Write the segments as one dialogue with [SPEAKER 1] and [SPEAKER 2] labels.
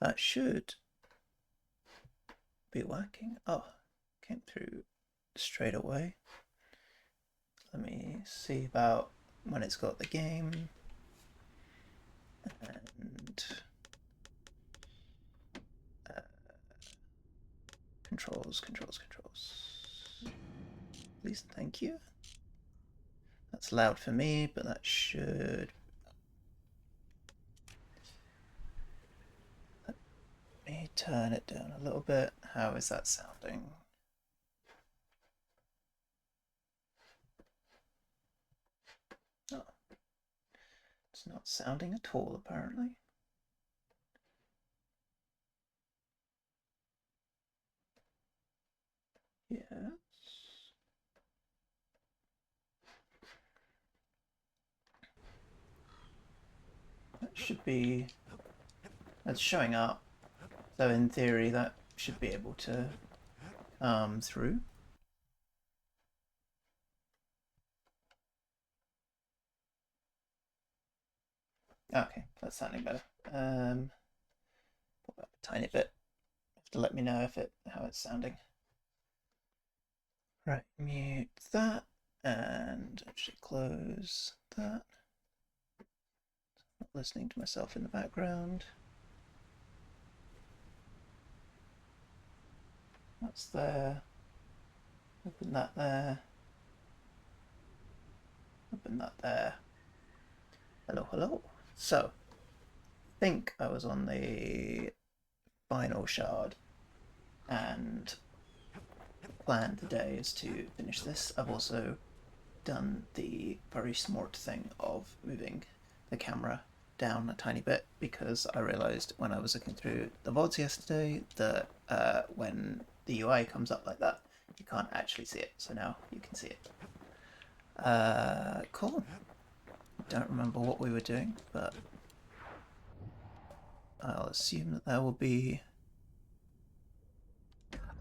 [SPEAKER 1] That should be working. Oh, came through straight away. Let me see about when it's got the game. And controls. Please, thank you. That's loud for me, but that should... Let me turn it down a little bit. How is that sounding? Oh. It's not sounding at all, apparently. Yes. That should be... That's showing up. So in theory, that should be able to come through. Okay, that's sounding better. Put that a tiny bit. You have to let me know if how it's sounding. Right, mute that and actually close that. Not listening to myself in the background. That's there. Open that there. Open that there. Hello, hello. So, I think I was on the final shard, and plan today is to finish this. I've also done the very smart thing of moving the camera down a tiny bit because I realised when I was looking through the VODs yesterday that when the UI comes up like that, you can't actually see it. So now you can see it. Cool. Don't remember what we were doing, but I'll assume that there will be...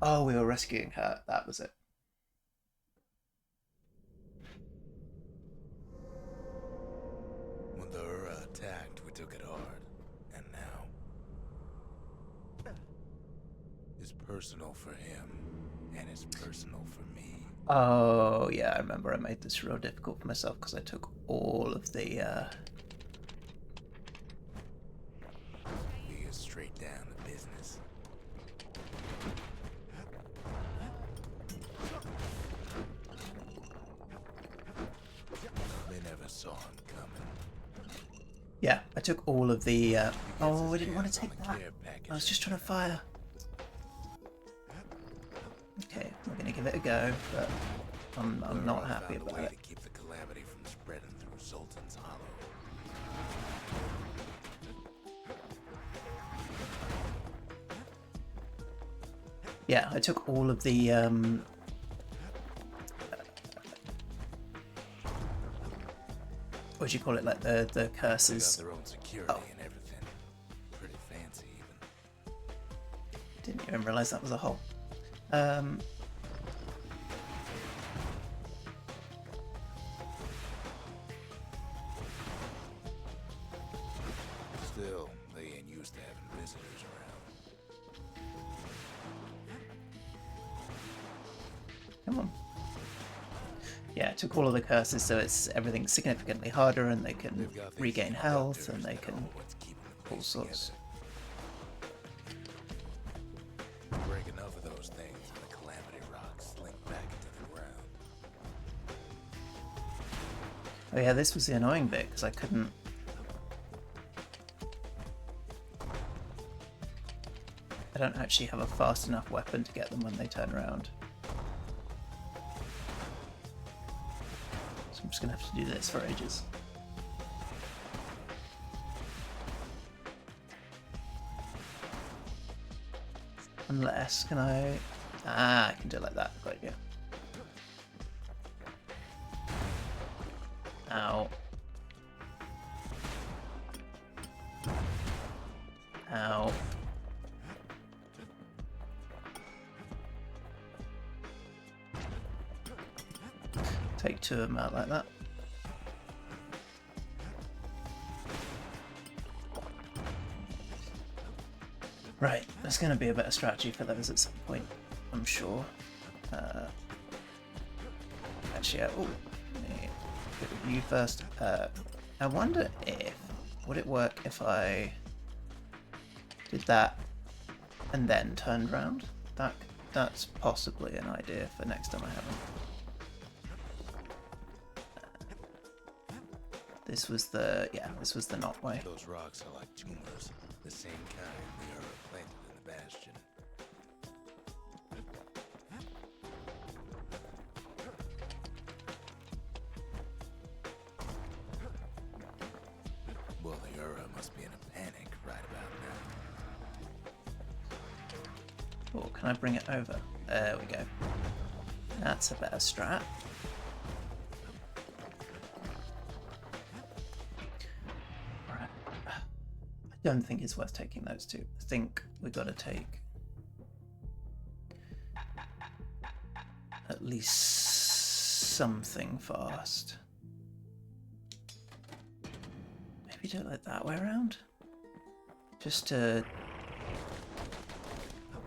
[SPEAKER 1] Oh, we were rescuing her. That was it.
[SPEAKER 2] When the Ura attacked, we took it hard. And now... it's personal for him, and it's personal for me.
[SPEAKER 1] Oh, yeah, I remember I made this real difficult for myself because I took all of the...
[SPEAKER 2] We get straight down to business. They never saw him coming.
[SPEAKER 1] Yeah, I took all of the... Oh, I didn't want to take that. I was just trying to fire. Okay, we're going to give it a go, but I'm not happy about it.
[SPEAKER 2] To keep the calamity from spreading through Sultan's Hollow.
[SPEAKER 1] Yeah, I took all of the... what do you call it? Like the curses.
[SPEAKER 2] They got their own security and everything. Pretty fancy, even.
[SPEAKER 1] Didn't even realise that was a hole.
[SPEAKER 2] Still, they ain't used to having visitors around.
[SPEAKER 1] Come on. Yeah, I took all of the curses, so it's everything's significantly harder, and they can regain health, and they can all sorts.
[SPEAKER 2] Break enough of those things, and the calamity rocks slink back into the ground.
[SPEAKER 1] Oh yeah, this was the annoying bit because I couldn't. I don't actually have a fast enough weapon to get them when they turn around. So I'm just gonna have to do this for ages. Unless, can I... Ah, I can do it like that. Good idea. Ow. Ow. Take two of them out like that. Right, there's going to be a better strategy for those at some point, I'm sure. Actually, let me get with you first. I wonder if would it work if I did that and then turned round? That's possibly an idea for next time I have them. This was the not way.
[SPEAKER 2] Those rocks are like tumors, the same kind the Ura planted in the Bastion. Well, the Ura must be in a panic right about now.
[SPEAKER 1] Oh, can I bring it over? There we go. That's a better strat. Right. I don't think it's worth taking those two. I think we've got to take at least something fast. Maybe do it like that way around? Just to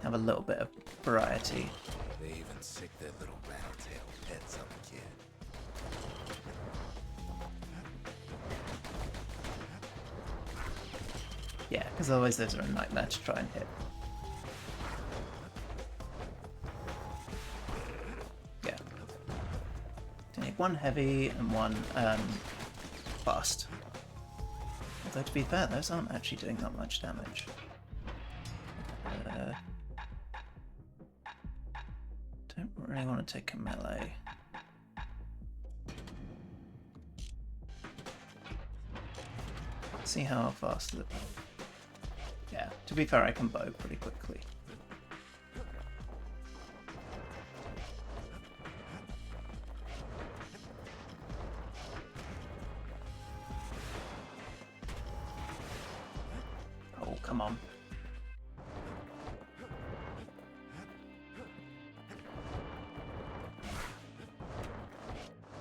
[SPEAKER 1] have a little bit of variety.
[SPEAKER 2] They even sick their little rattletail pets on the kid.
[SPEAKER 1] Yeah, because otherwise those are a nightmare to try and hit. Yeah. I need one heavy and one fast. Although to be fair, those aren't actually doing that much damage. Don't really want to take a melee. See how fast the... Yeah, to be fair, I can bow pretty quickly. Oh, come on.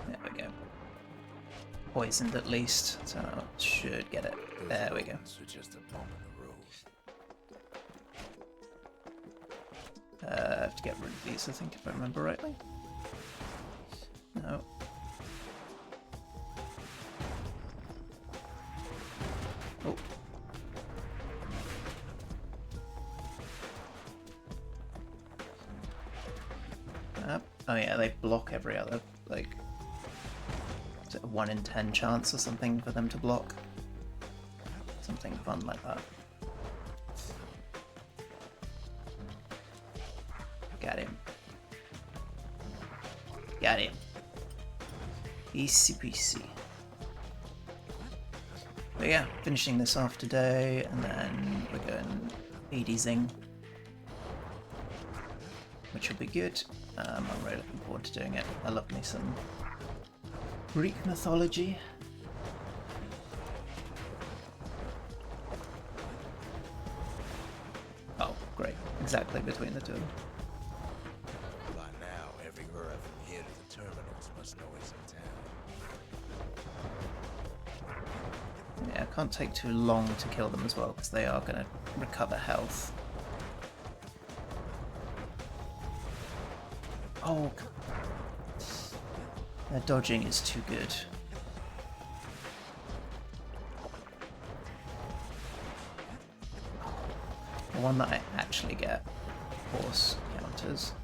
[SPEAKER 1] There we go. Poisoned at least, so I should get it. There we go.
[SPEAKER 2] So just a bump in the road.
[SPEAKER 1] I have to get rid of these, I think, if I remember rightly. No. Oh. Oh yeah, they block every other, like, is it a 1 in 10 chance or something for them to block? Something fun like that. Got him. Got him. Easy peasy. But yeah, finishing this off today, and then we're going AD Zing, which will be good. I'm really looking forward to doing it. I love me some Greek mythology. Oh, great. Exactly between the two.
[SPEAKER 2] By now, every Ura from here to the terminals must know he's in town.
[SPEAKER 1] Yeah, it can't take too long to kill them as well, because they are going to recover health. Oh, their dodging is too good. The one that I actually get, horse counters.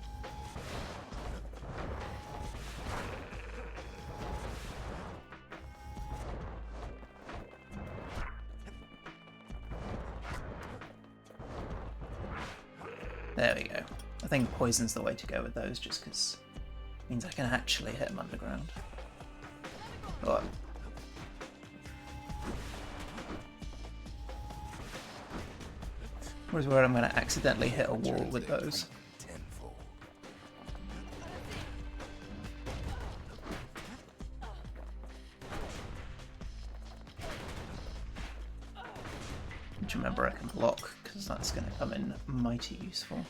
[SPEAKER 1] There we go. I think poison's the way to go with those, just because it means I can actually hit them underground. Oh. Whereas where I'm going to accidentally hit a wall with those.
[SPEAKER 2] Tenfold.
[SPEAKER 1] Which remember I can block, because that's going to come in mighty useful.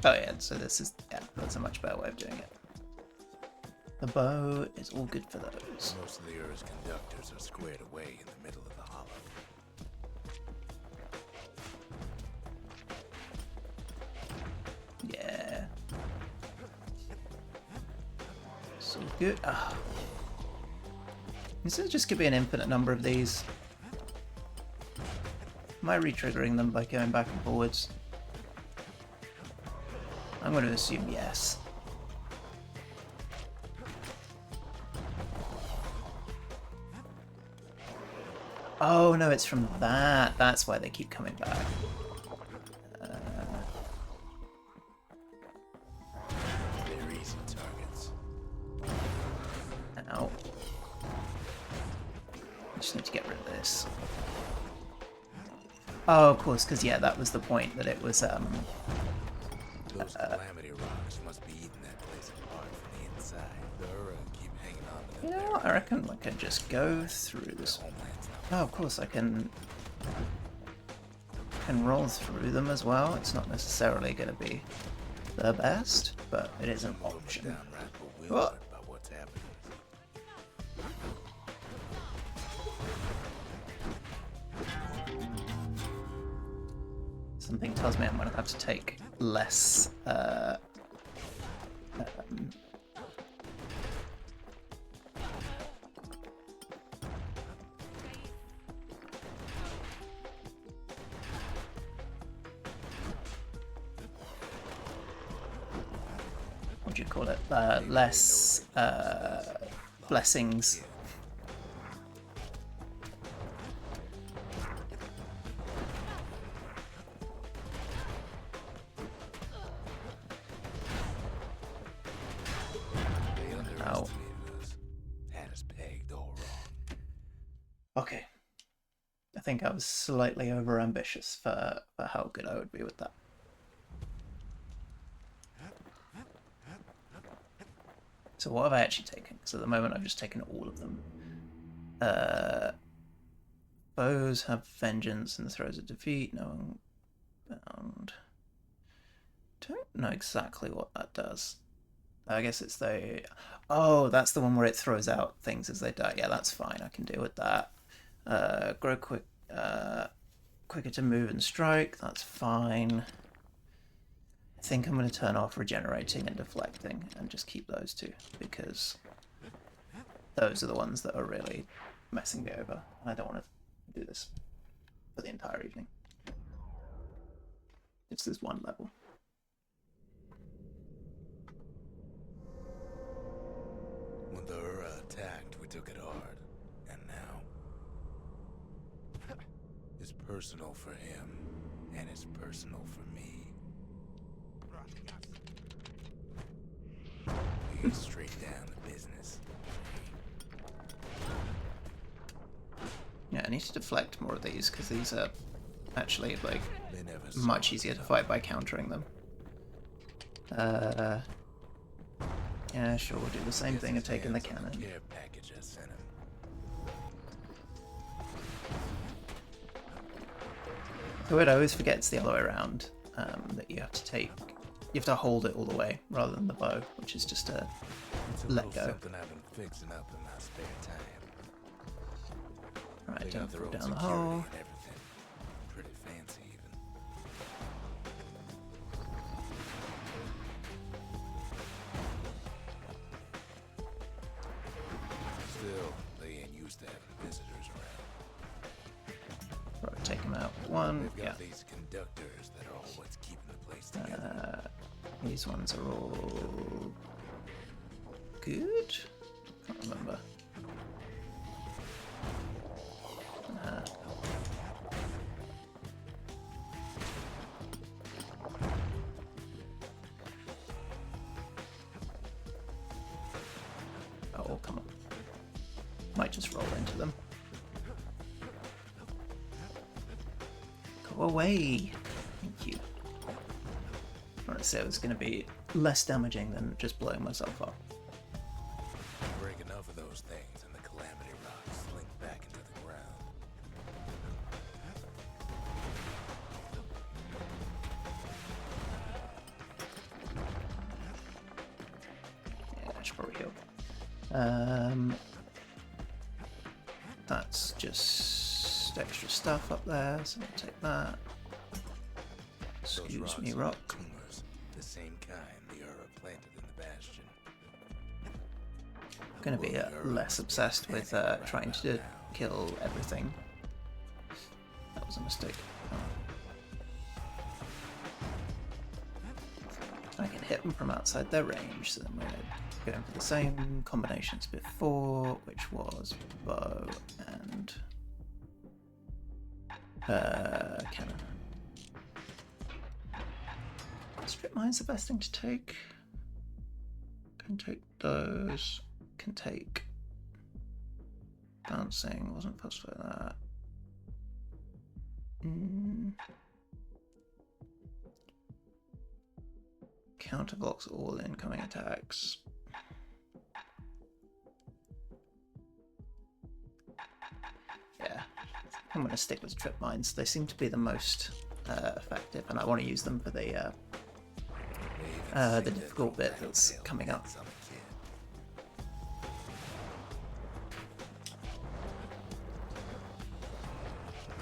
[SPEAKER 1] Oh yeah, so this is, yeah, that's a much better way of doing it. The bow is all good for those.
[SPEAKER 2] Most of the Earth's conductors are squared away in the middle of the hollow.
[SPEAKER 1] Yeah. It's all good. Ah. Is it just going to be an infinite number of these? Am I re-triggering them by going back and forwards? I'm going to assume yes. Oh no, it's from that. That's why they keep coming back.
[SPEAKER 2] They're easy targets.
[SPEAKER 1] Ow. I just need to get rid of this. Oh, of course, because yeah, that was the point, that it was
[SPEAKER 2] Those calamity rocks must be eating that place apart from the inside. The Ura keep hanging on to them.
[SPEAKER 1] You know what, I reckon I can just go through this.
[SPEAKER 2] Homelands now.
[SPEAKER 1] Oh, of course, I can roll through them as well. It's not necessarily going to be the best, but it is an option.
[SPEAKER 2] Downright bewildered
[SPEAKER 1] What?
[SPEAKER 2] about what's happening.
[SPEAKER 1] Something tells me I'm going to have to take less what do you call it? Less blessings.
[SPEAKER 2] They underestimated us. Had us pegged all wrong.
[SPEAKER 1] Okay. I think I was slightly over ambitious for how good I would be with that. So what have I actually taken? Because at the moment I've just taken all of them. Foes have vengeance and the throes of defeat. No one bound. Don't know exactly what that does. I guess it's the... Oh, that's the one where it throws out things as they die. Yeah, that's fine. I can deal with that. Grow quick, quicker to move and strike. That's fine. I think I'm going to turn off regenerating and deflecting and just keep those two, because those are the ones that are really messing me over. I don't want to do this for the entire evening. It's this one level.
[SPEAKER 2] When the Ura attacked, we took it hard. And now... it's personal for him, and it's personal for me. We get straight down to business.
[SPEAKER 1] Yeah, I need to deflect more of these, because these are actually, like,
[SPEAKER 2] They never saw
[SPEAKER 1] much
[SPEAKER 2] us
[SPEAKER 1] easier to
[SPEAKER 2] enough.
[SPEAKER 1] fight by countering them. Yeah, sure, we'll do the same thing of taking the
[SPEAKER 2] Hands on
[SPEAKER 1] cannon.
[SPEAKER 2] Care package I sent him.
[SPEAKER 1] So it always forgets the other way around, that you have to take... You have to hold it all the way, rather than the bow, which is just a
[SPEAKER 2] It's a
[SPEAKER 1] let
[SPEAKER 2] little
[SPEAKER 1] go.
[SPEAKER 2] something I've been fixing up in my spare time.
[SPEAKER 1] Right,
[SPEAKER 2] They
[SPEAKER 1] don't
[SPEAKER 2] got their
[SPEAKER 1] fall
[SPEAKER 2] own
[SPEAKER 1] down the
[SPEAKER 2] security
[SPEAKER 1] hole.
[SPEAKER 2] and everything. Pretty fancy even. Still, they ain't used to having visitors around.
[SPEAKER 1] Right, take them out. One,
[SPEAKER 2] They've
[SPEAKER 1] yeah.
[SPEAKER 2] got these conductors that are all what's keeping the place together.
[SPEAKER 1] These ones are all good? Can't remember. Oh, come on. Might just roll into them. Go away. Thank you. Honestly, it was going to be less damaging than just blowing myself up.
[SPEAKER 2] Break enough of those things and the calamity rocks slink back into the ground.
[SPEAKER 1] Yeah, I should probably heal. That's just extra stuff up there, so I'll take that. Excuse me, rock.
[SPEAKER 2] Tumors, the same kind the Ura planted in the Bastion.
[SPEAKER 1] I'm going to be less obsessed with trying to kill everything. That was a mistake. Oh. I can hit them from outside their range, so then we're going for the same combinations before, which was bow and cannon. Strip mine's the best thing to take. Can take those. Can take bouncing. Wasn't supposed for that. Counterblocks all incoming attacks. Yeah, I'm going to stick with trip mines. They seem to be the most effective, and I want to use them for the difficult bit that's coming up.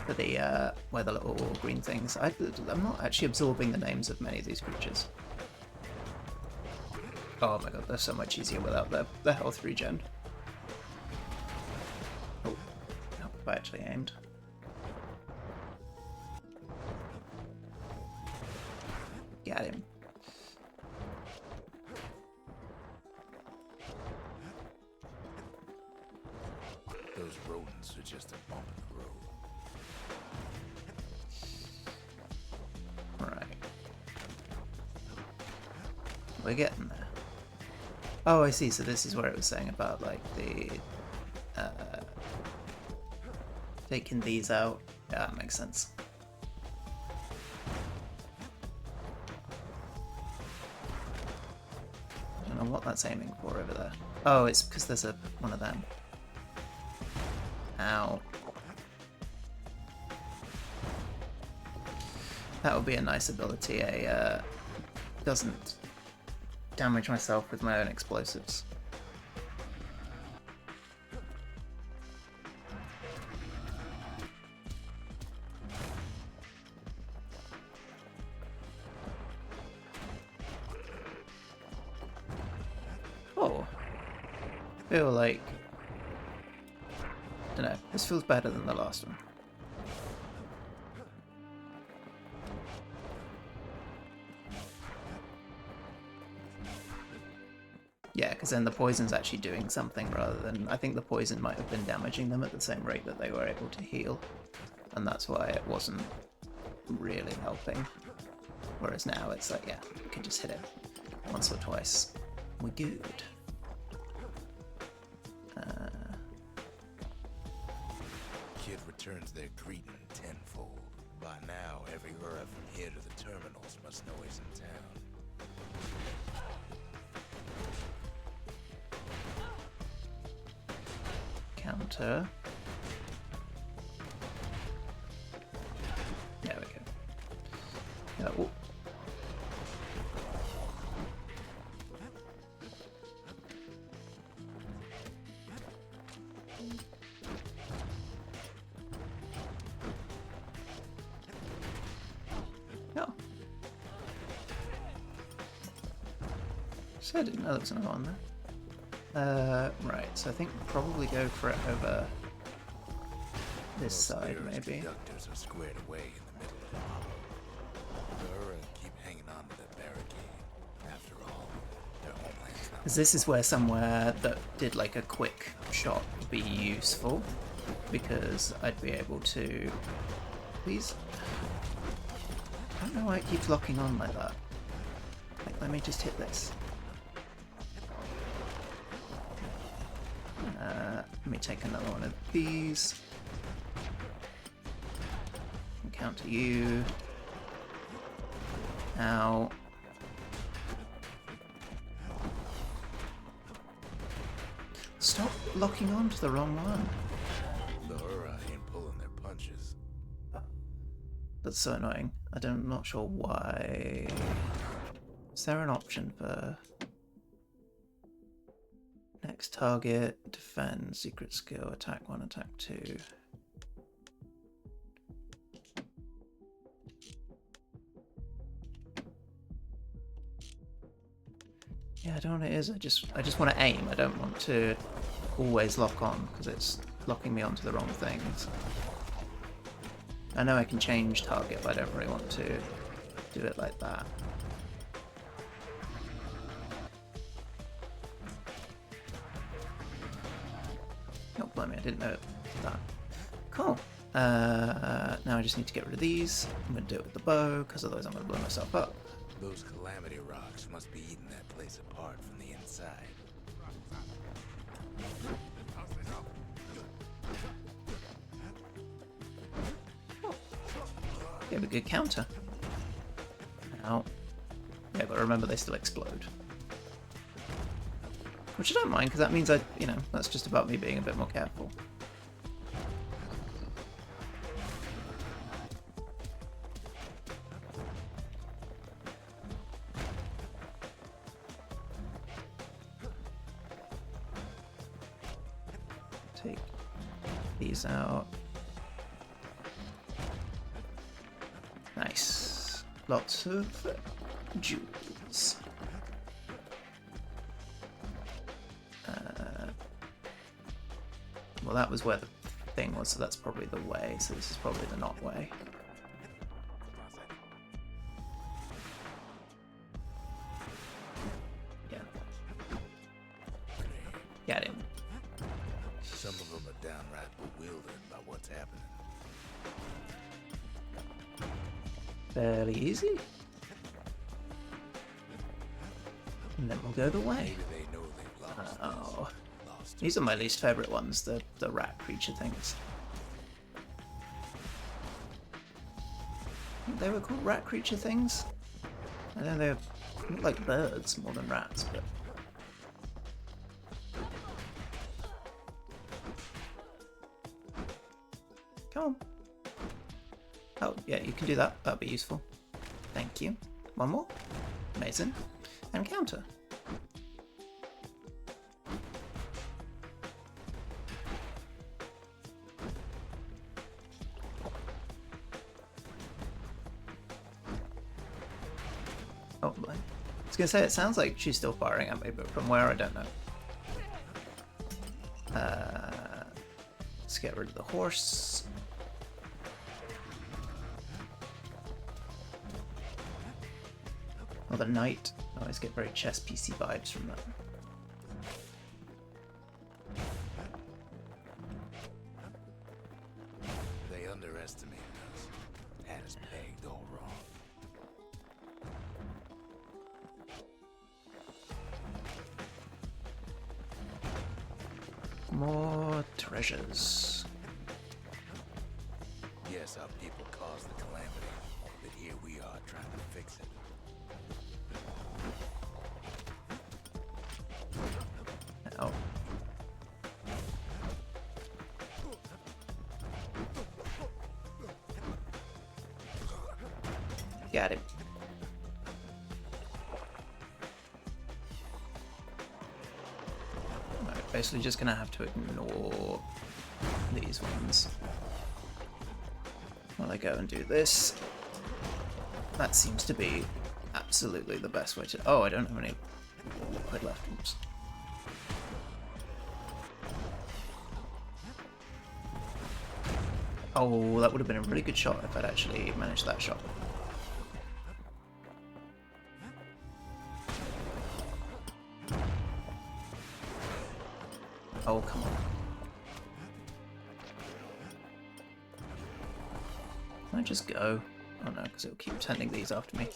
[SPEAKER 1] For the where the little green things. I'm not actually absorbing the names of many of these creatures. Oh my god, they're so much easier without the health regen. Oh, I actually aimed. Got him.
[SPEAKER 2] Those rodents are just a bump in the road.
[SPEAKER 1] Right. We're getting there. Oh, I see. So this is where it was saying about like the taking these out. Yeah, that makes sense. I don't know what that's aiming for over there. Oh, it's because there's one of them. Ow. That would be a nice ability. Doesn't damage myself with my own explosives. Oh, I feel like, I don't know, this feels better than the last one. Yeah, because then the poison's actually doing something rather than... I think the poison might have been damaging them at the same rate that they were able to heal. And that's why it wasn't really helping. Whereas now it's like, yeah, you can just hit it once or twice. We're good.
[SPEAKER 2] Kid returns their greeting tenfold. By now, every Ura from here to the terminals must know he's in town.
[SPEAKER 1] Counter. There we go. Yeah, oh. So I didn't know there was another one there. Right, so I think we'll probably go for it over this side, maybe.
[SPEAKER 2] Conductors are squared away in the middle of the hollow. The Ura keep hanging on to the barricade. After all, their homeland's not...
[SPEAKER 1] Because this is where somewhere that did like a quick shot would be useful, because I'd be able to... Please? I don't know why it keeps locking on like that. Like, let me just hit this. Let me take another one of these. And counter you. Ow. Stop locking on to the wrong one.
[SPEAKER 2] The Ura ain't pulling their punches.
[SPEAKER 1] That's so annoying. I'm not sure why. Is there an option for... Next target, defend, secret skill, attack 1, attack 2. Yeah, I don't know what it is. I just want to aim. I don't want to always lock on because it's locking me onto the wrong things. I know I can change target, but I don't really want to do it like that. Oh, blimey, I didn't know that. Cool. Now I just need to get rid of these. I'm going to do it with the bow, because otherwise I'm going to blow myself up.
[SPEAKER 2] Those calamity rocks must be eating that place apart from the inside.
[SPEAKER 1] Gave a good counter. Now, yeah, but remember they still explode. Which I don't mind, because that means that's just about me being a bit more careful. Take these out. Nice. Lots of jewels. Well, that was where the thing was, so that's probably the way. So this is probably the not way. Yeah. Get him.
[SPEAKER 2] Some of them are downright bewildered by what's happening.
[SPEAKER 1] Fairly easy. And then we'll go the way.
[SPEAKER 2] Maybe they know they've lost.
[SPEAKER 1] Oh. These are my least favourite ones, the rat creature things. I think they were called rat creature things. I know they look like birds more than rats, but... Come on. Oh, yeah, you can do that. That'd be useful. Thank you. One more. Amazing. And counter. Oh, I was going to say, it sounds like she's still firing at me, but from where, I don't know. Let's get rid of the horse. Or the knight. I always get very chess PC vibes from that.
[SPEAKER 2] They underestimated us. Had us pegged all wrong.
[SPEAKER 1] More treasures.
[SPEAKER 2] Yes, our people caused the calamity, but here we are trying to fix it.
[SPEAKER 1] Oh. Got him. Right, basically just gonna have to ignore these ones while I go and do this. That seems to be absolutely the best way to... Oh, I don't have any liquid left. Oops. Oh, that would have been a really good shot if I'd actually managed that shot. Oh, come on. Can I just go? Oh no, because it'll keep sending these after me.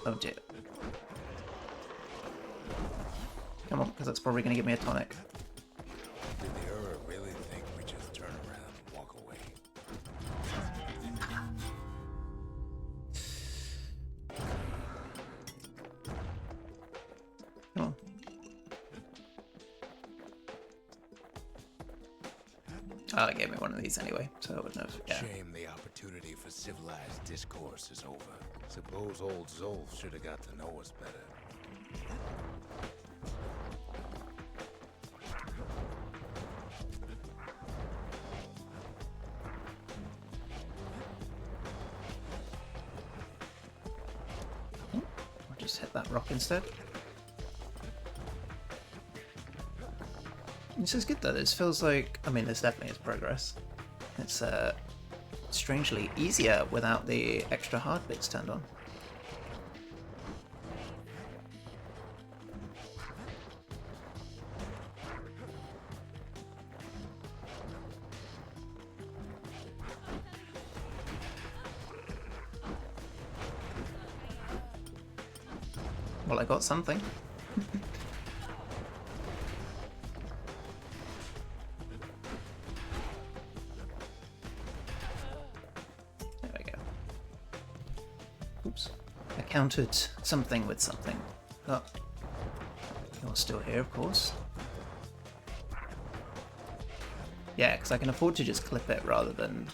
[SPEAKER 1] Oh dear. Come on, because that's probably going to give me a tonic.
[SPEAKER 2] Did the Ura really think we just turn around and walk away?
[SPEAKER 1] Come on. Oh, it gave me one of these anyway, so I wouldn't have... Yeah.
[SPEAKER 2] Shame the opportunity for civilized discourse is over. Suppose old Zolf should have got to know us better.
[SPEAKER 1] just hit that rock instead. This is good though. This feels like, I mean, this definitely is progress. It's strangely easier without the extra hard bits turned on. Well, I got something. There we go. Oops. I countered something with something. Oh. You're still here, of course. Yeah, because I can afford to just clip it rather than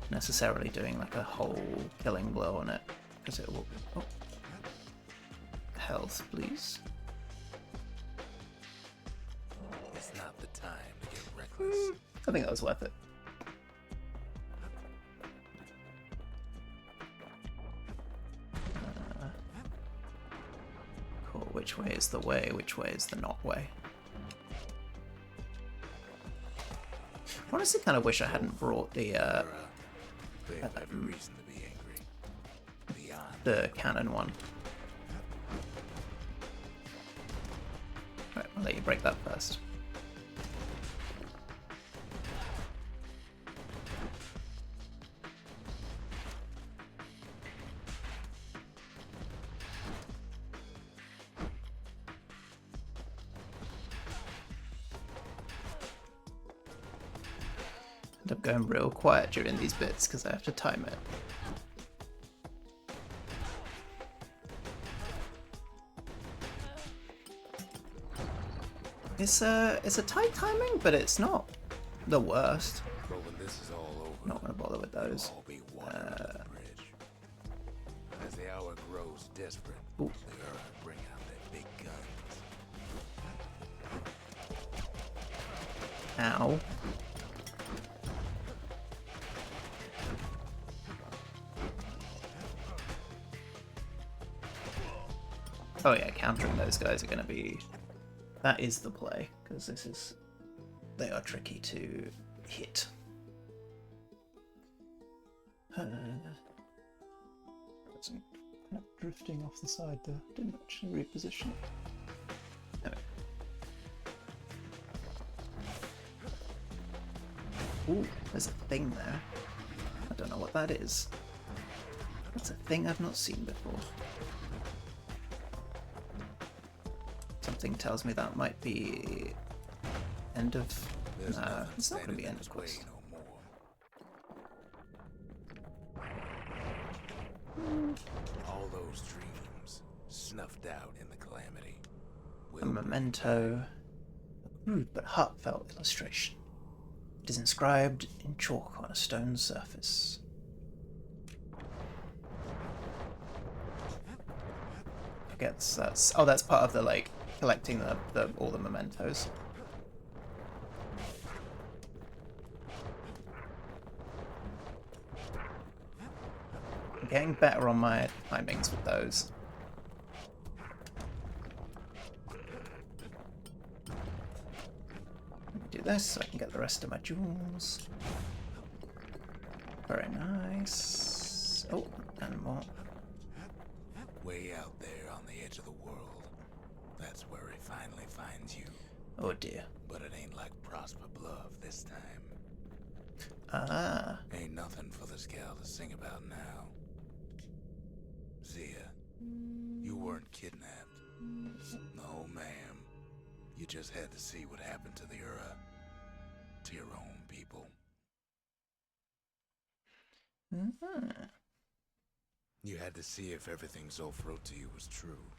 [SPEAKER 1] necessarily doing like a whole killing blow on it. Because it will... Oh. Health, please.
[SPEAKER 2] It's not the time to get reckless.
[SPEAKER 1] I think that was worth it. Cool. Which way is the way? Which way is the not way? Honestly, kind of wish I hadn't brought the
[SPEAKER 2] They have every reason to be angry. Beyond.
[SPEAKER 1] the cannon one. Right, I'll let you break that first. End up going real quiet during these bits because I have to time it. It's a tight timing, but it's not the worst.
[SPEAKER 2] But when this is all over,
[SPEAKER 1] Not gonna bother with those.
[SPEAKER 2] all be water under the bridge. As the hour grows desperate,
[SPEAKER 1] Ooh.
[SPEAKER 2] the Ura bring out their big guns.
[SPEAKER 1] Ow. Oh yeah, countering those guys are gonna be... That is the play, because this is... They are tricky to hit. It's kind of drifting off the side there. Didn't actually reposition it. Anyway. Ooh, there's a thing there. I don't know what that is. That's a thing I've not seen before. Something tells me that might be end of...
[SPEAKER 2] There's nothing
[SPEAKER 1] it's not going to be
[SPEAKER 2] standing in
[SPEAKER 1] end
[SPEAKER 2] its
[SPEAKER 1] of
[SPEAKER 2] way
[SPEAKER 1] quest.
[SPEAKER 2] no more. All those dreams snuffed out in the calamity.
[SPEAKER 1] A memento, a crude but heartfelt illustration. It is inscribed in chalk on a stone surface. I guess that's... Oh, that's part of the, like, collecting all the mementos. I'm getting better on my timings with those. Do this so I can get the rest of my jewels. Very nice. Oh, and more.
[SPEAKER 2] Way out there on the edge of the world. That's where it finally finds you.
[SPEAKER 1] Oh dear.
[SPEAKER 2] But it ain't like Prosper Bluff this time.
[SPEAKER 1] Ah.
[SPEAKER 2] Ain't nothing for the Scout to sing about now. Zia, you weren't kidnapped. No, ma'am. You just had to see what happened to the Ura. To your own people.
[SPEAKER 1] Mm-hmm.
[SPEAKER 2] You had to see if everything Zolf wrote to you was true.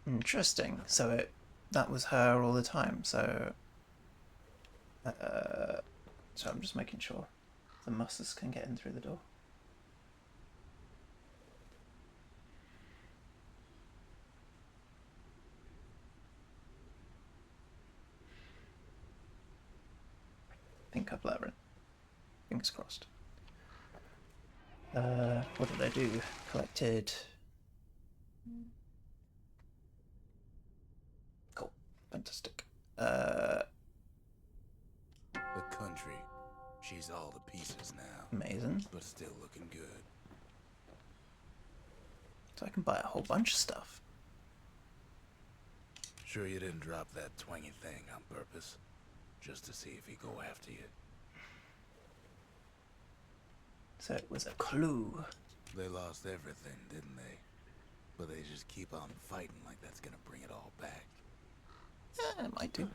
[SPEAKER 1] Interesting. So that was her all the time. So I'm just making sure the muscles can get in through the door. Think I've learned. Fingers crossed. What did I do? Collected. Cool. Fantastic.
[SPEAKER 2] The country. She's all to pieces now.
[SPEAKER 1] Amazing.
[SPEAKER 2] But still looking good.
[SPEAKER 1] So I can buy a whole bunch of stuff.
[SPEAKER 2] Sure you didn't drop that twangy thing on purpose? Just to see if he'd go after you.
[SPEAKER 1] So it was a clue.
[SPEAKER 2] They lost everything, didn't they? But they just keep on fighting like that's gonna bring it all back.
[SPEAKER 1] Yeah, it might do.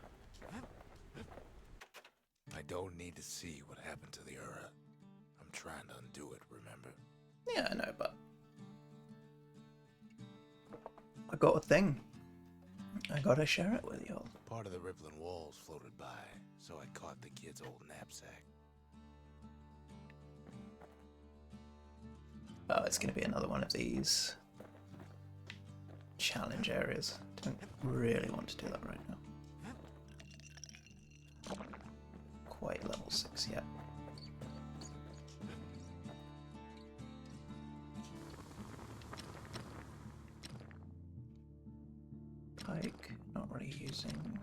[SPEAKER 2] I don't need to see what happened to the Ura. I'm trying to undo it, remember?
[SPEAKER 1] Yeah, I know, but I got a thing. I gotta share it with y'all.
[SPEAKER 2] Part of the rippling walls floated by, so I caught the kid's old knapsack.
[SPEAKER 1] Oh, it's gonna be another one of these challenge areas. Don't really want to do that right now. Quite level 6 yet. Pike, not really using.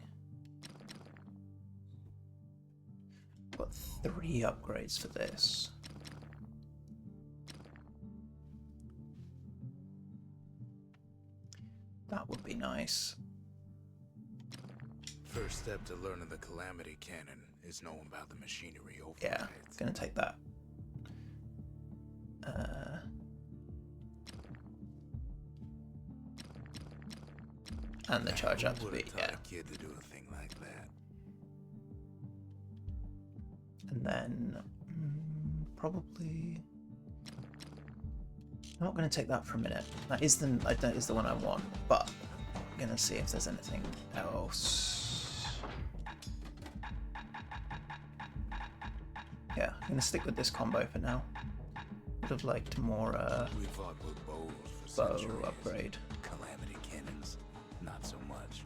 [SPEAKER 1] Got 3 upgrades for this. That would be nice.
[SPEAKER 2] First step to learning the Calamity Cannon is knowing about the machinery overrides.
[SPEAKER 1] Yeah, gonna take that. And the charge up
[SPEAKER 2] Who
[SPEAKER 1] speed,
[SPEAKER 2] would've taught
[SPEAKER 1] yeah.
[SPEAKER 2] a kid to do a thing like that?
[SPEAKER 1] And then probably I'm not going to take that for a minute. That is the one I want, but I'm going to see if there's anything else. Yeah, I'm going to stick with this combo for now. Would have liked more
[SPEAKER 2] We fought with bows for
[SPEAKER 1] bow
[SPEAKER 2] centuries.
[SPEAKER 1] upgrade.
[SPEAKER 2] Calamity cannons, not so much.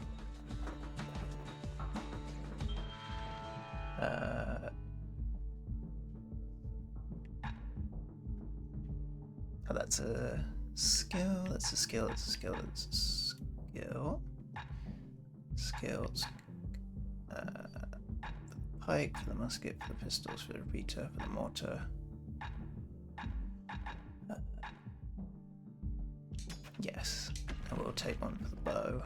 [SPEAKER 1] Oh, that's a skill, that's a skill, that's a skill, that's a skill. Skills. For the pike, for the musket, for the pistols, for the repeater, for the mortar. Yes, I will take one for the bow.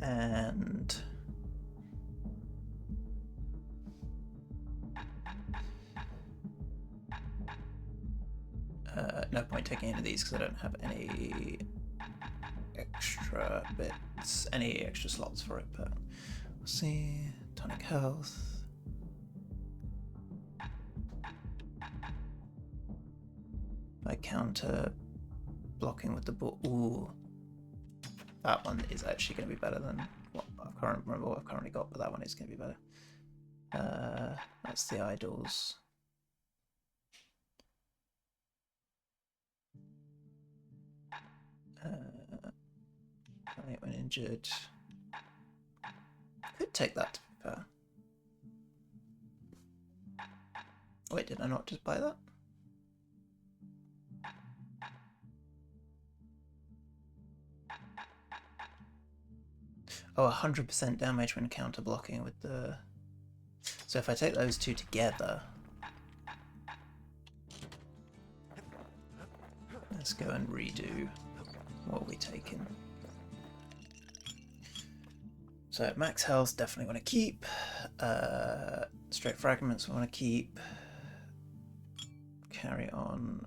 [SPEAKER 1] And no point taking any of these because I don't have any extra bits, any extra slots for it, but we'll see. Tonic health. I counter blocking with the ball. Ooh. That one is actually going to be better than what I can't remember what I've currently got, but that one is going to be better. That's the idols. When injured. Could take that to be fair. Wait, did I not just buy that? Oh, 100% damage when counter blocking with the... So if I take those two together... Let's go and redo what we're taking. So max health definitely want to keep. Straight fragments we want to keep. Carry on.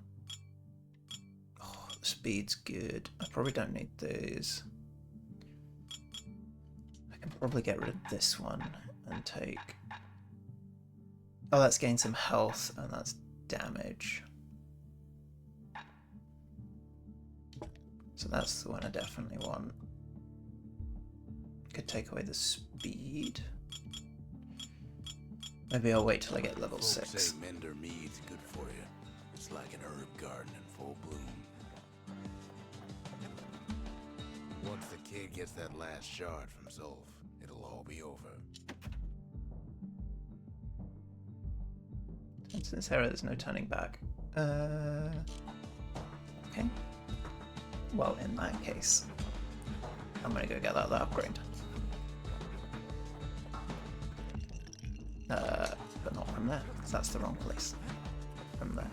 [SPEAKER 1] Oh, the speed's good. I probably don't need these. I can probably get rid of this one and take... Oh, that's gain some health and that's damage. So that's the one I definitely want. Could take away the speed. Maybe I'll wait till I get level 6.
[SPEAKER 2] Folks say Mender mead's good for you. It's like an herb garden in full bloom. Once the kid gets that last shard from Zolf, it'll all be over.
[SPEAKER 1] Since this era, there's no turning back. Okay. Well, in that case, I'm gonna go get that upgrade. But not from there, because that's the wrong place. From there.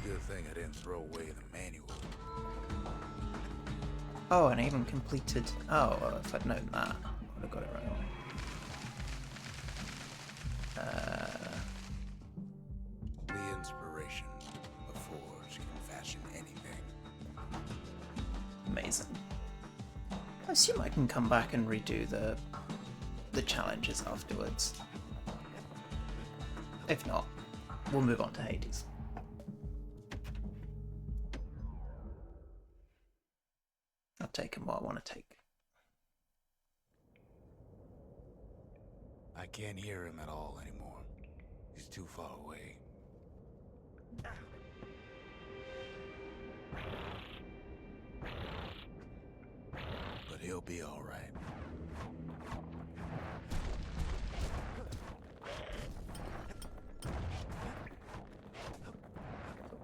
[SPEAKER 2] Good thing I didn't throw away the manual.
[SPEAKER 1] Oh, and I even completed... Oh, well, if I'd known that, I would have got it right away.
[SPEAKER 2] The inspiration, a forge can fashion anything.
[SPEAKER 1] Amazing. I assume I can come back and redo the challenges afterwards. If not, we'll move on to Hades. I'll take him what I want to take.
[SPEAKER 2] I can't hear him at all anymore. He's too far away. But he'll be all right.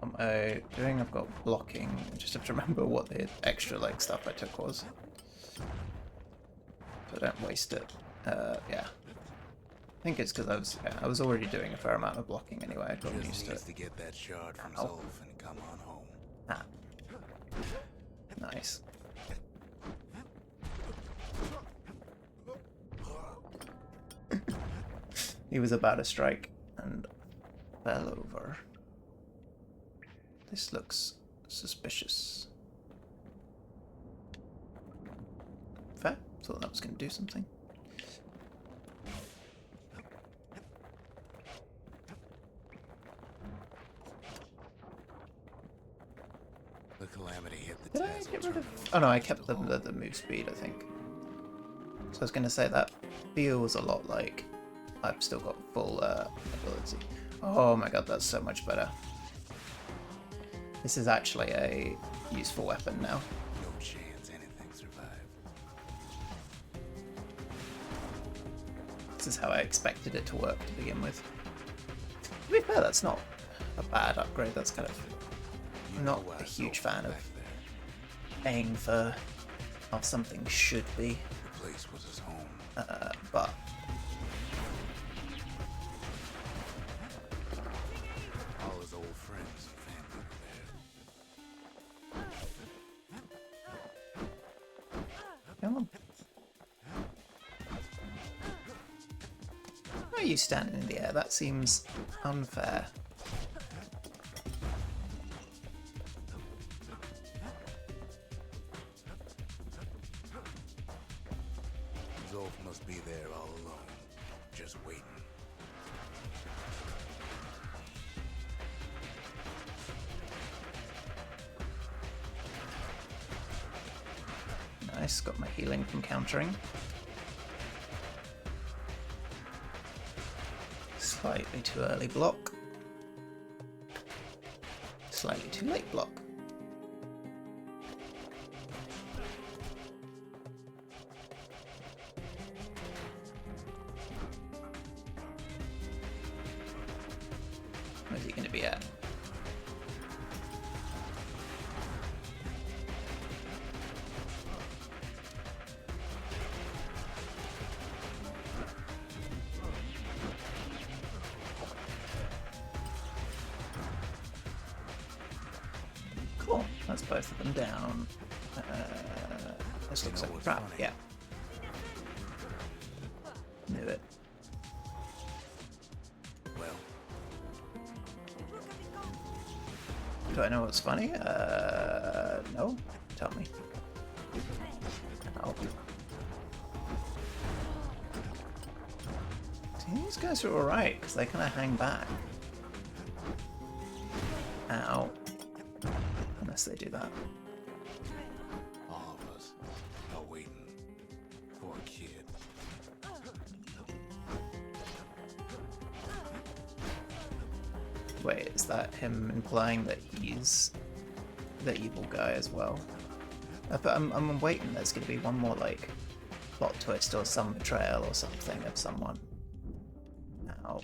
[SPEAKER 1] What am I doing? I've got blocking. I just have to remember what the extra like stuff I took was, so I don't waste it. Yeah. I think it's because I was already doing a fair amount of blocking anyway. I'd gotten used to it.
[SPEAKER 2] To get that shard from
[SPEAKER 1] Ow.
[SPEAKER 2] Zolf and come on home.
[SPEAKER 1] Ah. Nice. He was about to strike and fell over. This looks suspicious. Fair. Thought that was going to do something.
[SPEAKER 2] The calamity hit the
[SPEAKER 1] Did I
[SPEAKER 2] Tesla
[SPEAKER 1] get rid of...
[SPEAKER 2] terminal.
[SPEAKER 1] Oh no, I kept the move speed, I think. So I was going to say that feels a lot like I've still got full ability. Oh my god, that's so much better. This is actually a useful weapon now.
[SPEAKER 2] No chance anything survived.
[SPEAKER 1] This is how I expected it to work to begin with. To be fair, that's not a bad upgrade. That's kind of... I'm not a huge fan of paying for how something should be,
[SPEAKER 2] The place was his home.
[SPEAKER 1] but
[SPEAKER 2] All his old friends and family were there.
[SPEAKER 1] come on. Why are you standing in the air? That seems unfair.
[SPEAKER 2] Zolf must be there all alone, just waiting.
[SPEAKER 1] Nice, got my healing from countering. Slightly too early block. Slightly too late block. Where's he going to be at? Cool, that's both of them down. This looks
[SPEAKER 2] know
[SPEAKER 1] like
[SPEAKER 2] what's
[SPEAKER 1] crap,
[SPEAKER 2] funny?
[SPEAKER 1] yeah. Knew it.
[SPEAKER 2] Well,
[SPEAKER 1] Do I know what's funny? No? Tell me. Oh. See, these guys are alright, because they kind of hang back. Ow. Unless they do that.
[SPEAKER 2] all of us are waiting for a kid.
[SPEAKER 1] Wait, is that him implying that he's the evil guy as well. But I'm waiting. There's going to be one more like plot twist or some betrayal or something of someone. Ow.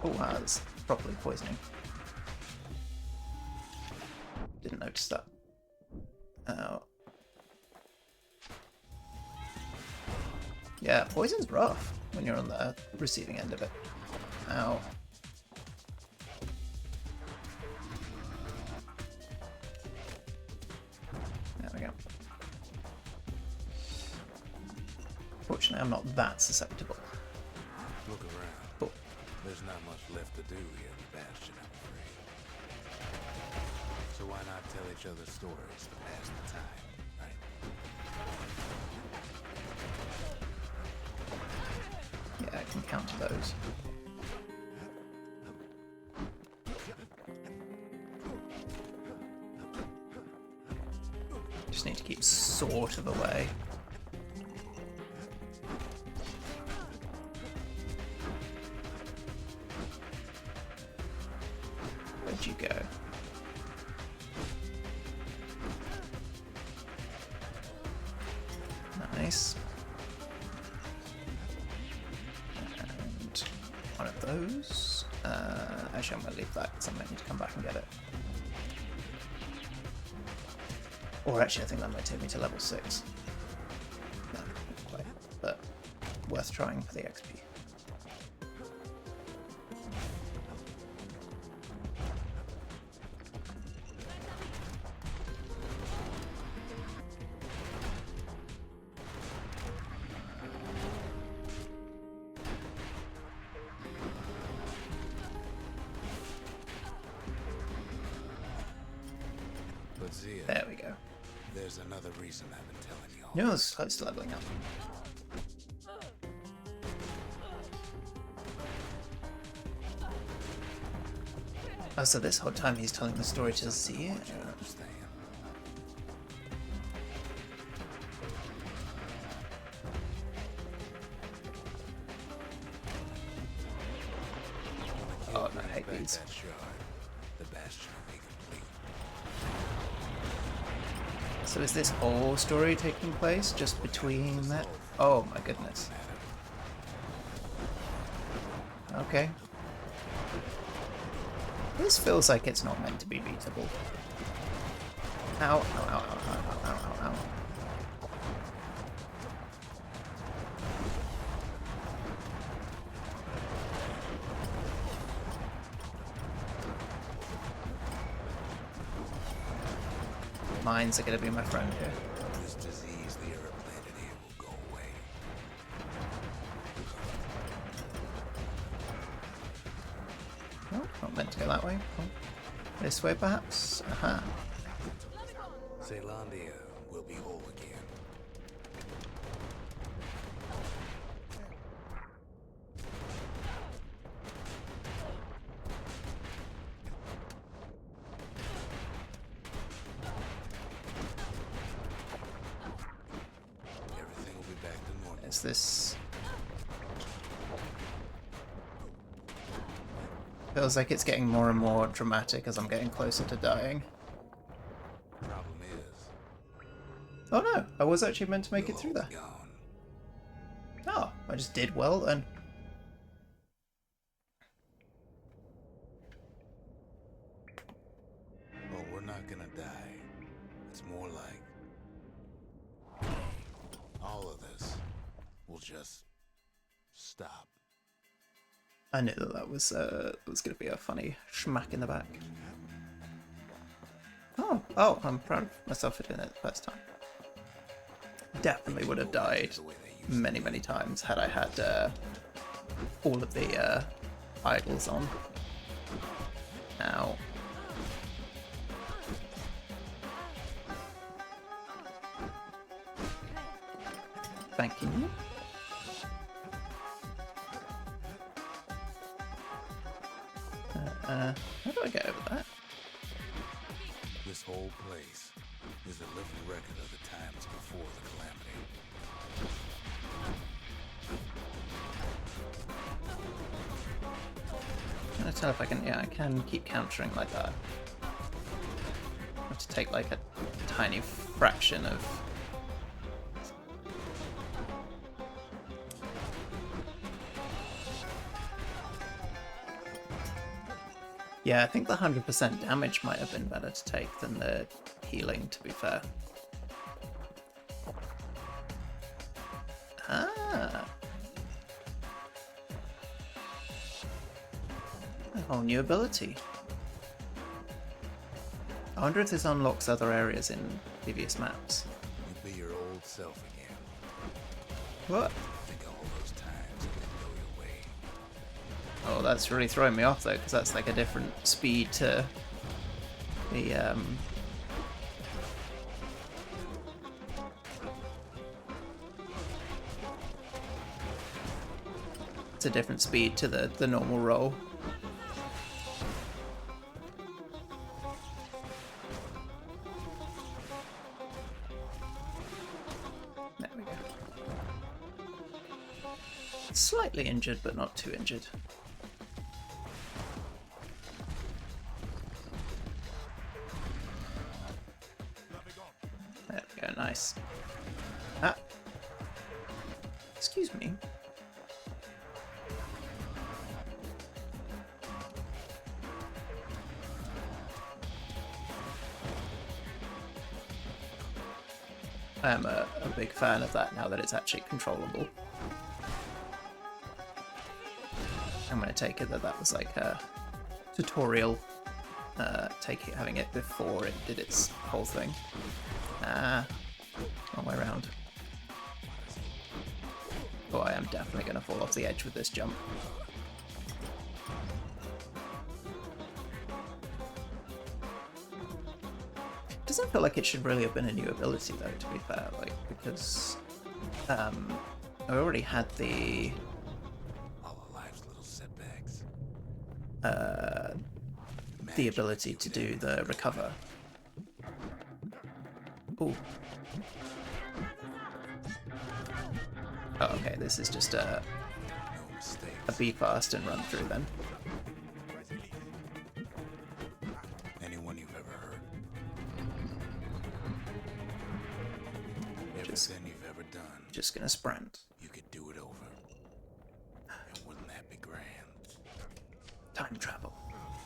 [SPEAKER 1] Oh, wow, that's properly poisoning. Didn't notice that. Oh. Yeah, poison's rough when you're on the receiving end of it. Ow. There we go. Fortunately, I'm not that susceptible.
[SPEAKER 2] Look around.
[SPEAKER 1] Oh.
[SPEAKER 2] There's not much left to do here in the Bastion, I'm afraid. So why not tell each other stories to pass the time, right?
[SPEAKER 1] Yeah, I can counter those. Just need to keep sort of away. Where'd you go? Nice. And one of those. Actually, I'm going to leave that because I might need to come back and get it. Or actually, I think that might take me to level 6. No, not quite. But worth trying for the XP.
[SPEAKER 2] But Zia,
[SPEAKER 1] There we go.
[SPEAKER 2] there's another reason I've been telling you all.
[SPEAKER 1] No, it's close to leveling up. Oh, so this whole time he's telling the story to Zia?
[SPEAKER 2] You understand?
[SPEAKER 1] Oh, no, I hate
[SPEAKER 2] Back
[SPEAKER 1] these.
[SPEAKER 2] that shard, the Bastion will be complete.
[SPEAKER 1] So is this whole story taking place just between that? Oh my goodness. Okay. This feels like it's not meant to be beatable. Ow, ow, ow, ow, ow, ow, ow, ow. Mines are gonna be my friend here.
[SPEAKER 2] This disease the Earth planted here will go away.
[SPEAKER 1] Oh, not meant to go that way. Oh. This way, perhaps? Aha.
[SPEAKER 2] Zealandia will be whole again. Everything will be back to normal.
[SPEAKER 1] Is this... Feels like it's getting more and more dramatic as I'm getting closer to dying.
[SPEAKER 2] Problem is,
[SPEAKER 1] Oh no, I was actually meant to make it
[SPEAKER 2] you'll
[SPEAKER 1] through
[SPEAKER 2] all
[SPEAKER 1] there.
[SPEAKER 2] be gone.
[SPEAKER 1] Oh, I just did well then.
[SPEAKER 2] Oh, we're not gonna die. It's more like all of this will just stop.
[SPEAKER 1] I knew that was going to be a funny schmack in the back. Oh, I'm proud of myself for doing it the first time. Definitely would have died many, many times had I had all of the idols on. Ow. Thank you. How do I get over that?
[SPEAKER 2] This whole place is a living record of the times before the calamity.
[SPEAKER 1] I'm gonna tell if I can. Yeah, I can keep countering like that. I have to take like a tiny fraction of. Yeah, I think the 100% damage might have been better to take than the healing, to be fair. Ah. A whole new ability. I wonder if this unlocks other areas in previous maps.
[SPEAKER 2] You'll be your old self again.
[SPEAKER 1] What?
[SPEAKER 2] Think of all those times it didn't go your way.
[SPEAKER 1] Oh, that's really throwing me off though, because that's like a different speed to the it's a different speed to the normal roll. There we go. Slightly injured, but not too injured. There we go, nice. Ah. Excuse me. I am a big fan of that now that it's actually controllable. I'm going to take it that that was like a tutorial, having it before it did its whole thing. Ah, wrong way around. Oh, I am definitely going to fall off the edge with this jump. Doesn't feel like it should really have been a new ability though, to be fair, like, because I already had the
[SPEAKER 2] All of life's little setbacks.
[SPEAKER 1] the ability to do the recover. Ooh. Oh, okay, this is just a
[SPEAKER 2] No mistakes.
[SPEAKER 1] be fast and run through then.
[SPEAKER 2] Anyone you've ever hurt.
[SPEAKER 1] Just-
[SPEAKER 2] Everything you've ever done,
[SPEAKER 1] Just gonna sprint.
[SPEAKER 2] you could do it over. And wouldn't that be grand?
[SPEAKER 1] Time travel.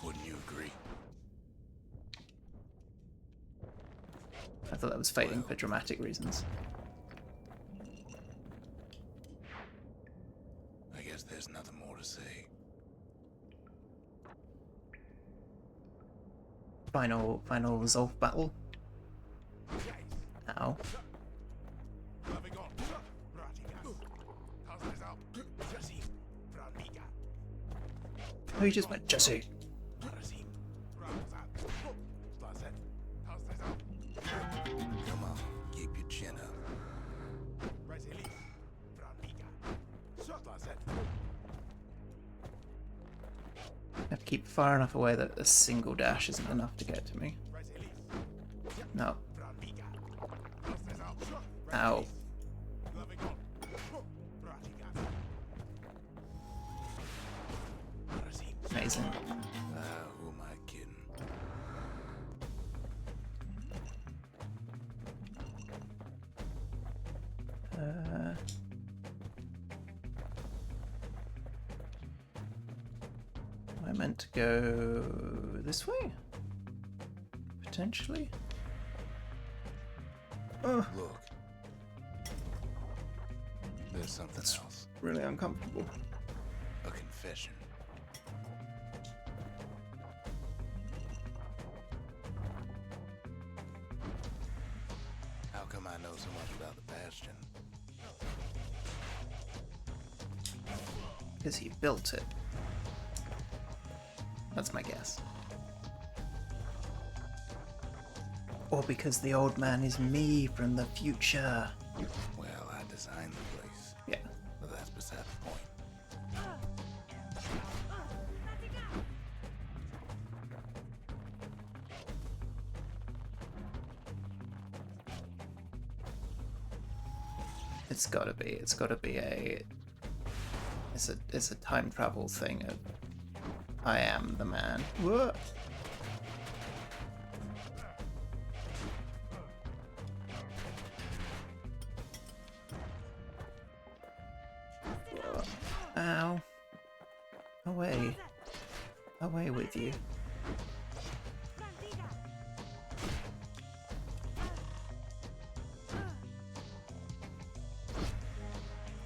[SPEAKER 2] Wouldn't you agree?
[SPEAKER 1] I thought that was fading for dramatic reasons.
[SPEAKER 2] I guess there's nothing more to say.
[SPEAKER 1] Final resolve battle. Ow. Oh, you just went Jesse.
[SPEAKER 2] Come on, keep your chin up.
[SPEAKER 1] I have to keep far enough away that a single dash isn't enough to get to me. No. Ow. Amazing.
[SPEAKER 2] Who am I kidding?
[SPEAKER 1] Am I meant to go this way? Potentially? Oh,
[SPEAKER 2] Look. There's something else.
[SPEAKER 1] really uncomfortable.
[SPEAKER 2] A confession. How come I know so much about the Bastion?
[SPEAKER 1] Because he built it. That's my guess. Or because the old man is me from the future.
[SPEAKER 2] Well, I designed the place,
[SPEAKER 1] Yeah.
[SPEAKER 2] but that's beside the point.
[SPEAKER 1] It's gotta be. It's gotta be a. It's a time travel thing of. I am the man. Whoa. Ow. Away. Away with you.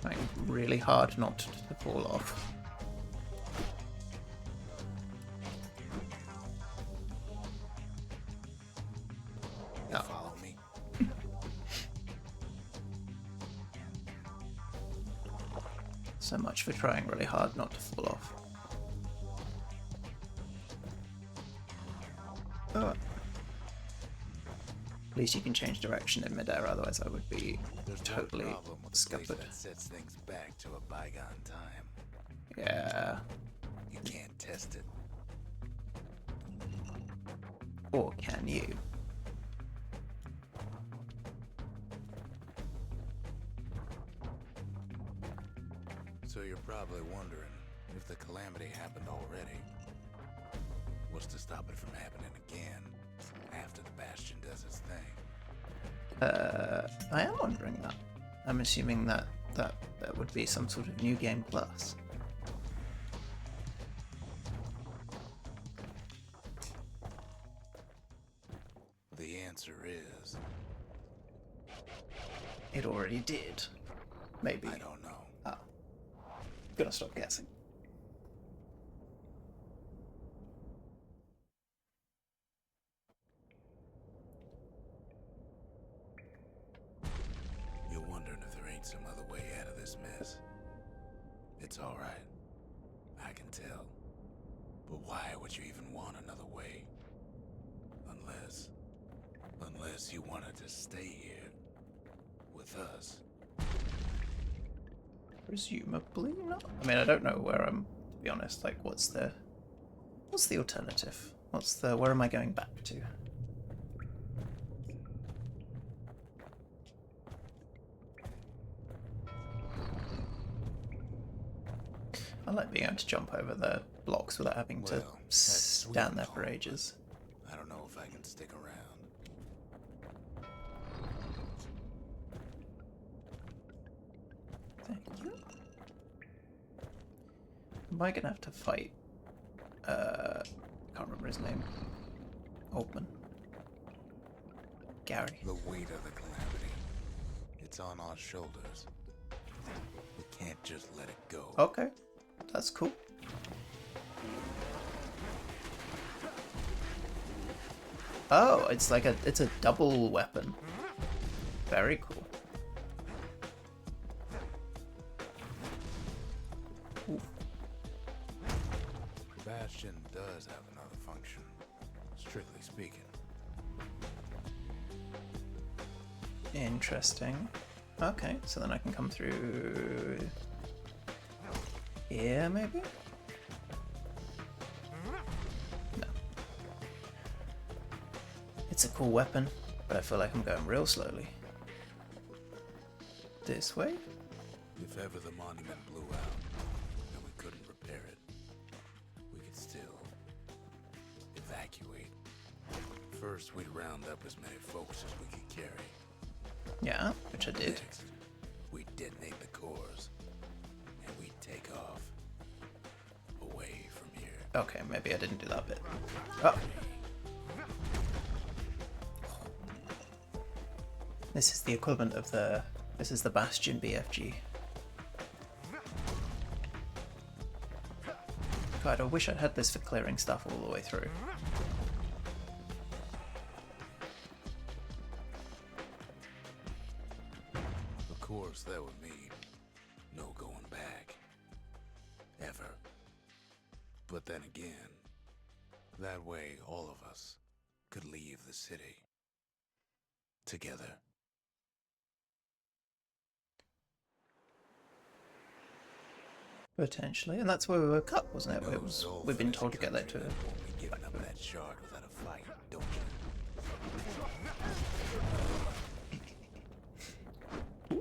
[SPEAKER 1] Trying really hard not to fall off.
[SPEAKER 2] You follow me?
[SPEAKER 1] So much for trying really hard not to fall off. Oh. At least you can change direction in midair, otherwise I would be totally scuppered.
[SPEAKER 2] That sets things back to a bygone time.
[SPEAKER 1] Yeah.
[SPEAKER 2] You can't test it.
[SPEAKER 1] Or can you?
[SPEAKER 2] So you're probably wondering if the calamity happened already. What's to stop it from happening again after the Bastion does its thing?
[SPEAKER 1] I am wondering that. I'm assuming that would be some sort of new game plus.
[SPEAKER 2] The answer is...
[SPEAKER 1] It already did. Maybe.
[SPEAKER 2] I don't know.
[SPEAKER 1] Oh. Gonna stop guessing.
[SPEAKER 2] You're wondering if there ain't some other way out of this mess. It's alright. I can tell. But why would you even want another way? Unless you wanted to stay here with us.
[SPEAKER 1] Presumably not. I mean, I don't know where I'm, to be honest. Like, what's the alternative? Where am I going back to? I like being able to jump over the blocks without having to stand there for ages.
[SPEAKER 2] I don't know if I can stick around.
[SPEAKER 1] Thank you. Am I gonna have to fight? I can't remember his name. Oldman. Gary.
[SPEAKER 2] The weight of the calamity. It's on our shoulders. We can't just let it go.
[SPEAKER 1] Okay, that's cool. Oh, it's like it's a double weapon. Very cool. Ooh.
[SPEAKER 2] Bastion does have another function, strictly speaking.
[SPEAKER 1] Interesting. Okay, so then I can come through here, maybe? No. It's a cool weapon, but I feel like I'm going real slowly. This way?
[SPEAKER 2] If ever the monument blew out and we couldn't repair it, we could still evacuate. First, we'd round up as many folks as we could carry.
[SPEAKER 1] Yeah, which I did.
[SPEAKER 2] Next, we'd detonate the cores, and we'd take off away from here.
[SPEAKER 1] Okay, maybe I didn't do that bit. Oh. This is the equivalent of this is the Bastion BFG. God, I wish I'd had this for clearing stuff all the way through.
[SPEAKER 2] Of course, that would mean no going back. Ever. But then again, that way all of us could leave the city. Together.
[SPEAKER 1] Potentially, and that's where we were cut, wasn't it? We've been told to get there to.
[SPEAKER 2] Giving up that shard without a fight, don't you?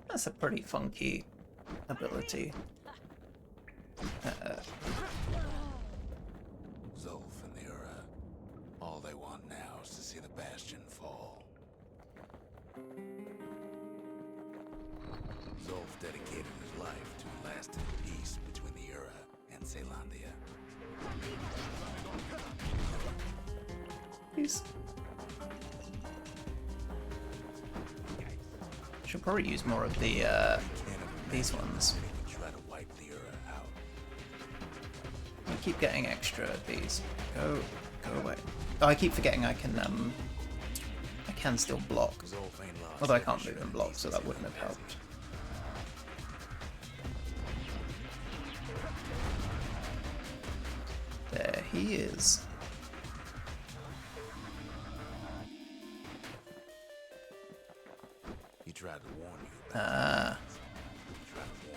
[SPEAKER 1] That's a pretty funky ability.
[SPEAKER 2] Zolf and the Ura, all they want now is to see the Bastion fall. Zolf dedicated his life to a lasting peace between the Ura and Caelondia.
[SPEAKER 1] Please. Should probably use more of the these ones.
[SPEAKER 2] Try to wipe the Ura out.
[SPEAKER 1] I keep getting extra of these. Go away. Oh, I keep forgetting I can still block. Although I can't move and block, so that wouldn't have helped. There he is.
[SPEAKER 2] He tried to warn you.
[SPEAKER 1] Ah,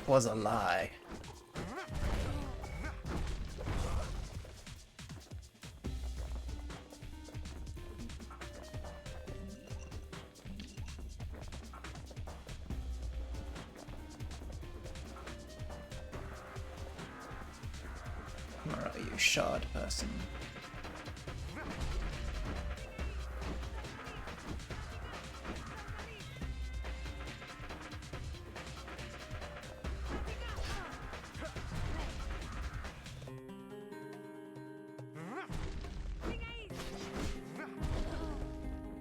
[SPEAKER 1] was a lie. Where are you, shard person?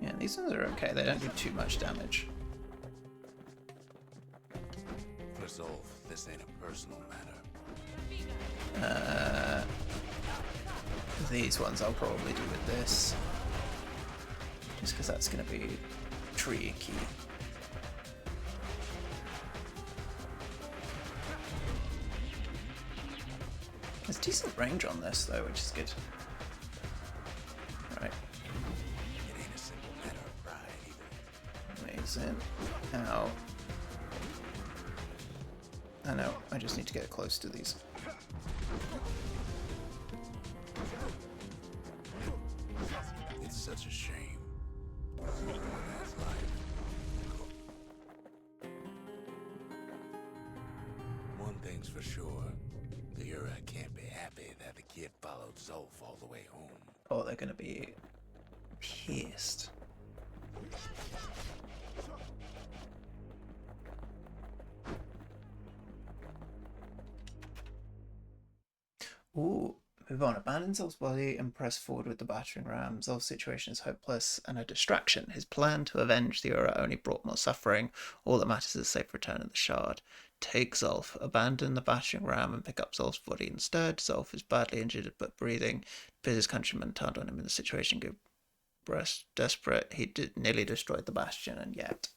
[SPEAKER 1] Yeah, these ones are okay. They don't do too much damage.
[SPEAKER 2] For Zolf, this ain't a personal matter.
[SPEAKER 1] These ones I'll probably do with this. Just because that's going to be tricky. There's decent range on this though, which is good. Right.
[SPEAKER 2] It ain't a simple matter of pride either.
[SPEAKER 1] Amazing. Ow. I know, I just need to get close to these.
[SPEAKER 2] It's such a shame. That's life. One thing's for sure. The Ura can't be happy that the kid followed Zolf all the way home.
[SPEAKER 1] Oh, they're gonna be pissed. Ooh, move on. Abandon Zolf's body and press forward with the battering ram. Zolf's situation is hopeless and a distraction. His plan to avenge the Ura only brought more suffering. All that matters is a safe return of the shard. Take Zolf, abandon the battering ram and pick up Zolf's body instead. Zolf is badly injured but breathing. His countrymen turned on him in the situation. Good breast, desperate. He nearly destroyed the Bastion, and yet.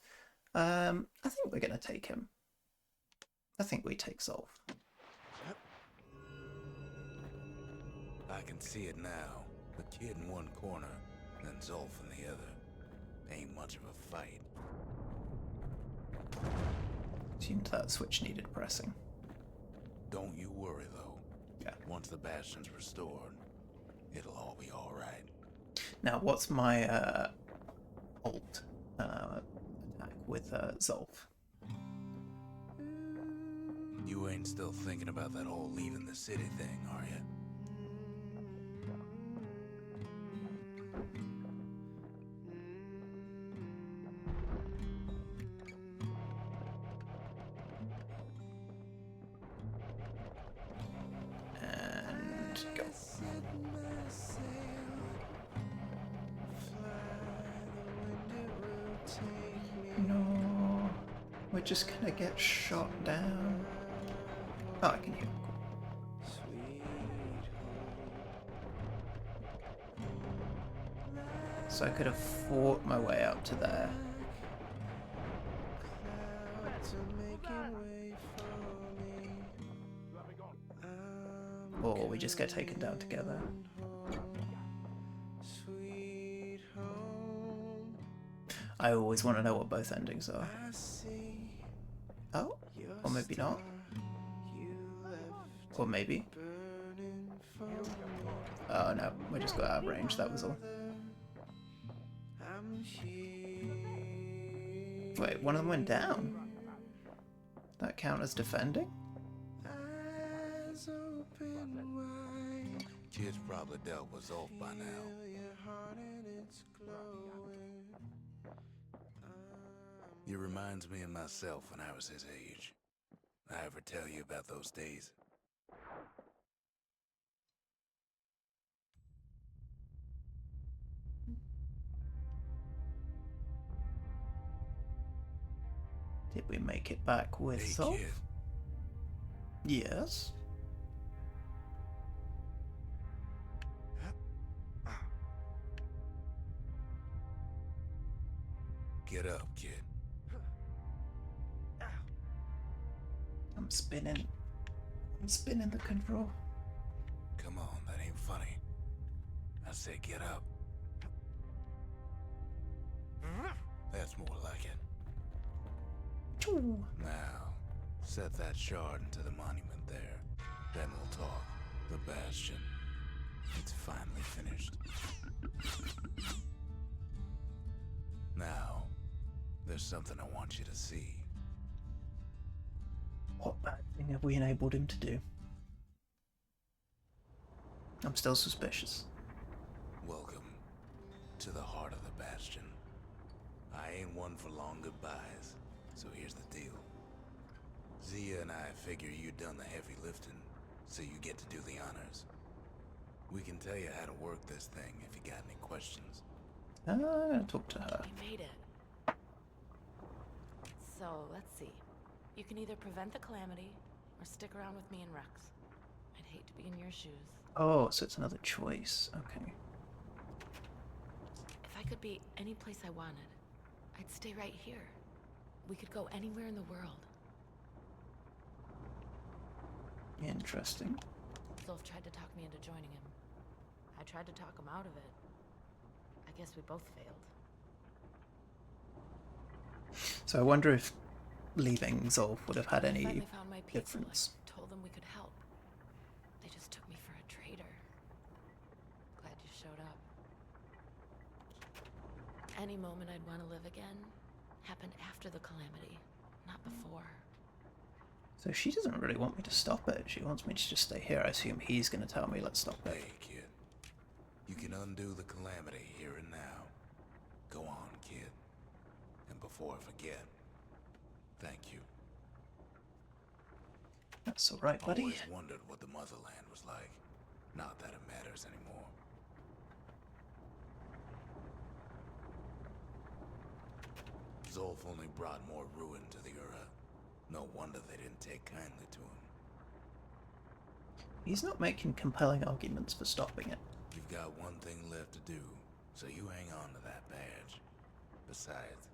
[SPEAKER 1] I think we're going to take him. I think we take Zolf.
[SPEAKER 2] I can see it now. The kid in one corner, then Zolf in the other. Ain't much of a fight.
[SPEAKER 1] Seemed that switch needed pressing.
[SPEAKER 2] Don't you worry, though.
[SPEAKER 1] Yeah.
[SPEAKER 2] Once the Bastion's restored, it'll all be alright.
[SPEAKER 1] Now, what's my ult attack with Zolf?
[SPEAKER 2] You ain't still thinking about that whole leaving the city thing, are you?
[SPEAKER 1] And go. No, we're just gonna get shot down. Oh, I can hear. So I could have fought my way up to there. Or we just get taken down together. I always want to know what both endings are. Oh, or maybe not. Or maybe. Oh no, we just got out of range, that was all. Wait, one of them went down? That count as defending?
[SPEAKER 2] Eyes open wide. Kid's probably dealt with Zolf by now. He reminds me of myself when I was his age. I ever tell you about those days?
[SPEAKER 1] Did we make it back with
[SPEAKER 2] Hey,
[SPEAKER 1] Zolf?
[SPEAKER 2] kid.
[SPEAKER 1] Yes.
[SPEAKER 2] Get up, kid.
[SPEAKER 1] I'm spinning the control.
[SPEAKER 2] Come on, that ain't funny. I said get up. That's more like it.
[SPEAKER 1] Ooh.
[SPEAKER 2] Now, set that shard into the monument there. Then we'll talk. The Bastion. It's finally finished. Now, there's something I want you to see.
[SPEAKER 1] What bad thing have we enabled him to do? I'm still suspicious.
[SPEAKER 2] Welcome to the heart of the Bastion. I ain't one for long goodbyes, so here's the deal. Zia and I figure you done the heavy lifting, so you get to do the honors. We can tell you how to work this thing if you got any questions.
[SPEAKER 1] I'm gonna talk to her.
[SPEAKER 3] We made it. So, let's see. You can either prevent the calamity, or stick around with me and Rex. I'd hate to be in your shoes.
[SPEAKER 1] Oh, so it's another choice. Okay.
[SPEAKER 3] If I could be any place I wanted, I'd stay right here. We could go anywhere in the world.
[SPEAKER 1] Interesting.
[SPEAKER 3] Zolf tried to talk me into joining him. I tried to talk him out of it. I guess we both failed.
[SPEAKER 1] So I wonder if leaving Zolf would have had any
[SPEAKER 3] Finally found my people.
[SPEAKER 1] difference.
[SPEAKER 3] I told them we could help. They just took me for a traitor. Glad you showed up. Any moment I'd want to live again happened after the calamity, not before.
[SPEAKER 1] So she doesn't really want me to stop it. She wants me to just stay here. I assume he's going to tell me let's stop it.
[SPEAKER 2] Hey, kid. You can undo the calamity here and now. Go on, kid. And before I forget, thank you.
[SPEAKER 1] That's all right, buddy.
[SPEAKER 2] Always wondered what the motherland was like. Not that it matters anymore. Zolf only brought more ruin to the Ura. No wonder they didn't take kindly to him.
[SPEAKER 1] He's not making compelling arguments for stopping it.
[SPEAKER 2] You've got one thing left to do, so you hang on to that badge. Besides,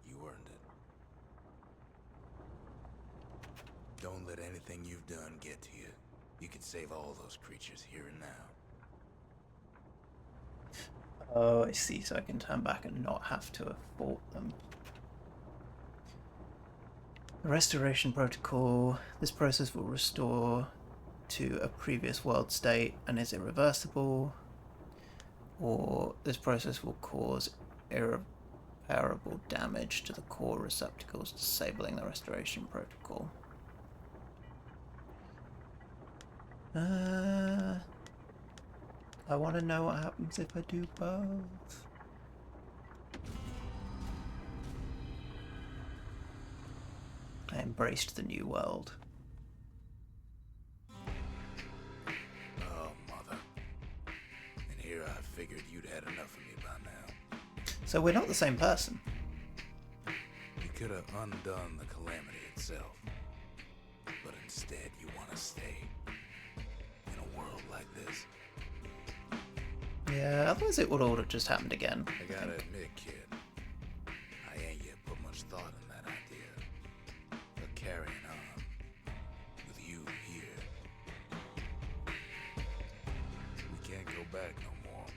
[SPEAKER 2] you earned it. Don't let anything you've done get to you. You can save all those creatures here and now.
[SPEAKER 1] Oh, I see. So I can turn back and not have to have fought them. The restoration protocol. This process will restore to a previous world state and is irreversible. Or this process will cause irreparable damage to the core receptacles, disabling the restoration protocol. I want to know what happens if I do both. I embraced the new world.
[SPEAKER 2] Oh, mother. And here I figured you'd had enough of me by now.
[SPEAKER 1] So we're not the same person.
[SPEAKER 2] You could have undone the calamity itself. But instead you want to stay. In a world like this.
[SPEAKER 1] Yeah, otherwise it would all have just happened again.
[SPEAKER 2] I gotta admit, kid, I ain't yet put much thought in that idea. But carrying on with you here. We can't go back no more.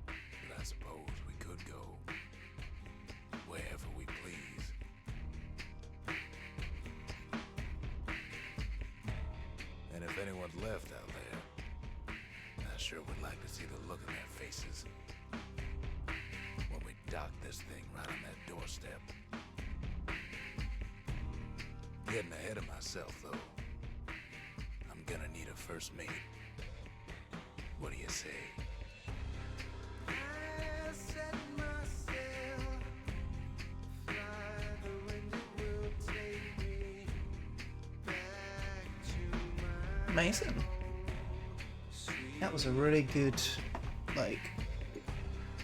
[SPEAKER 2] But I suppose we could go wherever we please. And if anyone's left out there, I sure would like to see the look on their faces when we dock this thing right on that doorstep. Getting ahead of myself, though. I'm gonna need a first mate. What do you say?
[SPEAKER 1] Amazing. That was a really good, like,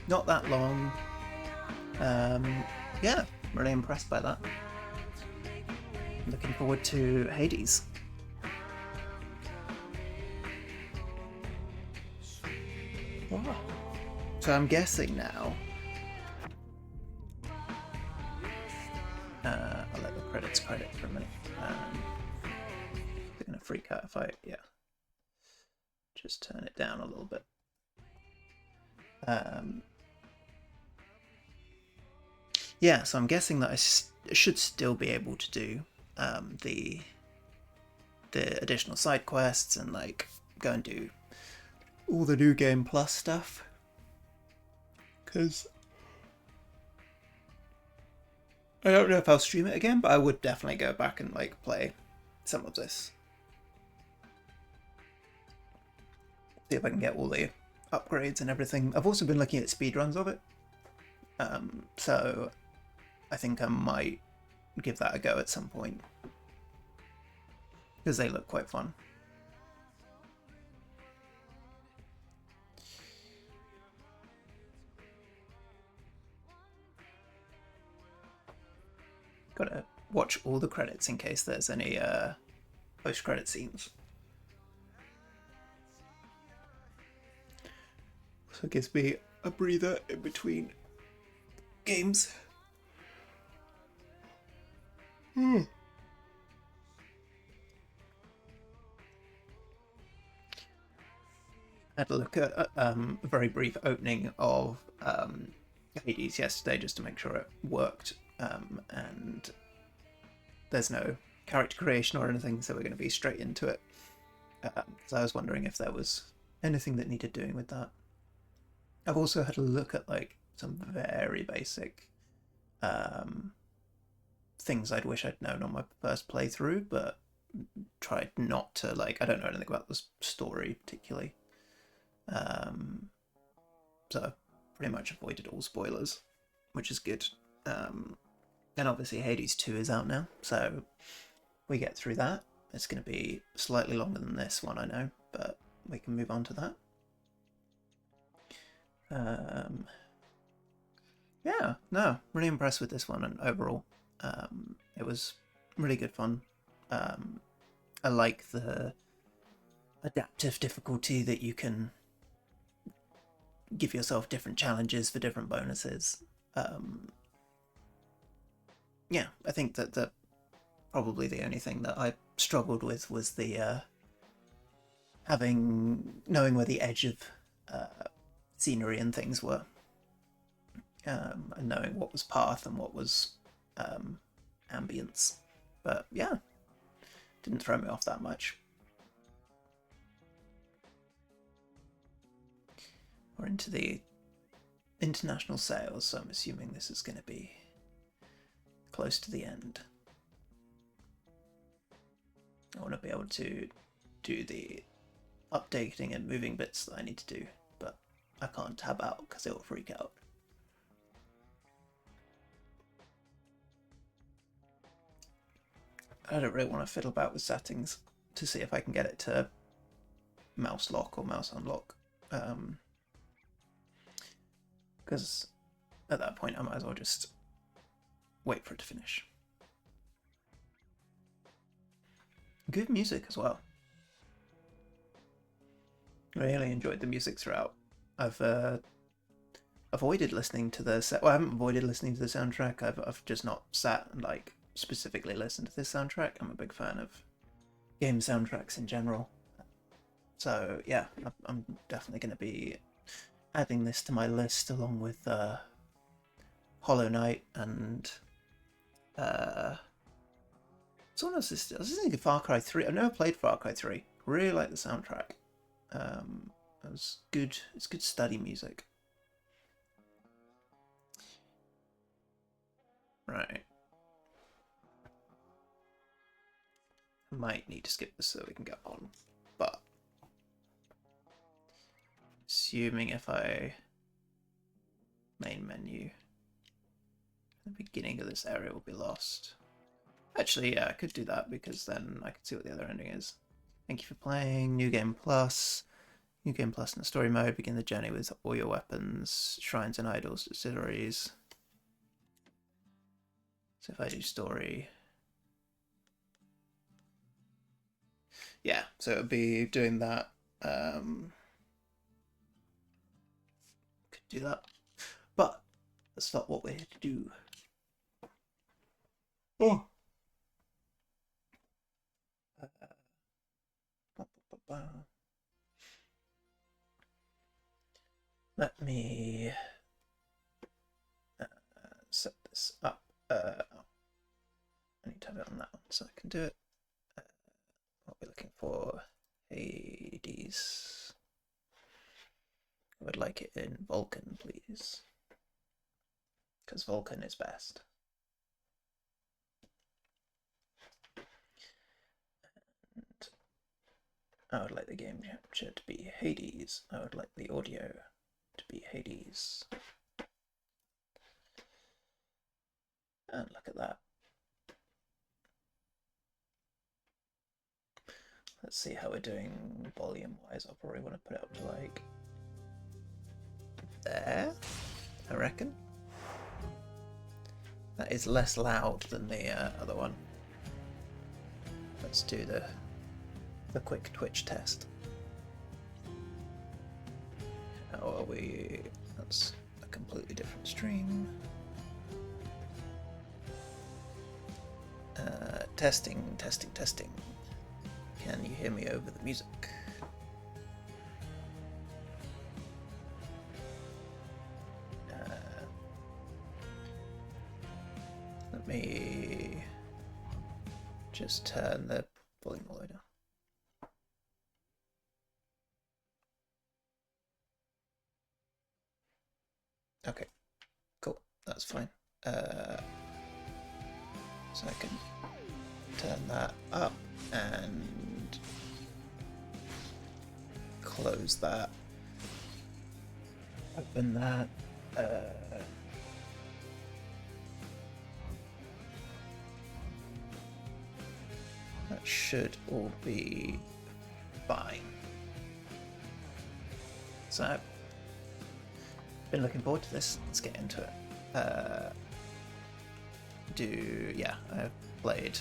[SPEAKER 1] not that long. Yeah, really impressed by that. Looking forward to Hades. Wow. So I'm guessing now. I'll let the credits credit for a minute. They're gonna freak out if I, yeah. Just turn it down a little bit. Yeah, so I'm guessing that I should still be able to do the additional side quests and like go and do all the new game plus stuff. Because I don't know if I'll stream it again, but I would definitely go back and like play some of this. See if I can get all the upgrades and everything. I've also been looking at speedruns of it. So I think I might give that a go at some point. Because they look quite fun. Gotta watch all the credits in case there's any post-credit scenes. So it gives me a breather in between games. I had a look at a very brief opening of Hades yesterday just to make sure it worked, and there's no character creation or anything, so we're going to be straight into it. So I was wondering if there was anything that needed doing with that. I've also had a look at like some very basic things I'd wish I'd known on my first playthrough, but tried not to, like, I don't know anything about the story particularly. So pretty much avoided all spoilers, which is good. And obviously Hades 2 is out now, so we get through that. It's going to be slightly longer than this one, I know, but we can move on to that. Yeah, no, really impressed with this one, and overall, it was really good fun. I like the adaptive difficulty that you can give yourself different challenges for different bonuses. Yeah, I think that probably the only thing that I struggled with was the knowing where the edge of scenery and things were, and knowing what was path and what was ambience. But yeah, didn't throw me off that much. We're into the international sales, so I'm assuming this is going to be close to the end. I want to be able to do the updating and moving bits that I need to do, but I can't tab out because it will freak out. I don't really want to fiddle about with settings to see if I can get it to mouse lock or mouse unlock, because at that point I might as well just wait for it to finish. Good music as well. Really enjoyed the music throughout. I've avoided listening to the well, I haven't avoided listening to the soundtrack. I've just not sat and like specifically listened to this soundtrack. I'm a big fan of game soundtracks in general. So yeah, I'm definitely going to be adding this to my list along with Hollow Knight and someone else is. I was thinking Far Cry 3. I've never played Far Cry 3. Really like the soundtrack. It was good. It's good study music. Right. might need to skip this so we can get on, but assuming if I main menu, the beginning of this area will be lost. Actually, yeah, I could do that because then I could see what the other ending is. Thank you for playing. New Game Plus. New Game Plus in the story mode. Begin the journey with all your weapons, shrines and idols, distilleries. So if I do story... Yeah, so it would be doing that. Could do that. But that's not what we're here to do. Oh. Let me set this up. I need to have it on that one so I can do it. What we're looking for, Hades. I would like it in Vulcan, please, because Vulcan is best. And I would like the game capture to be Hades. I would like the audio to be Hades. And look at that. Let's see how we're doing volume wise. I'll probably want to put it up to like there, I reckon. That is less loud than the other one. Let's do the quick Twitch test. How are we? That's a completely different stream. Testing, testing, testing. Can you hear me over the music? Let me just turn the volume all the way down. Okay, cool, that's fine. So I can turn that up and close that, open that, that should all be fine. So I've been looking forward to this. Let's get into it. I've played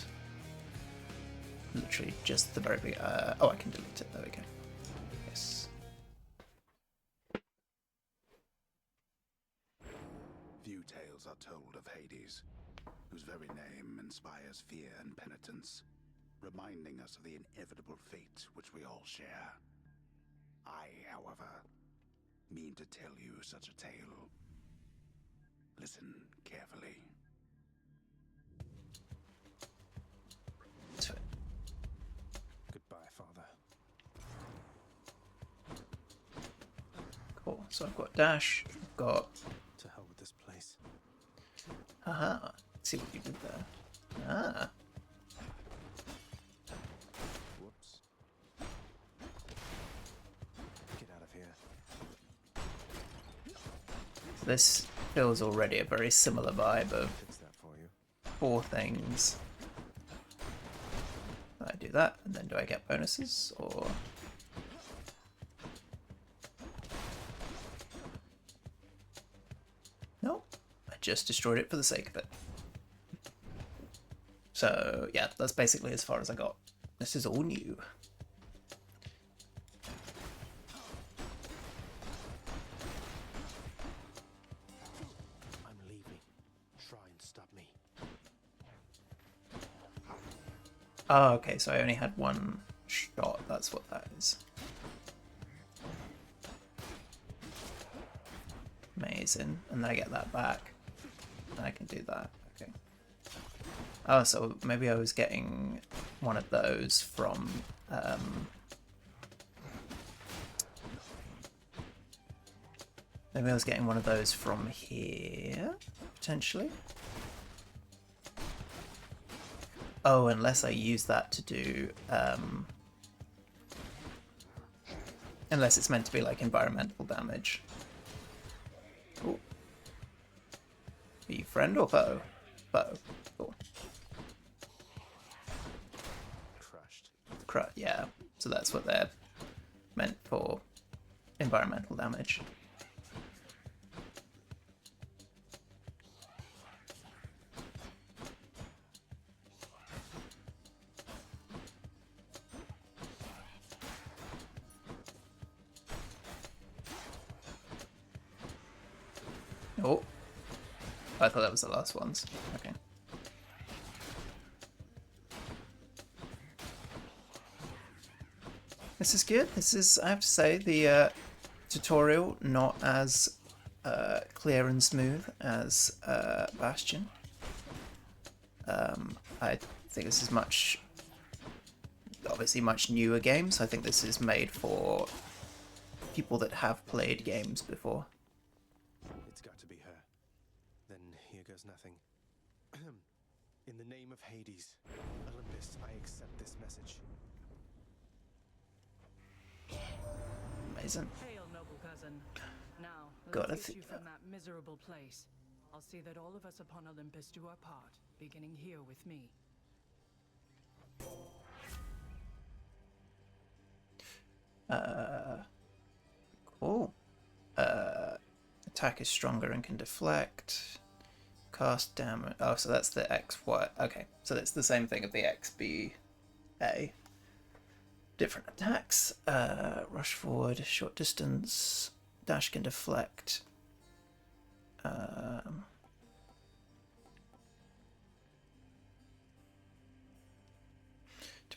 [SPEAKER 1] literally just the very big. Oh, I can delete it. There we go. Yes.
[SPEAKER 2] Few tales are told of Hades, whose very name inspires fear and penitence, reminding us of the inevitable fate which we all share. I, however, mean to tell you such a tale. Listen carefully.
[SPEAKER 4] Goodbye, Father.
[SPEAKER 1] Cool. So I've got dash. I've got.
[SPEAKER 4] To hell with this place.
[SPEAKER 1] Haha. Let's see what you did there. Ah.
[SPEAKER 4] Whoops. Get out of here.
[SPEAKER 1] This feels already a very similar vibe of
[SPEAKER 4] Fix that for you.
[SPEAKER 1] 4 things. I do that, and then do I get bonuses, or... Nope. I just destroyed it for the sake of it. So, yeah, that's basically as far as I got. This is all new.
[SPEAKER 4] I'm leaving. Try and stop me.
[SPEAKER 1] Oh, okay, so I only had one shot, that's what that is. Amazing. And then I get that back. And I can do that. Okay. Oh, so maybe I was getting one of those from... maybe I was getting one of those from here, potentially. Oh, unless I use that to do... unless it's meant to be like environmental damage. Ooh. Are you friend or foe? Foe. Cool.
[SPEAKER 4] Crushed.
[SPEAKER 1] Yeah, so that's what they're meant for. Environmental damage. Oh, I thought that was the last ones. Okay. This is good. This is, I have to say, the tutorial not as clear and smooth as Bastion. I think this is obviously much newer game, so I think this is made for people that have played games before.
[SPEAKER 4] It's got to be her. Then here goes nothing. In the name of Hades, Olympus, I accept this message.
[SPEAKER 1] Amazing.
[SPEAKER 5] Hail, noble cousin. Now,
[SPEAKER 1] God, I
[SPEAKER 5] let's get
[SPEAKER 1] think
[SPEAKER 5] you from that miserable place. I'll see that all of us upon Olympus do our part, beginning here with me.
[SPEAKER 1] Cool. Attack is stronger and can deflect. Cast damage. Oh, so that's the X, Y. Okay, so it's the same thing of the X, B, A. Different attacks. Rush forward, short distance. Dash can deflect. To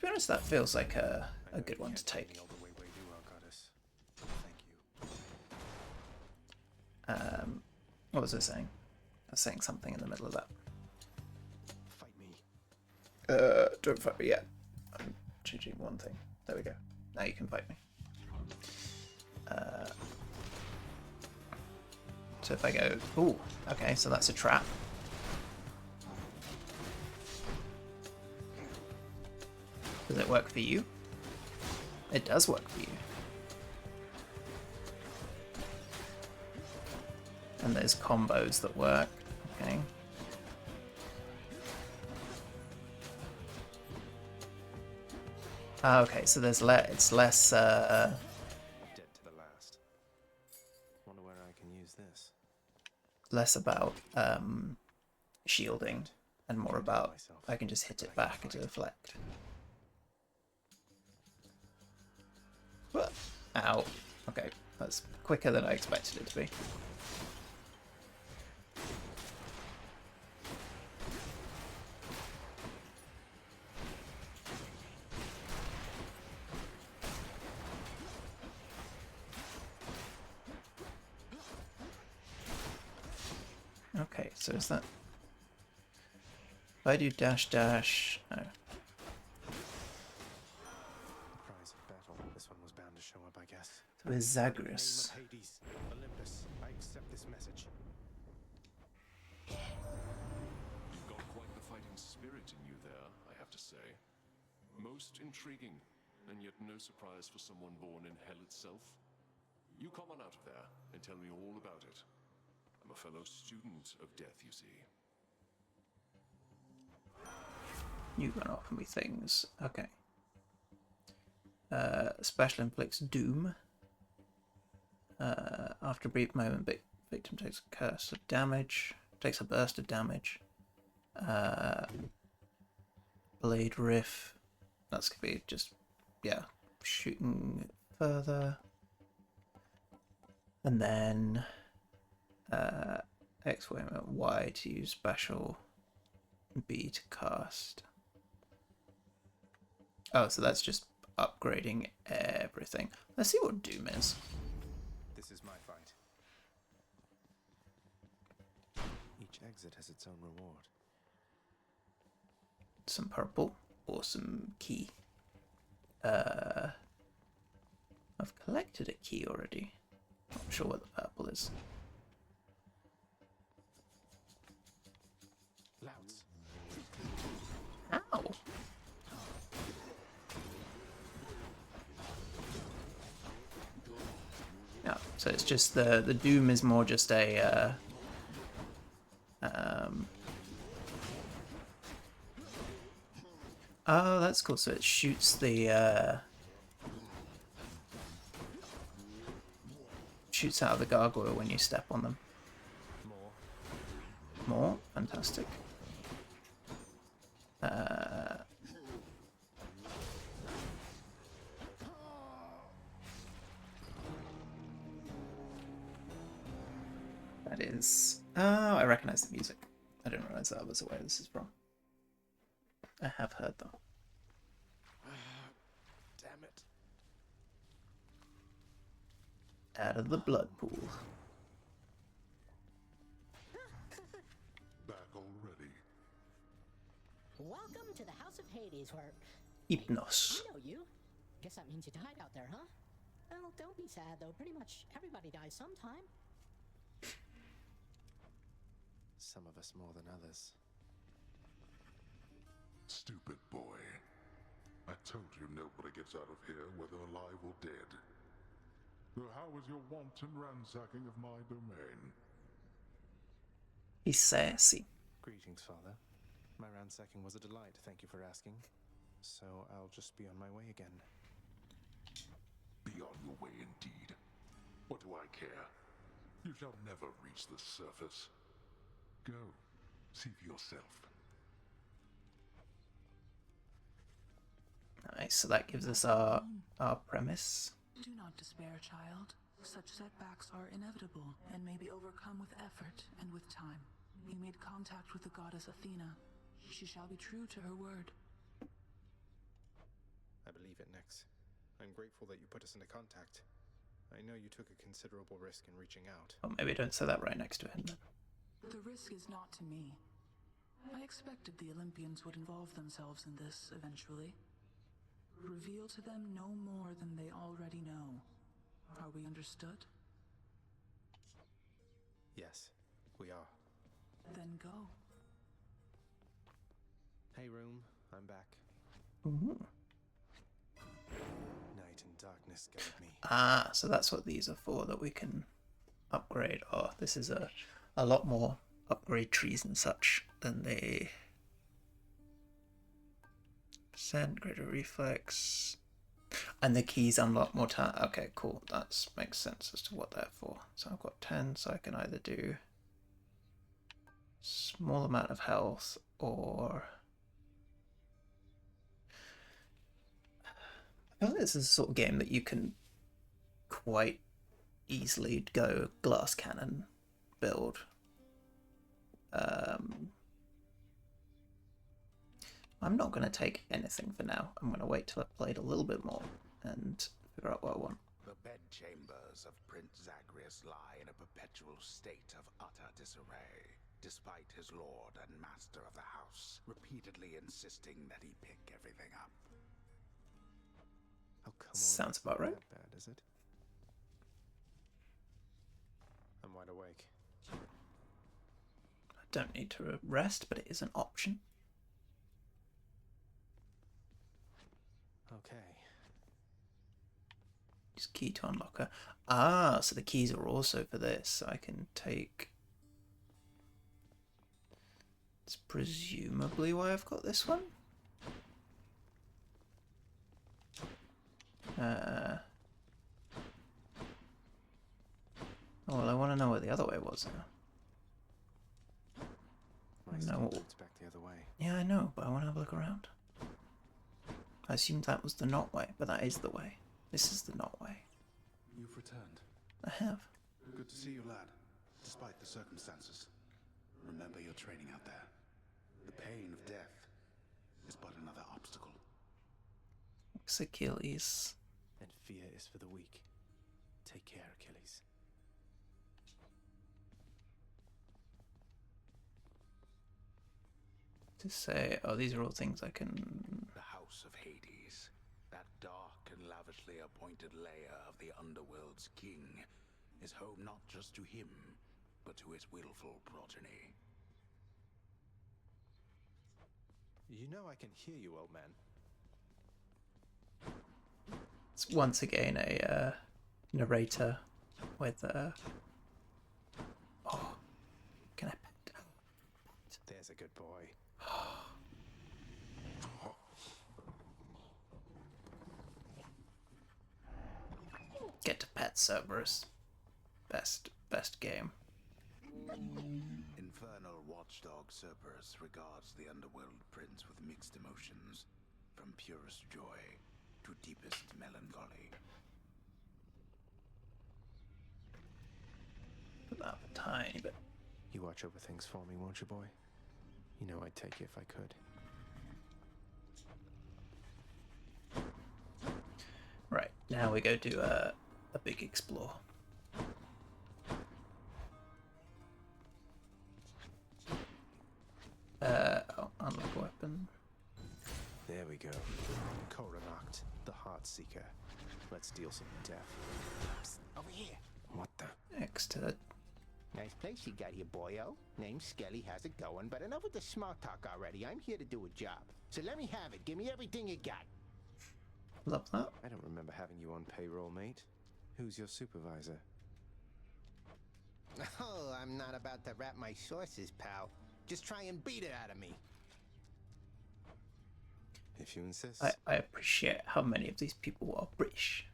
[SPEAKER 1] be honest, that feels like a good one to take. What was I saying? I was saying something in the middle of that.
[SPEAKER 4] Fight me.
[SPEAKER 1] Don't fight me yet. I'm changing one thing. There we go. Now you can fight me. So if I go... Ooh, okay, so that's a trap. Does it work for you? It does work for you. And there's combos that work. Okay. Okay, so there's it's less
[SPEAKER 4] Dead to the last. Wonder where I can use this.
[SPEAKER 1] less about shielding and more about I can just hit it back and deflect. Ow. Okay, that's quicker than I expected it to be. Okay, so is that... If I do dash dash... No.
[SPEAKER 4] Prize of battle. This one was bound to show up, I guess.
[SPEAKER 1] So is Zagreus.
[SPEAKER 4] In the name of Hades, Olympus, I accept this message.
[SPEAKER 6] You've got quite the fighting spirit in you there, I have to say. Most intriguing, and yet no surprise for someone born in hell itself. You come on out of there and tell me all about it. I'm a fellow student of death, you see.
[SPEAKER 1] You can offer me things. Okay. Special inflicts doom. After a brief moment, victim takes a curse of damage. Takes a burst of damage. Blade riff. That's gonna be just, yeah, shooting further. And then X, Y to use special, B to cast. Oh, so that's just upgrading everything. Let's see what Doom is.
[SPEAKER 4] This is my fight. Each exit has its own reward.
[SPEAKER 1] Some purple or some key. I've collected a key already. Not sure what the purple is.
[SPEAKER 4] Louds.
[SPEAKER 1] Ow! Yeah, so it's just the doom is more just a oh, that's cool. So it shoots the shoots out of the gargoyle when you step on them. More? Fantastic. That is... Oh, I recognize the music. I didn't realize that was where this is from. I have heard though.
[SPEAKER 4] Damn it.
[SPEAKER 1] Out of the blood pool.
[SPEAKER 6] Back already.
[SPEAKER 7] Welcome to the House of Hades, where
[SPEAKER 1] Hypnos.
[SPEAKER 7] I know you. Guess that means you died out there, huh? Well, don't be sad though. Pretty much everybody dies sometime.
[SPEAKER 4] Some of us more than others.
[SPEAKER 6] Stupid boy. I told you nobody gets out of here, whether alive or dead. So how was your wanton ransacking of my domain?
[SPEAKER 1] He's sassy.
[SPEAKER 4] Greetings, Father. My ransacking was a delight, thank you for asking. So I'll just be on my way again.
[SPEAKER 6] Be on your way indeed. What do I care? You shall never reach the surface. Go. See for yourself.
[SPEAKER 1] Nice, so that gives us our premise.
[SPEAKER 8] Do not despair, child. Such setbacks are inevitable and may be overcome with effort and with time. You made contact with the goddess Athena. She shall be true to her word.
[SPEAKER 4] I believe it, Nyx. I'm grateful that you put us into contact. I know you took a considerable risk in reaching out.
[SPEAKER 1] Or maybe don't say that right next to him then.
[SPEAKER 8] The risk is not to me. I expected the Olympians would involve themselves in this eventually. Reveal to them no more than they already know. Are we understood?
[SPEAKER 4] Yes, we are.
[SPEAKER 8] Then go.
[SPEAKER 4] Hey, room. I'm back.
[SPEAKER 1] Ooh.
[SPEAKER 4] Night and darkness guide me.
[SPEAKER 1] Ah, so that's what these are for, that we can upgrade. Oh, this is a lot more upgrade trees and such than the percent greater reflex. And the keys unlock more time. Okay, cool. That makes sense as to what they're for. So I've got 10, so I can either do small amount of health or... I feel like this is the sort of game that you can quite easily go glass cannon build. I'm not going to take anything for now. I'm going to wait till I've played a little bit more and figure out what I want.
[SPEAKER 2] The bedchambers of Prince Zagreus lie in a perpetual state of utter disarray, despite his lord and master of the house repeatedly insisting that he pick everything up.
[SPEAKER 4] Oh, come on.
[SPEAKER 1] Sounds about right.
[SPEAKER 4] That bad, is it? I'm wide awake.
[SPEAKER 1] I don't need to rest, but it is an option.
[SPEAKER 4] Okay.
[SPEAKER 1] Use key to unlock her. Ah, so the keys are also for this. So I can take... It's presumably why I've got this one. Oh, well, I want to know what the other way was now.
[SPEAKER 4] My
[SPEAKER 1] No.
[SPEAKER 4] it's back the other way.
[SPEAKER 1] Yeah, I know, but I want to have a look around. I assumed that was the not way, but that is the way. This is the not way.
[SPEAKER 9] You've returned.
[SPEAKER 1] I have.
[SPEAKER 9] Good to see you, lad. Despite the circumstances. Remember your training out there. The pain of death is but another obstacle.
[SPEAKER 1] Thanks, Achilles.
[SPEAKER 4] And fear is for the weak. Take care, Achilles.
[SPEAKER 1] To say, oh, these are all things I can...
[SPEAKER 2] The House of Hades, that dark and lavishly appointed lair of the underworld's king, is home not just to him, but to his willful progeny.
[SPEAKER 4] You know I can hear you, old man.
[SPEAKER 1] It's once again a narrator with oh, can I pet?
[SPEAKER 4] There's a good boy.
[SPEAKER 1] Get to pet Cerberus. Best game.
[SPEAKER 9] Infernal watchdog Cerberus regards the underworld prince with mixed emotions, from purest joy to deepest melancholy.
[SPEAKER 1] Put that up a tiny bit.
[SPEAKER 4] You watch over things for me, won't you, boy? You know I'd take you if I could.
[SPEAKER 1] Right, now we go do a big explore. Oh, unlock weapon.
[SPEAKER 4] There we go. Coronact, the Heart Seeker. Let's deal some death.
[SPEAKER 10] Psst, over here.
[SPEAKER 4] What the?
[SPEAKER 1] Next to the...
[SPEAKER 10] Nice place you got here, boyo. Name's Skelly, how's it going? But enough with the small talk already. I'm here to do a job. So let me have it. Give me everything you got.
[SPEAKER 1] Love that.
[SPEAKER 4] I don't remember having you on payroll, mate. Who's your supervisor?
[SPEAKER 10] Oh, I'm not about to wrap my sources, pal. Just try and beat it out of me.
[SPEAKER 4] If you insist.
[SPEAKER 1] I appreciate how many of these people are British.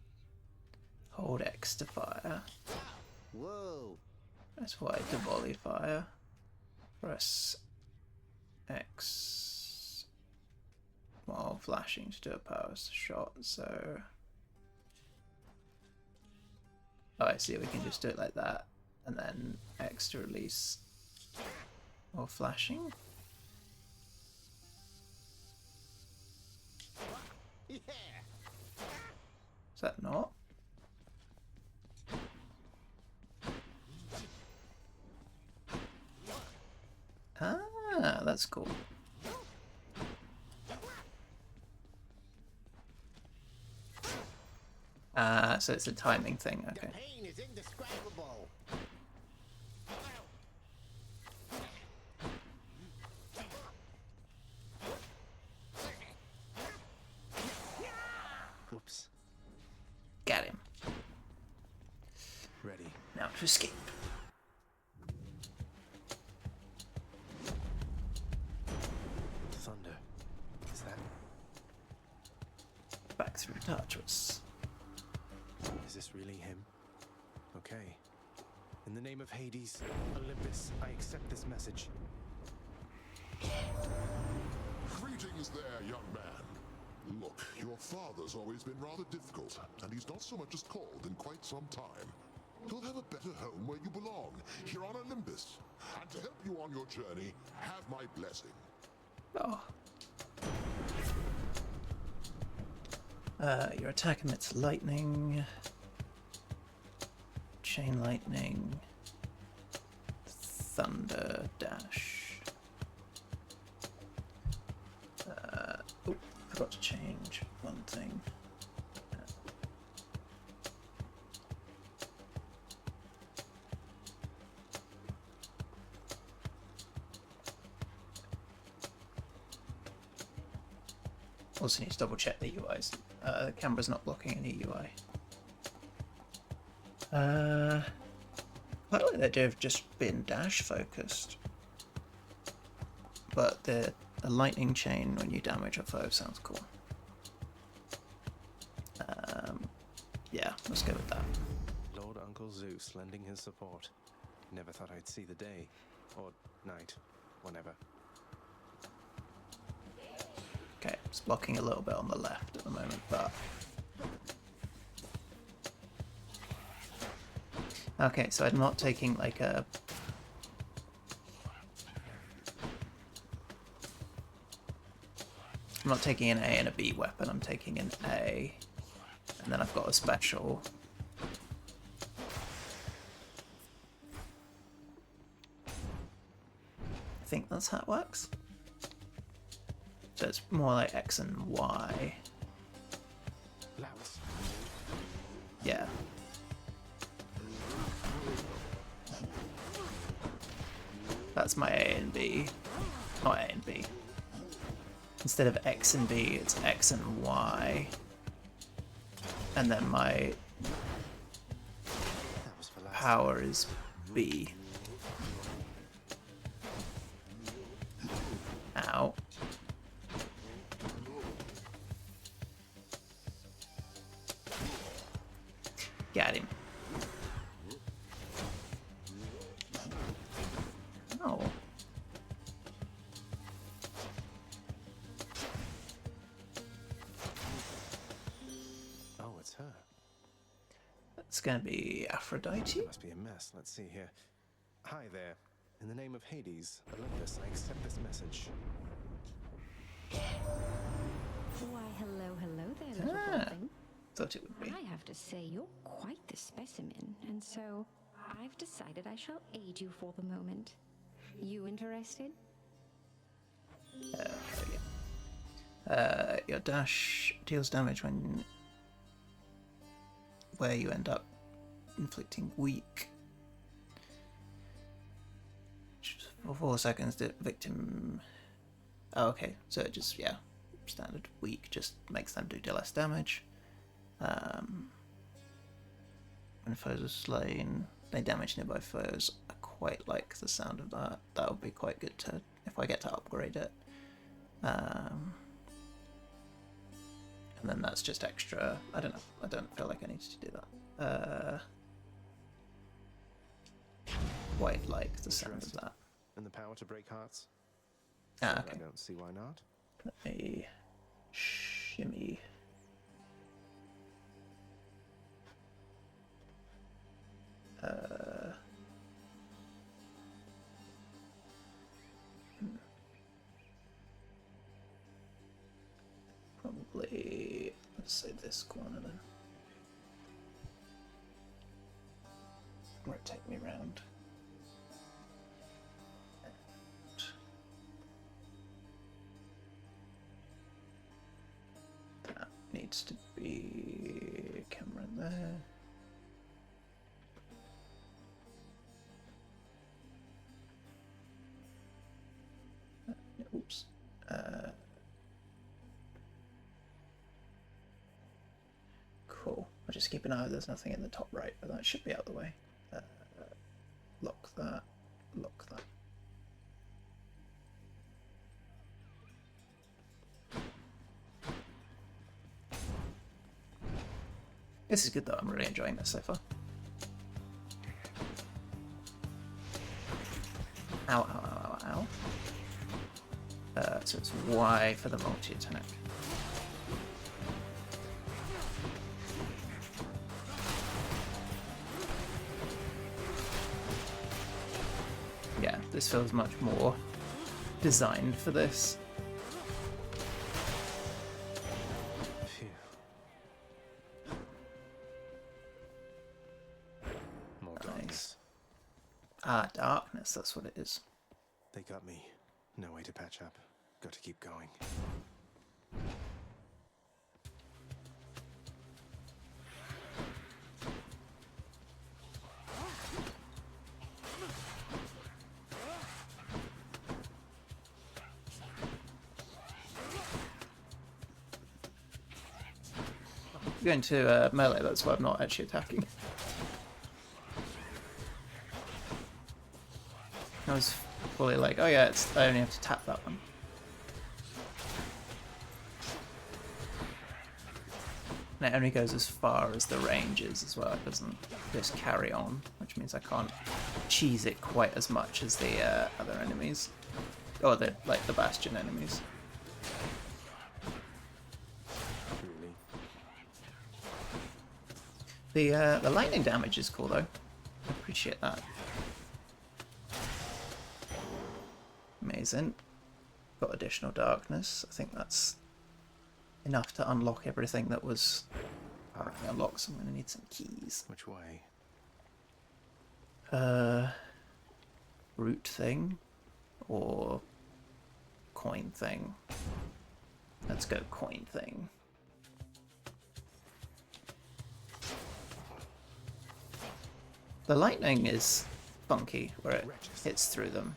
[SPEAKER 1] Hold X to fire.
[SPEAKER 10] Whoa.
[SPEAKER 1] That's why to volley fire. Press X while flashing to do a power shot, so... Oh, I see, we can just do it like that. And then X to release while flashing.
[SPEAKER 10] Yeah.
[SPEAKER 1] Is that not? Ah, that's cool. So it's a timing thing, okay.
[SPEAKER 10] The pain is indescribable.
[SPEAKER 4] Oops.
[SPEAKER 1] Got him.
[SPEAKER 4] Ready.
[SPEAKER 1] Now to escape.
[SPEAKER 4] Thunder. Is that...
[SPEAKER 1] Back through Tartarus.
[SPEAKER 4] Is this really him? Okay. In the name of Hades, Olympus, I accept this message.
[SPEAKER 6] Greetings there, young man. Look, your father's always been rather difficult, and he's not so much as called in quite some time. You'll have a better home where you belong, here on Olympus. And to help you on your journey, have my blessing.
[SPEAKER 1] Oh. Your attack emits lightning. Chain lightning. Thunder dash. Oh, forgot to change one thing. Also need to double check the UIs. The camera's not blocking any UI. Quite like the idea of just being dash focused. But the lightning chain when you damage a foe sounds cool. Yeah, let's go with that.
[SPEAKER 4] Lord Uncle Zeus lending his support. Never thought I'd see the day. Or night. Whenever.
[SPEAKER 1] Okay, it's blocking a little bit on the left at the moment, but... Okay, so I'm not taking like a... I'm not taking an A and a B weapon, I'm taking an A, and then I've got a special. I think that's how it works. So it's more like X and Y.
[SPEAKER 4] Louse.
[SPEAKER 1] Yeah. That's my A and B. Not A and B. Instead of X and B, it's X and Y. And then my...
[SPEAKER 4] That was for
[SPEAKER 1] power is B. Ow. Got him. Oh.
[SPEAKER 4] Oh, it's her.
[SPEAKER 1] It's gonna be Aphrodite?
[SPEAKER 4] Must be a mess. Let's see here. Hi there. In the name of Hades, Olympus, I accept this message.
[SPEAKER 11] Why, hello there, little
[SPEAKER 1] Ah,
[SPEAKER 11] thing.
[SPEAKER 1] thought it would be.
[SPEAKER 11] I have to say, you're quite the specimen, and so I've decided I shall aid you for the moment. You interested?
[SPEAKER 1] Yeah. Your dash deals damage where you end up inflicting weak. For 4 seconds, the victim. Oh, okay. So it just, yeah, standard weak just makes them do less damage. When foes are slain, they damage nearby foes. I quite like the sound of that. That would be quite good to if I get to upgrade it. And then that's just extra. I don't know. I don't feel like I need to do that. Quite like the sound of that.
[SPEAKER 4] And the power to break hearts?
[SPEAKER 1] Ah, okay.
[SPEAKER 4] I don't see why not.
[SPEAKER 1] Let me shimmy. Probably, let's say this corner then. Rotate me round. That needs to be a camera there. Oops. Cool. I'll just keep an eye. There's nothing in the top right, but that should be out of the way. Lock that. Lock that. This is good though. I'm really enjoying this so far. Ow! Ow! Ow! Ow! Ow! So it's Y for the multi-attack. Yeah, this feels much more designed for this.
[SPEAKER 4] Phew. More darkness.
[SPEAKER 1] Ah, darkness, that's what it is.
[SPEAKER 4] They got me. No way to patch up. Got to keep going.
[SPEAKER 1] Going to melee, that's why I'm not actually attacking. I was fully like, oh yeah, I only have to tap that one. And it only goes as far as the range is as well. It doesn't just carry on, which means I can't cheese it quite as much as the other enemies, or the Bastion enemies. The lightning damage is cool though. I appreciate that. Amazing. Got additional darkness. I think that's enough to unlock everything that was currently unlocked, so I'm going to need some keys.
[SPEAKER 4] Which way?
[SPEAKER 1] Root thing or coin thing. Let's go coin thing. The lightning is funky where it hits through them.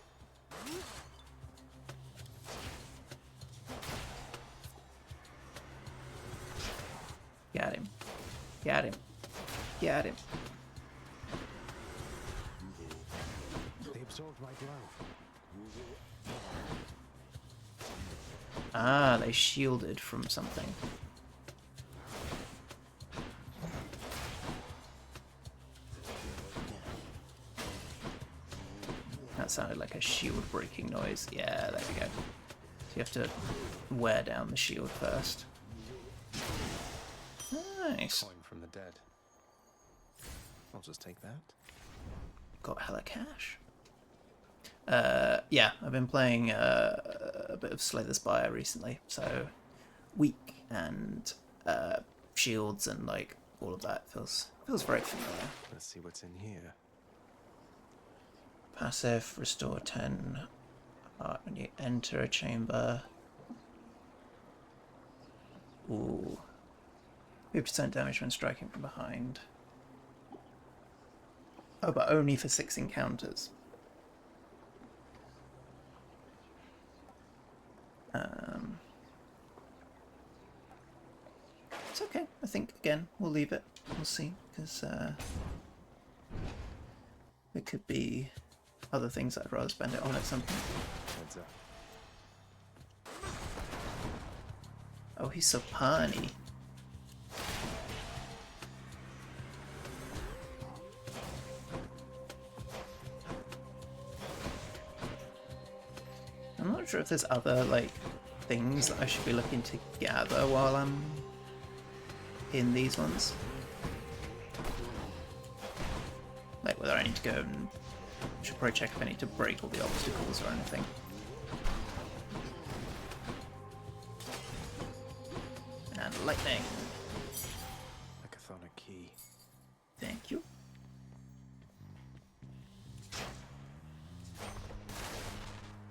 [SPEAKER 1] Got him. Got him. Got him.
[SPEAKER 4] absorbed my blow.
[SPEAKER 1] Ah, they shielded from something. That sounded like a shield breaking noise. Yeah, there we go. So you have to wear down the shield first. Nice.
[SPEAKER 4] Coin from the dead. I'll just take that.
[SPEAKER 1] Got hella cash. Yeah, I've been playing a bit of Slay the Spire recently, so weak and shields and like all of that feels very familiar.
[SPEAKER 4] Let's see what's in here.
[SPEAKER 1] Passive, restore 10 heart when you enter a chamber. Ooh. 50% damage when striking from behind. Oh, but only for 6 encounters. It's okay. I think, again, we'll leave it. We'll see, because it could be other things I'd rather spend it on at some point.
[SPEAKER 4] Heads up.
[SPEAKER 1] Oh, he's so punny. I'm not sure if there's other, like, things that I should be looking to gather while I'm in these ones. Like, whether I need to go and... should probably check if I need to break all the obstacles or anything. And lightning.
[SPEAKER 4] Mechathonic key.
[SPEAKER 1] Thank you.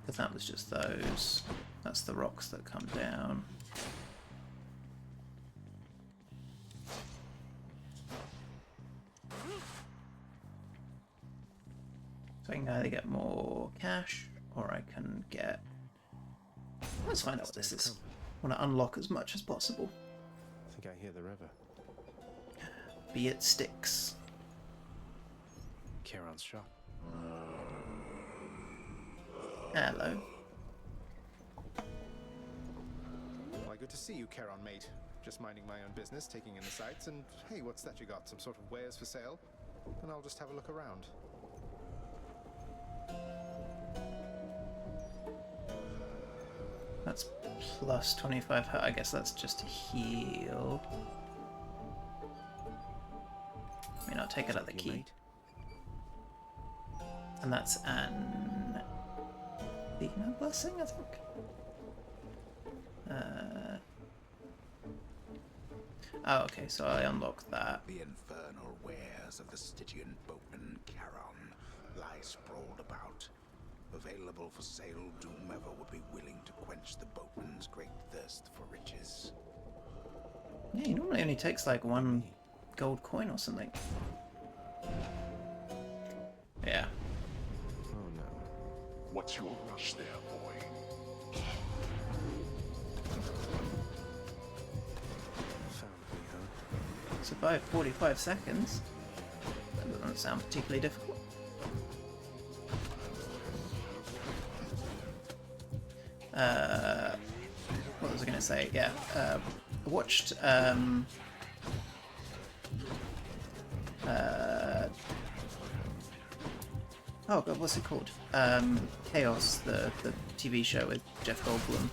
[SPEAKER 1] Because that was just those. That's the rocks that come down. So I can either get more cash, or I can get... Let's find out what this is. I want to unlock as much as possible.
[SPEAKER 4] I think I hear the river.
[SPEAKER 1] Be it sticks.
[SPEAKER 4] Charon's shop.
[SPEAKER 1] Hello.
[SPEAKER 4] Why, good to see you, Charon, mate. Just minding my own business, taking in the sights, and hey, what's that you got? Some sort of wares for sale? And I'll just have a look around.
[SPEAKER 1] That's plus 25. I guess that's just a heal. I mean, I'll take another key. And that's an Athena blessing, I think. Oh, okay, so I unlocked that.
[SPEAKER 9] The infernal wares of the Stygian boatman Charon lie sprawled about. Available for sale to whomever would be willing to quench the boatman's great thirst for riches.
[SPEAKER 1] Yeah, he normally only takes like 1 gold coin or something. Yeah.
[SPEAKER 4] Oh no.
[SPEAKER 6] What's your rush there, boy?
[SPEAKER 4] Found me, huh?
[SPEAKER 1] Survive 45 seconds. That doesn't sound particularly difficult. What was I going to say? Yeah, I watched oh god, what's it called? Chaos, the TV show with Jeff Goldblum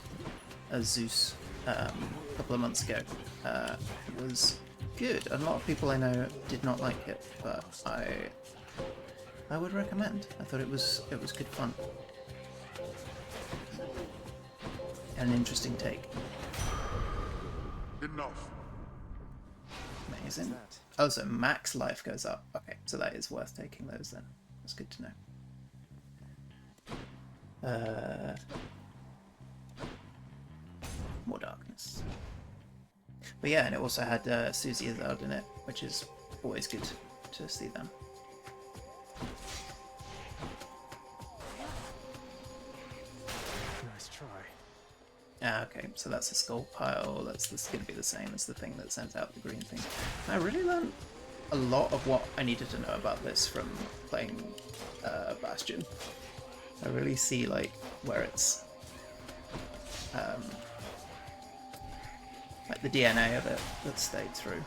[SPEAKER 1] as Zeus a couple of months ago. It was good. A lot of people I know did not like it, but I would recommend. I thought it was good fun. And an interesting take.
[SPEAKER 6] Enough.
[SPEAKER 1] Amazing. Oh, so max life goes up. Okay, so that is worth taking those then. That's good to know. More darkness. But yeah, and it also had Susie Azard in it, which is always good to see them.
[SPEAKER 4] Nice try.
[SPEAKER 1] Ah, okay, so that's a skull pile. That's going to be the same as the thing that sends out the green thing. I really learned a lot of what I needed to know about this from playing Bastion. I really see like where it's like the DNA of it that stayed through.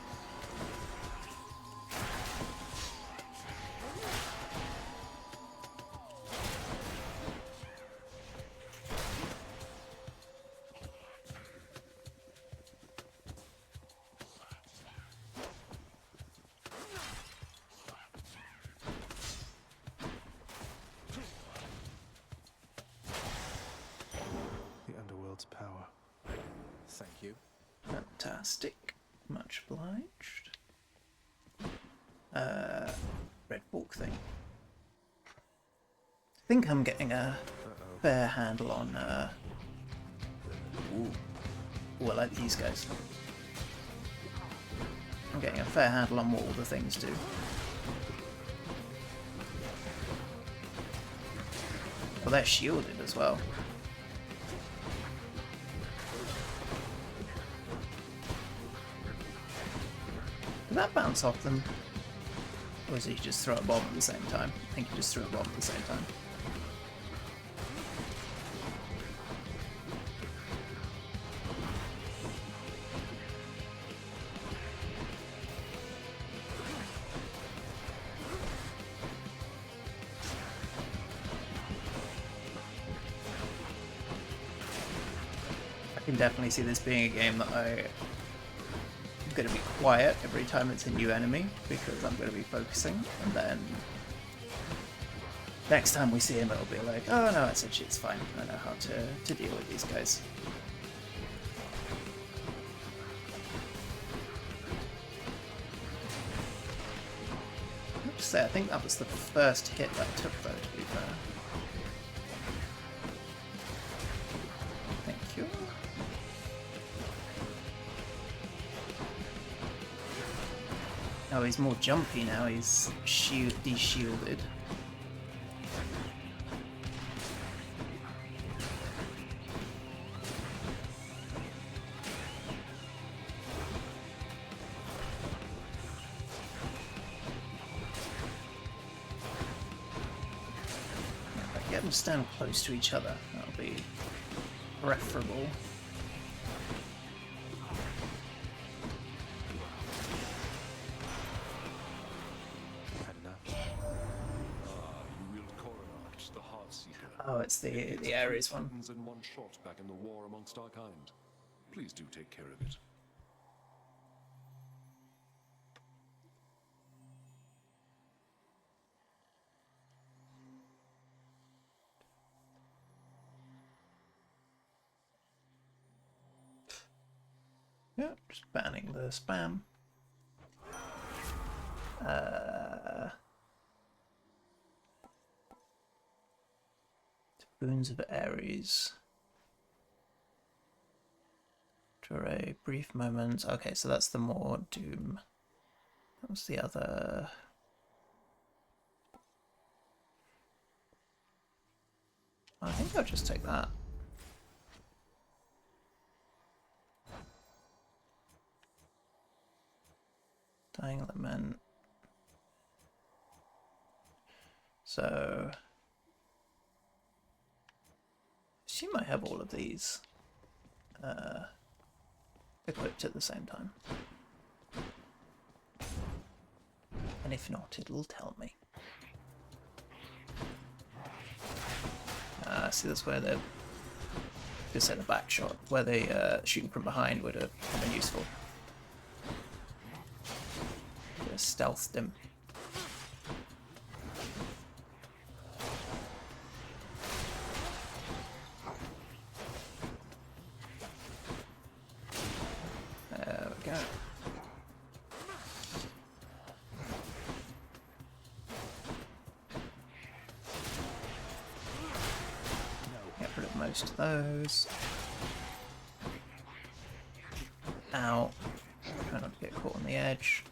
[SPEAKER 4] The underworld's power. Thank you.
[SPEAKER 1] Fantastic. Much obliged. Red bulk thing. I think I'm getting a fair handle on ooh, I like these guys. I'm getting a fair handle on what all the things do. Well, they're shielded as well. Did that bounce off them? Or did he just throw a bomb at the same time? I think he just threw a bomb at the same time. I can definitely see this being a game that I'm going to be quiet every time it's a new enemy because I'm going to be focusing, and then next time we see him it'll be like, oh no, it's fine, I know how to deal with these guys. I have to say, I think that was the first hit that I took though, to be fair. Thank you. Oh, he's more jumpy now, he's de-shielded. Get them to stand close to each other, that'll be preferable. Oh, it's the Ares one.
[SPEAKER 6] In one shot back in the war amongst our kind. Please do take care of it.
[SPEAKER 1] Yeah, just banning the spam. Boons of Ares. For a brief moment. Okay, so that's the more doom. That was the other. I think I'll just take that. Dying Lament. So she might have all of these equipped at the same time. And if not, it'll tell me. See, that's where the just say the back shot, where the shooting from behind would have been useful. Just stealthed him. There we go. Get rid of most of those. Ow. Try not to get caught on the edge.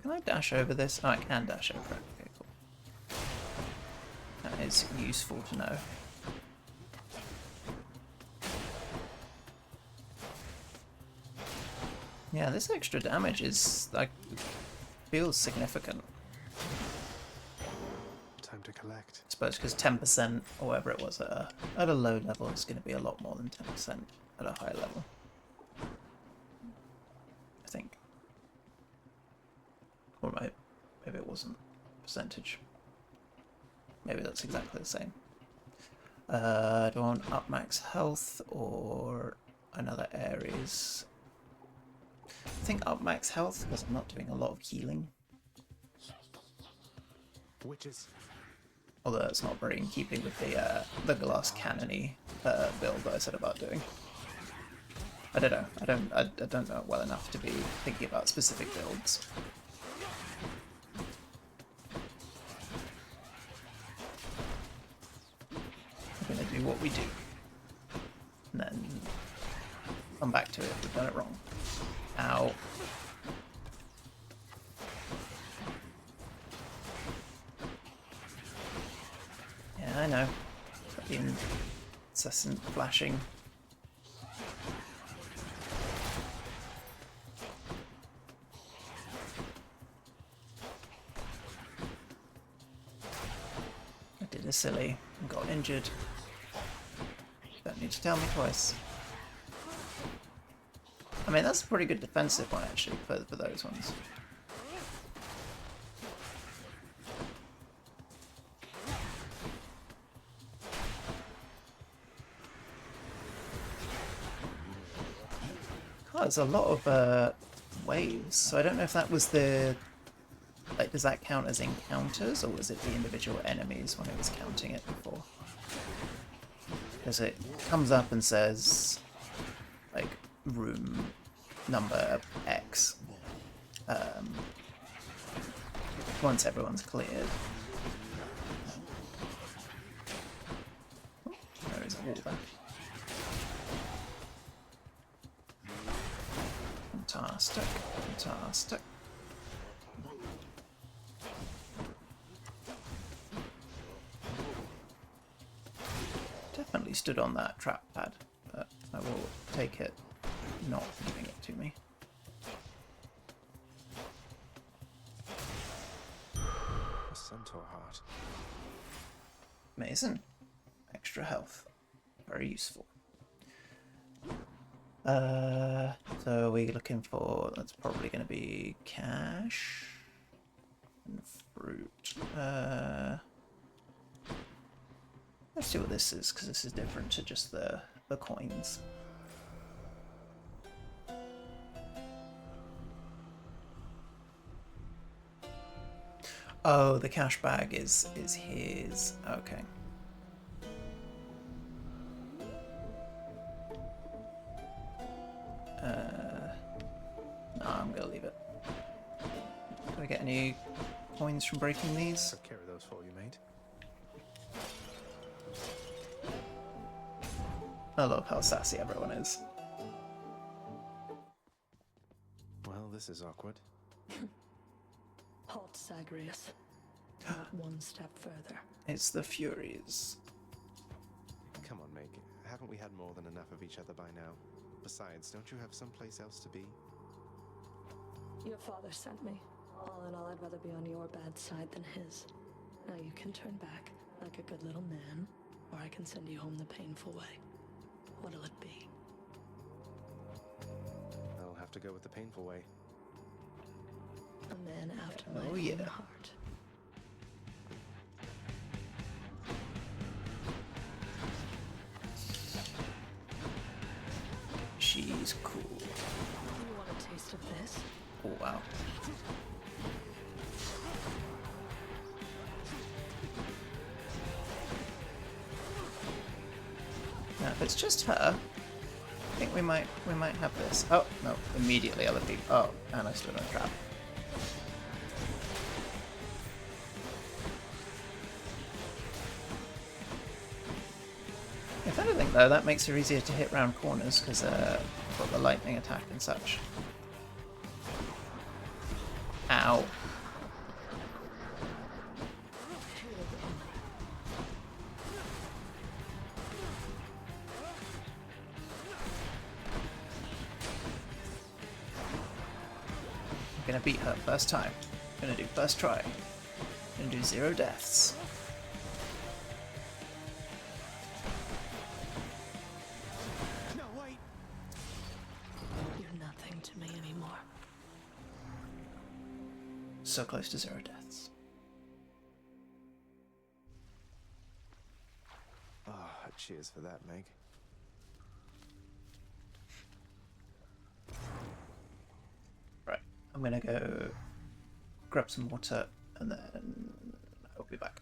[SPEAKER 1] Can I dash over this? Oh, I can dash over it. Okay, cool. That is useful to know. Yeah, this extra damage is like feels significant.
[SPEAKER 4] Time to collect.
[SPEAKER 1] I suppose because 10% or whatever it was at a low level is going to be a lot more than 10% at a high level. I think. Or maybe it wasn't percentage. Maybe that's exactly the same. Do I want up max health or another Ares? I think up max health because I'm not doing a lot of healing.
[SPEAKER 4] Witches.
[SPEAKER 1] Although that's not very in keeping with the glass cannony build that I said about doing. I don't know. I don't know it well enough to be thinking about specific builds. We're gonna do what we do, and then come back to it if we've done it wrong. Ow. Yeah, I know. The incessant flashing. I did a silly and got injured. Don't need to tell me twice. I mean, that's a pretty good defensive one, actually, for those ones. God, there's a lot of waves, so I don't know if that was the... Like, does that count as encounters, or was it the individual enemies when it was counting it before? Because it comes up and says, like, room number X. Once everyone's cleared. Oh, there is a wall there. Fantastic, fantastic. Definitely stood on that trap pad, but I will take it, not giving it to me.
[SPEAKER 4] A centaur heart.
[SPEAKER 1] Amazing. Extra health. Very useful. So are we looking for... That's probably going to be cash and fruit. Let's see what this is, because this is different to just the coins. Oh, the cash bag is his. Okay. No, I'm gonna leave it. Do I get any coins from breaking these?
[SPEAKER 4] Took care of those for you, mate.
[SPEAKER 1] I love how sassy everyone is.
[SPEAKER 4] Well, this is awkward.
[SPEAKER 12] Halt, Zagreus. Not one step further.
[SPEAKER 1] It's the Furies.
[SPEAKER 4] Come on, Meg. Haven't we had more than enough of each other by now? Besides, don't you have someplace else to be?
[SPEAKER 12] Your father sent me. All in all, I'd rather be on your bad side than his. Now you can turn back, like a good little man, or I can send you home the painful way. What'll it be?
[SPEAKER 4] I'll have to go with the painful way.
[SPEAKER 12] A man after my own heart.
[SPEAKER 1] She's cool.
[SPEAKER 12] You want a taste of this?
[SPEAKER 1] Oh, wow. Now, if it's just her, I think we might have this. Oh, no, immediately other people. Oh, and I stood on a trap. If anything, though, that makes her easier to hit round corners, because got the lightning attack and such. Ow. Gonna beat her first time. Gonna do first try. Gonna do 0 deaths.
[SPEAKER 4] No, wait!
[SPEAKER 12] You're nothing to me anymore.
[SPEAKER 1] So close to 0 deaths.
[SPEAKER 4] Ah, cheers for that, Meg.
[SPEAKER 1] Right, I'm gonna go grab some water and then I'll be back.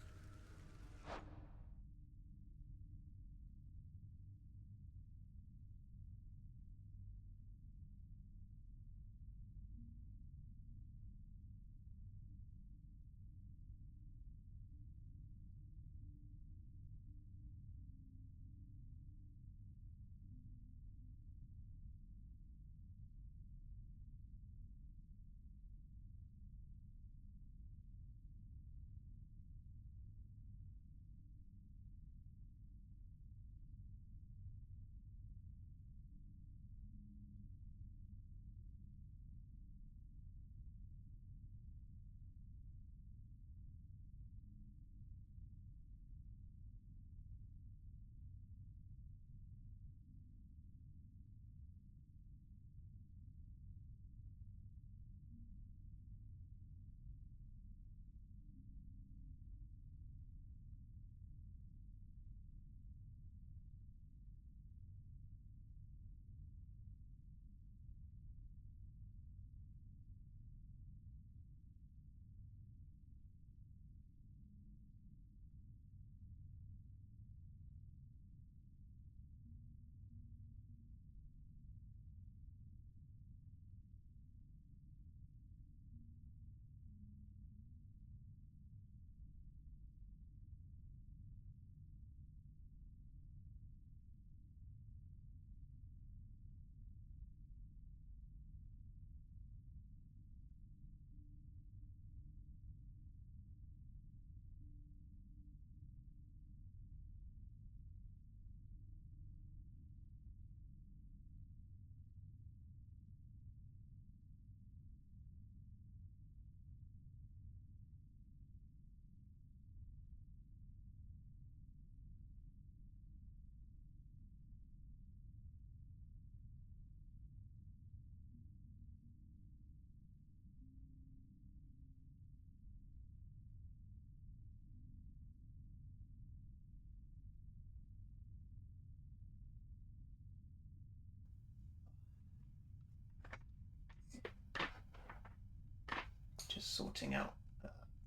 [SPEAKER 1] Just sorting out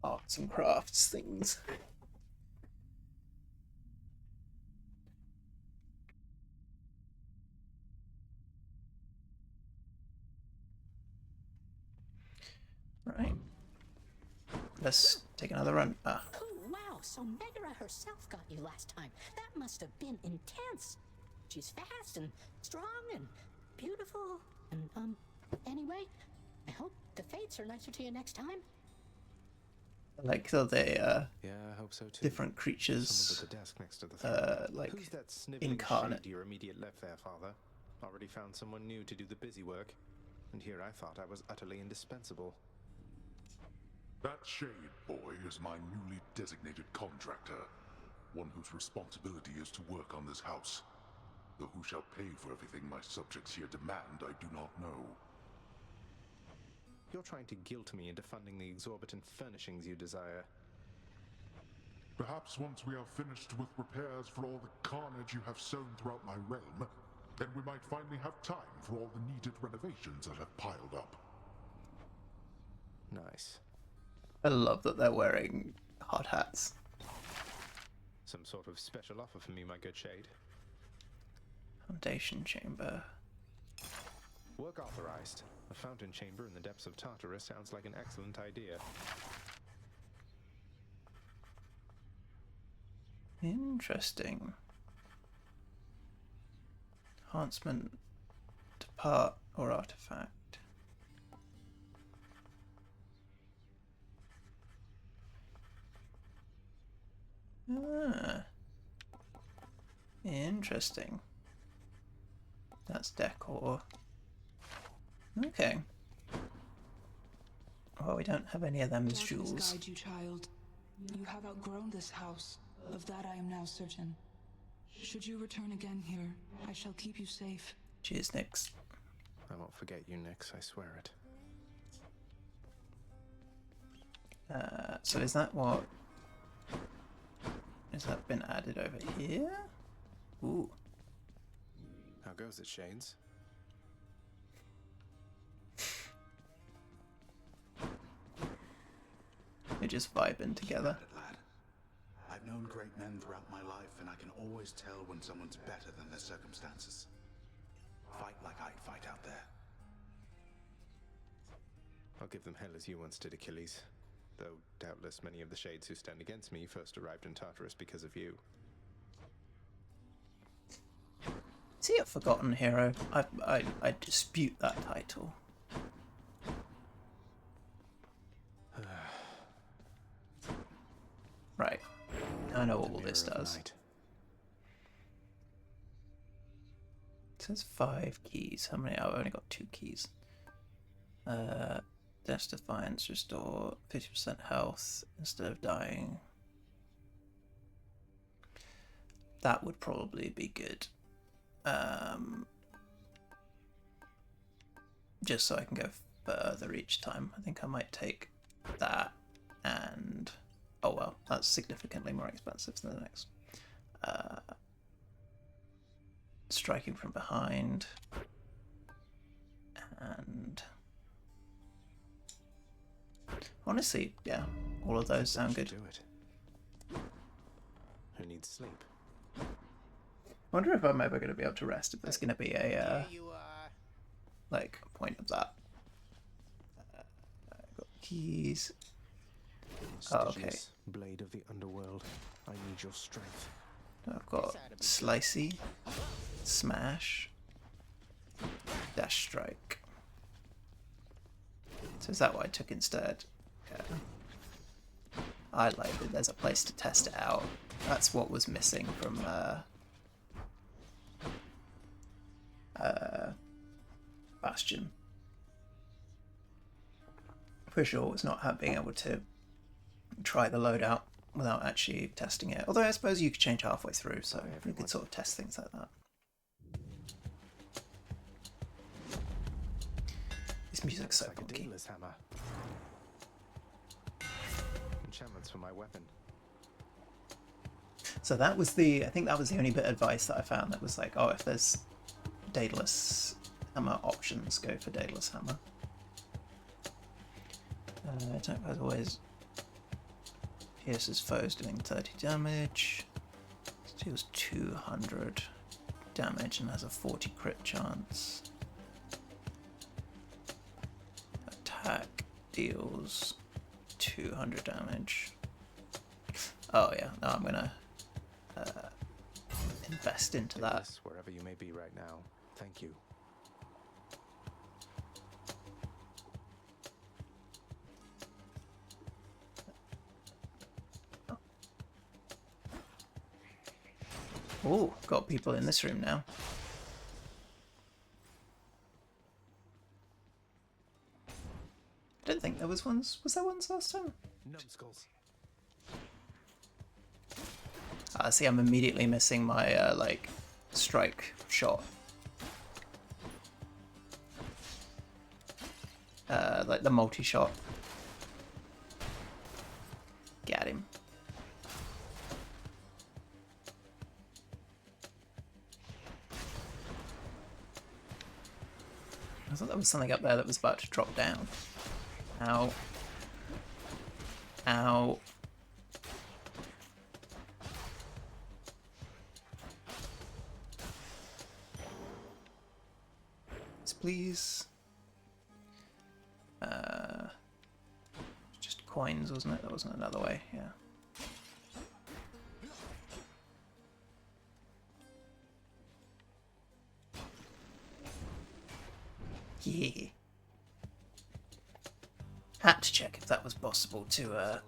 [SPEAKER 1] arts and crafts things. Right. Let's take another run. Ah.
[SPEAKER 7] Oh, wow, so Megara herself got you last time. That must have been intense. She's fast and strong and beautiful. And, anyway, I hope the fates are nicer to you next time.
[SPEAKER 1] Like so they
[SPEAKER 4] Yeah, I hope so too.
[SPEAKER 1] different creatures
[SPEAKER 4] Someone's at the desk next to the throne.
[SPEAKER 1] like
[SPEAKER 4] Who's that sniveling
[SPEAKER 1] incarnate.
[SPEAKER 4] shade to your immediate left there, Father? Already found someone new to do the busy work. And here I thought I was utterly indispensable.
[SPEAKER 6] That shade boy is my newly designated contractor. One whose responsibility is to work on this house. Though who shall pay for everything my subjects here demand, I do not know.
[SPEAKER 4] You're trying to guilt me into funding the exorbitant furnishings you desire.
[SPEAKER 6] Perhaps once we are finished with repairs for all the carnage you have sown throughout my realm, then we might finally have time for all the needed renovations that have piled up.
[SPEAKER 4] Nice.
[SPEAKER 1] I love that they're wearing hard hats.
[SPEAKER 4] Some sort of special offer for me, my good shade.
[SPEAKER 1] Foundation chamber.
[SPEAKER 4] Work authorized. A fountain chamber in the depths of Tartarus sounds like an excellent idea.
[SPEAKER 1] Interesting. Enhancement to part or artifact. Ah. Interesting. That's decor. Okay. Well, we don't have any of them as
[SPEAKER 8] Darkness
[SPEAKER 1] jewels.
[SPEAKER 8] guide you, child. You have outgrown this house. Of that I am now certain. Should you return again here, I shall keep you safe.
[SPEAKER 1] Cheers, Nyx.
[SPEAKER 4] I won't forget you, Nyx, I swear it.
[SPEAKER 1] So is that what... Has that been added over here? Ooh.
[SPEAKER 4] How goes it, Shades?
[SPEAKER 1] We're just vibing together.
[SPEAKER 9] Lad. I've known great men throughout my life, and I can always tell when someone's better than their circumstances. Fight like I'd fight out there.
[SPEAKER 4] I'll give them hell as you once did, Achilles. Though doubtless many of the shades who stand against me first arrived in Tartarus because of you.
[SPEAKER 1] Is he a forgotten hero? I dispute that title. Right. I know what all this does. It says 5 keys. How many? I've only got 2 keys. Death's Defiance, restore 50% health instead of dying. That would probably be good. Just so I can go further each time. I think I might take that and... Oh well, that's significantly more expensive than the next. Striking from behind. And... honestly, yeah, all of those sound good.
[SPEAKER 4] Do it. Who needs sleep?
[SPEAKER 1] I wonder if I'm ever going to be able to rest, if there's going to be a, like, point of that. I've got keys. Oh, okay.
[SPEAKER 4] Blade of the underworld, I need your strength.
[SPEAKER 1] I've got Slicey, Smash, Dash Strike. So is that what I took instead? Yeah. I like that there's a place to test it out. That's what was missing from Bastion. For sure, it's not being able to try the loadout without actually testing it. Although I suppose you could change halfway through, so you could sort of test things like that. This music's so funky.
[SPEAKER 4] Hammer. Enchantments for my weapon.
[SPEAKER 1] So that was the, I think that was the only bit of advice that I found that was like, oh, if there's Daedalus Hammer options, go for Daedalus Hammer. Attack as always pierces foes doing 30 damage. Deals 200 damage and has a 40 crit chance. Attack deals 200 damage. Oh yeah, no, I'm gonna invest into that.
[SPEAKER 4] Wherever you may be right now, thank you.
[SPEAKER 1] Oh, got people in this room now. I don't think there was ones. Was there ones last time?
[SPEAKER 4] Numbskulls.
[SPEAKER 1] See, I'm immediately missing my like strike shot. Like the multi-shot. Got him. I thought there was something up there that was about to drop down. Ow. Ow. Yes, please. Just coins, wasn't it? There wasn't another way, yeah. Yeah. Had to check if that was possible to,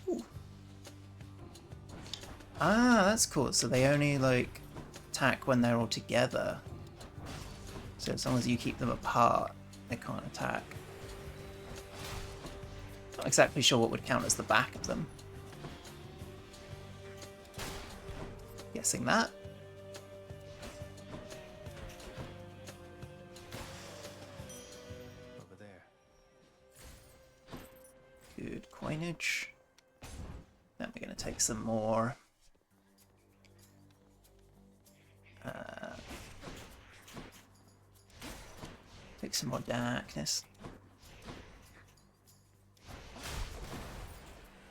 [SPEAKER 1] Ooh. Ah, that's cool. So they only, like, attack when they're all together. So as long as you keep them apart, they can't attack. Not exactly sure what would count as the back of them. Guessing that.
[SPEAKER 4] Over there.
[SPEAKER 1] Good coinage. Then we're going to take some more. Take some more darkness.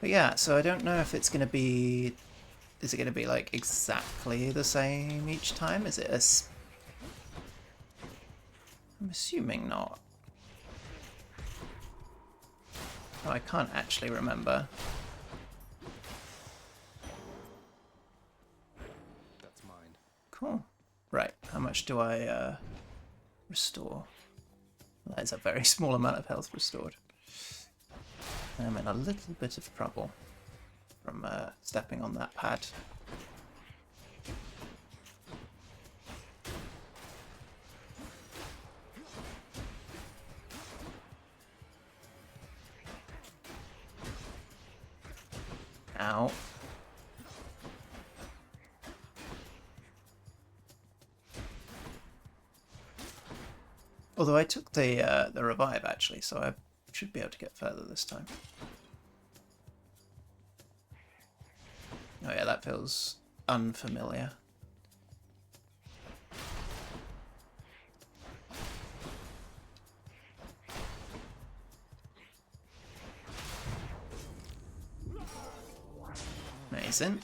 [SPEAKER 1] But yeah, so I don't know if it's going to be... Is it going to be like exactly the same each time? Is it a... I'm assuming not. Oh, I can't actually remember.
[SPEAKER 4] That's mine.
[SPEAKER 1] Cool. Right, how much do I restore? That is a very small amount of health restored. I'm in a little bit of trouble from stepping on that pad. Ow. Although I took the revive actually, so I should be able to get further this time. Oh yeah, that feels unfamiliar. Amazing.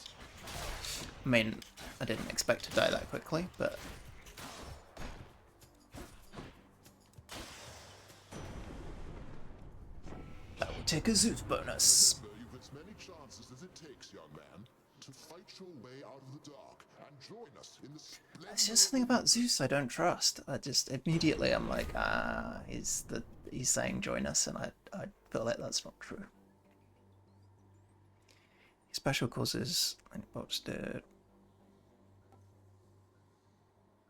[SPEAKER 1] I mean, I didn't expect to die that quickly, but... that will take a Zeus bonus.
[SPEAKER 13] You've as many chances as it takes, young man, to fight your way out of the dark and join us in the splendor.
[SPEAKER 1] There's just something about Zeus I don't trust. I just immediately I'm like, he's saying join us, and I feel like that's not true. Special causes bolts did.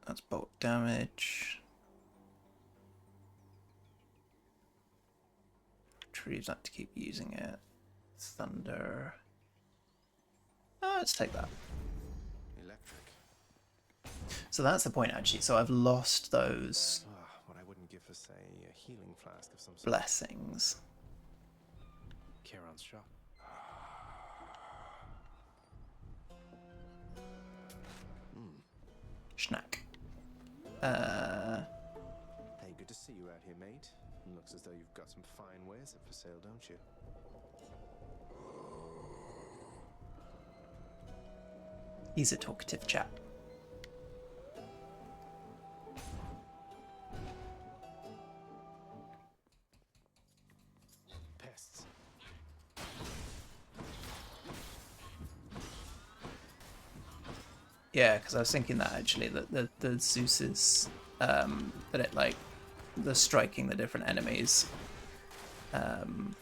[SPEAKER 1] That's bolt damage. Retrieves that to keep using it. Thunder. Oh, let's take that.
[SPEAKER 4] Electric.
[SPEAKER 1] So that's the point actually. So I've lost those
[SPEAKER 4] What I wouldn't give for, say, a healing flask of some sort.
[SPEAKER 1] blessings.
[SPEAKER 4] Charon's shop.
[SPEAKER 1] Schnack.
[SPEAKER 4] Hey, good to see you out here, mate. Looks as though you've got some fine wares up for sale, don't you?
[SPEAKER 1] He's a talkative chap.
[SPEAKER 4] Pests.
[SPEAKER 1] Yeah, because I was thinking that actually, that the Zeus's, that it like, the striking the different enemies, I'm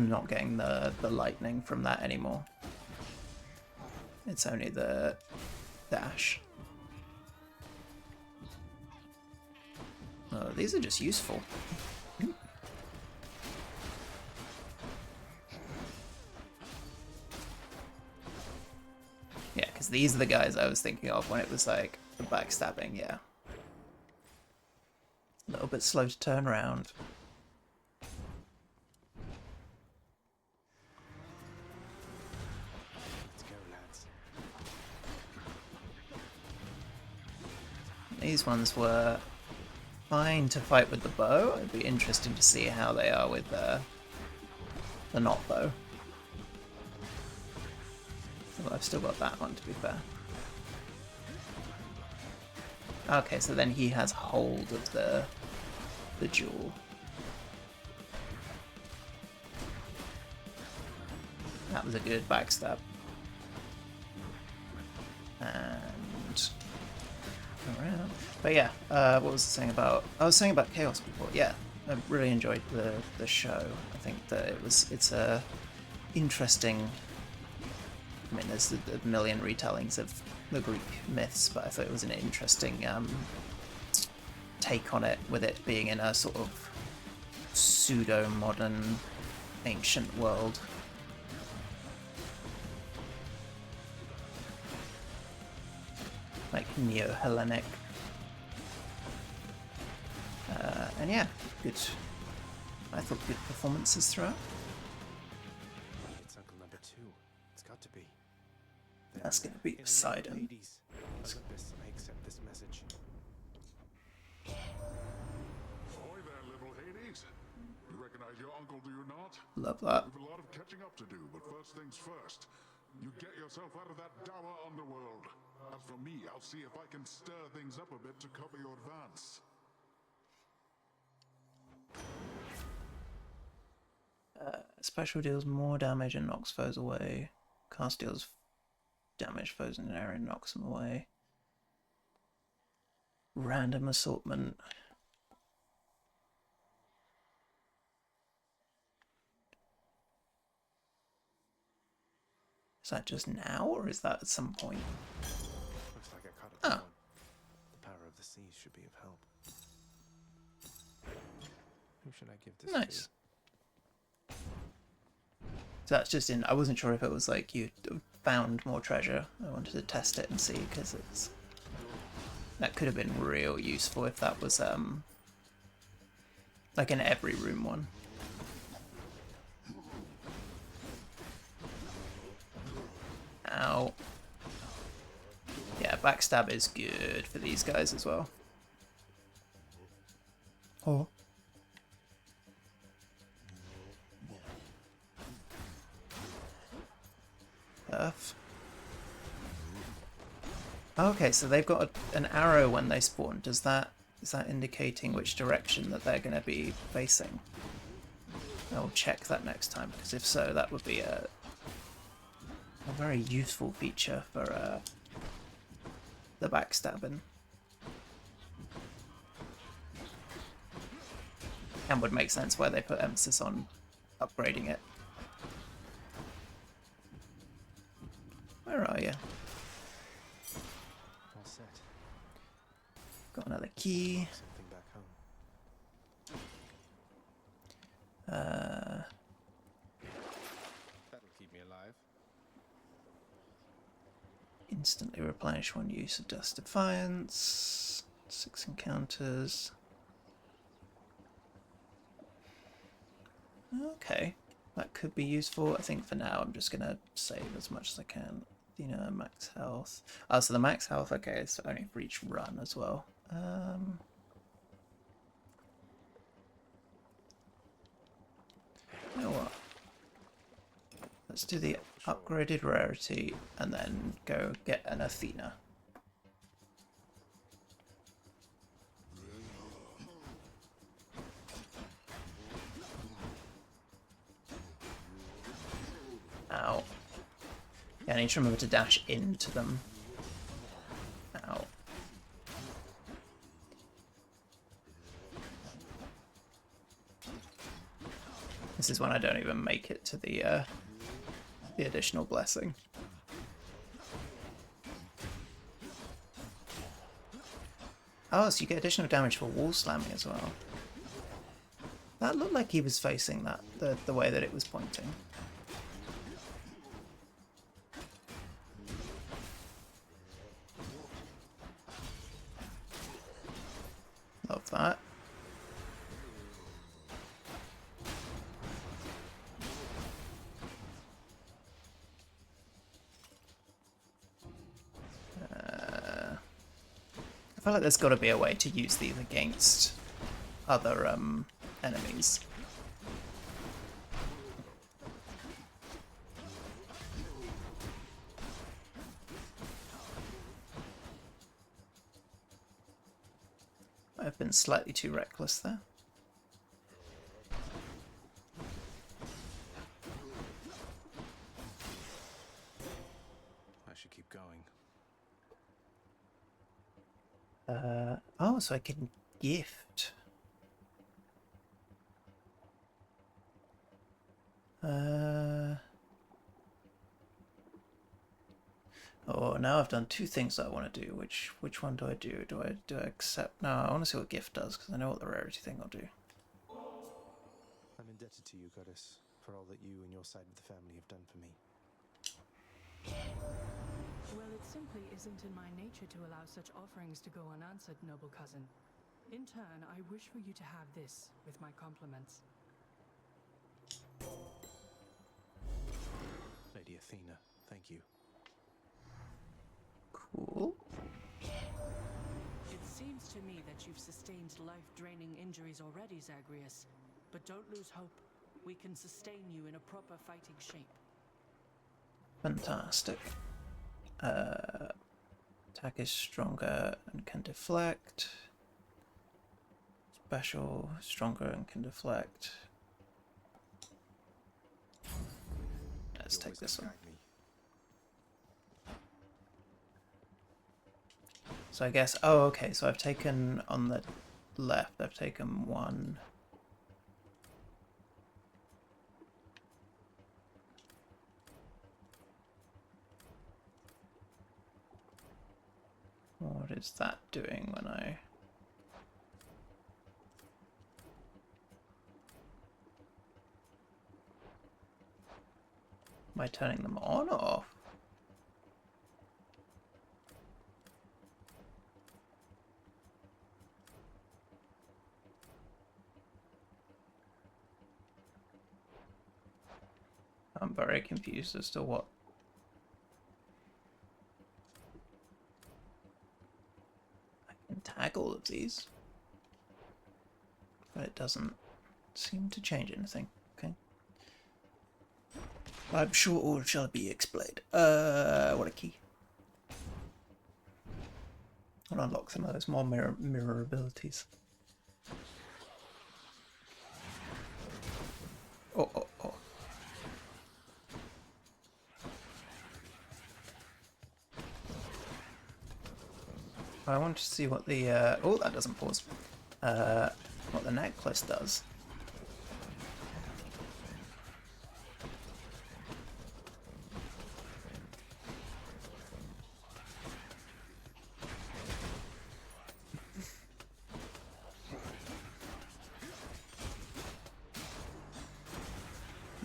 [SPEAKER 1] not getting the lightning from that anymore. It's only the dash. Oh, these are just useful. Yeah, because these are the guys I was thinking of when it was like the backstabbing, yeah. A little bit slow to turn around.
[SPEAKER 4] Let's go, lads.
[SPEAKER 1] These ones were fine to fight with the bow. It'd be interesting to see how they are with the not bow. Well, I've still got that one, to be fair. Okay, so then he has hold of the jewel. That was a good backstab. And around. But yeah, what was I saying about? I was saying about Chaos before. Yeah, I really enjoyed the show. I think that it's a interesting I mean, there's a million retellings of the Greek myths, but I thought it was an interesting take on it, with it being in a sort of pseudo-modern ancient world. Like neo-Hellenic. And yeah, good. I thought good performances throughout.
[SPEAKER 4] It's Uncle Number 2. It's got to be.
[SPEAKER 1] That's gonna be Poseidon.
[SPEAKER 4] Ladies, Olympus, I accept this message.
[SPEAKER 13] Ahoy there, little Hades. You recognize your uncle, do you not?
[SPEAKER 1] Love that.
[SPEAKER 13] We've a lot of catching up to do, but first things first. You get yourself out of that dour underworld. As for me, I'll see if I can stir things up a bit to cover your advance.
[SPEAKER 1] Special deals more damage and knocks foes away. Cast deals damage foes in an area and knocks them away. Random assortment. Is that just now, or is that at some point?
[SPEAKER 4] Looks like I caught a good one. The power of the seas should be of help. Who should I give this
[SPEAKER 1] Nice.
[SPEAKER 4] to?
[SPEAKER 1] So that's just in. I wasn't sure if it was like you found more treasure. I wanted to test it and see, because it's that could have been real useful if that was like an every room one. Ow. Yeah, backstab is good for these guys as well. Oh. Okay, so they've got an arrow when they spawn. Is that indicating which direction that they're going to be facing? I'll check that next time, because if so, that would be a very useful feature for the backstabbing. And would make sense why they put emphasis on upgrading it. Where are you?
[SPEAKER 4] All set.
[SPEAKER 1] Got another key.
[SPEAKER 4] Something back home. That'll keep me alive.
[SPEAKER 1] Instantly replenish one use of Dust Defiance. 6 encounters. Okay, that could be useful. I think for now I'm just gonna save as much as I can. You know, max health. Oh, so the max health, okay, it's only for each run as well. You know what? Let's do the upgraded rarity and then go get an Athena. Ow. Yeah, I need to remember to dash into them. Ow. This is when I don't even make it to the additional blessing. Oh, so you get additional damage for wall slamming as well. That looked like he was facing that, the way that it was pointing. Love that. I feel like there's got to be a way to use these against other enemies. I've been slightly too reckless there.
[SPEAKER 4] I should keep going.
[SPEAKER 1] Oh, so I can gift. Oh, now I've done two things that I want to do. Which one do I do? Do I accept? No, I want to see what gift does because I know what the rarity thing will do.
[SPEAKER 4] I'm indebted to you, Goddess, for all that you and your side of the family have done for me.
[SPEAKER 5] Well, it simply isn't in my nature to allow such offerings to go unanswered, noble cousin. In turn, I wish for you to have this with my compliments.
[SPEAKER 4] Lady Athena, thank you.
[SPEAKER 1] Cool.
[SPEAKER 5] It seems to me that you've sustained life-draining injuries already, Zagreus. But don't lose hope. We can sustain you in a proper fighting shape.
[SPEAKER 1] Fantastic. Attack is stronger and can deflect. Special, stronger and can deflect. Let's take this one. So I guess, oh okay, so I've taken on the left, I've taken one. What is that doing when I... Am I turning them on or off? I'm very confused as to what... I can tag all of these, but it doesn't seem to change anything. Okay. I'm sure all shall be explained. What a key. I'll unlock some of those more mirror abilities. Oh, oh, oh. I want to see what the, oh, that doesn't pause. What the necklace does.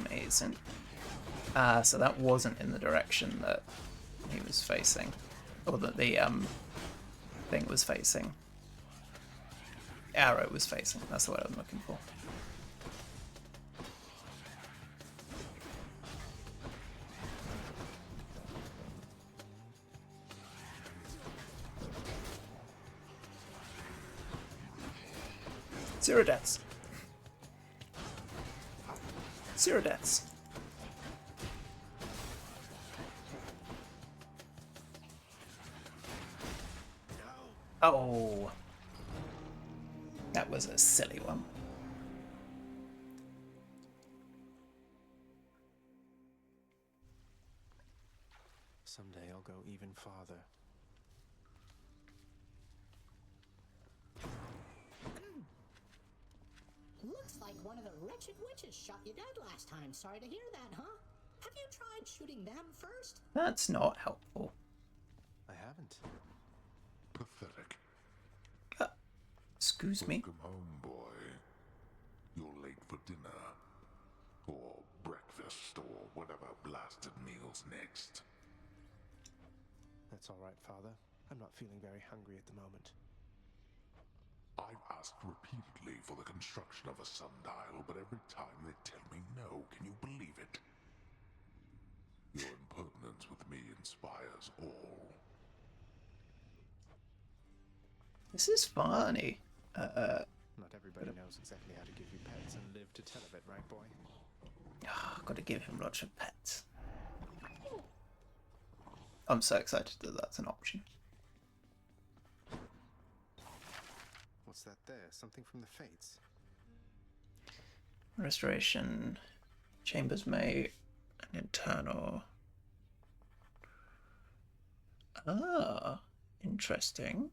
[SPEAKER 1] Amazing. So that wasn't in the direction that he was facing, or that the thing was facing. Arrow was facing. That's the word I'm looking for. Zero deaths. Zero deaths. Oh, that was a silly one.
[SPEAKER 4] Someday I'll go even farther.
[SPEAKER 7] Looks like one of the wretched witches shot you dead last time. Sorry to hear that, huh? Have you tried shooting them first?
[SPEAKER 1] That's not helpful.
[SPEAKER 4] I haven't.
[SPEAKER 13] Pathetic.
[SPEAKER 1] Excuse me.
[SPEAKER 13] Welcome home, boy. You're late for dinner. Or breakfast, or whatever blasted meal's next.
[SPEAKER 4] That's all right, Father. I'm not feeling very hungry at the moment.
[SPEAKER 13] I've asked repeatedly for the construction of a sundial, but every time they tell me no. Can you believe it? Your impertinence with me inspires all.
[SPEAKER 1] This is funny.
[SPEAKER 4] Not everybody knows exactly how to give you pets and live to tell of it, right, boy?
[SPEAKER 1] Gotta give him lots of pets. I'm so excited that that's an option.
[SPEAKER 4] What's that there? Something from the Fates?
[SPEAKER 1] Restoration. Chambers may... An internal... Ah, interesting.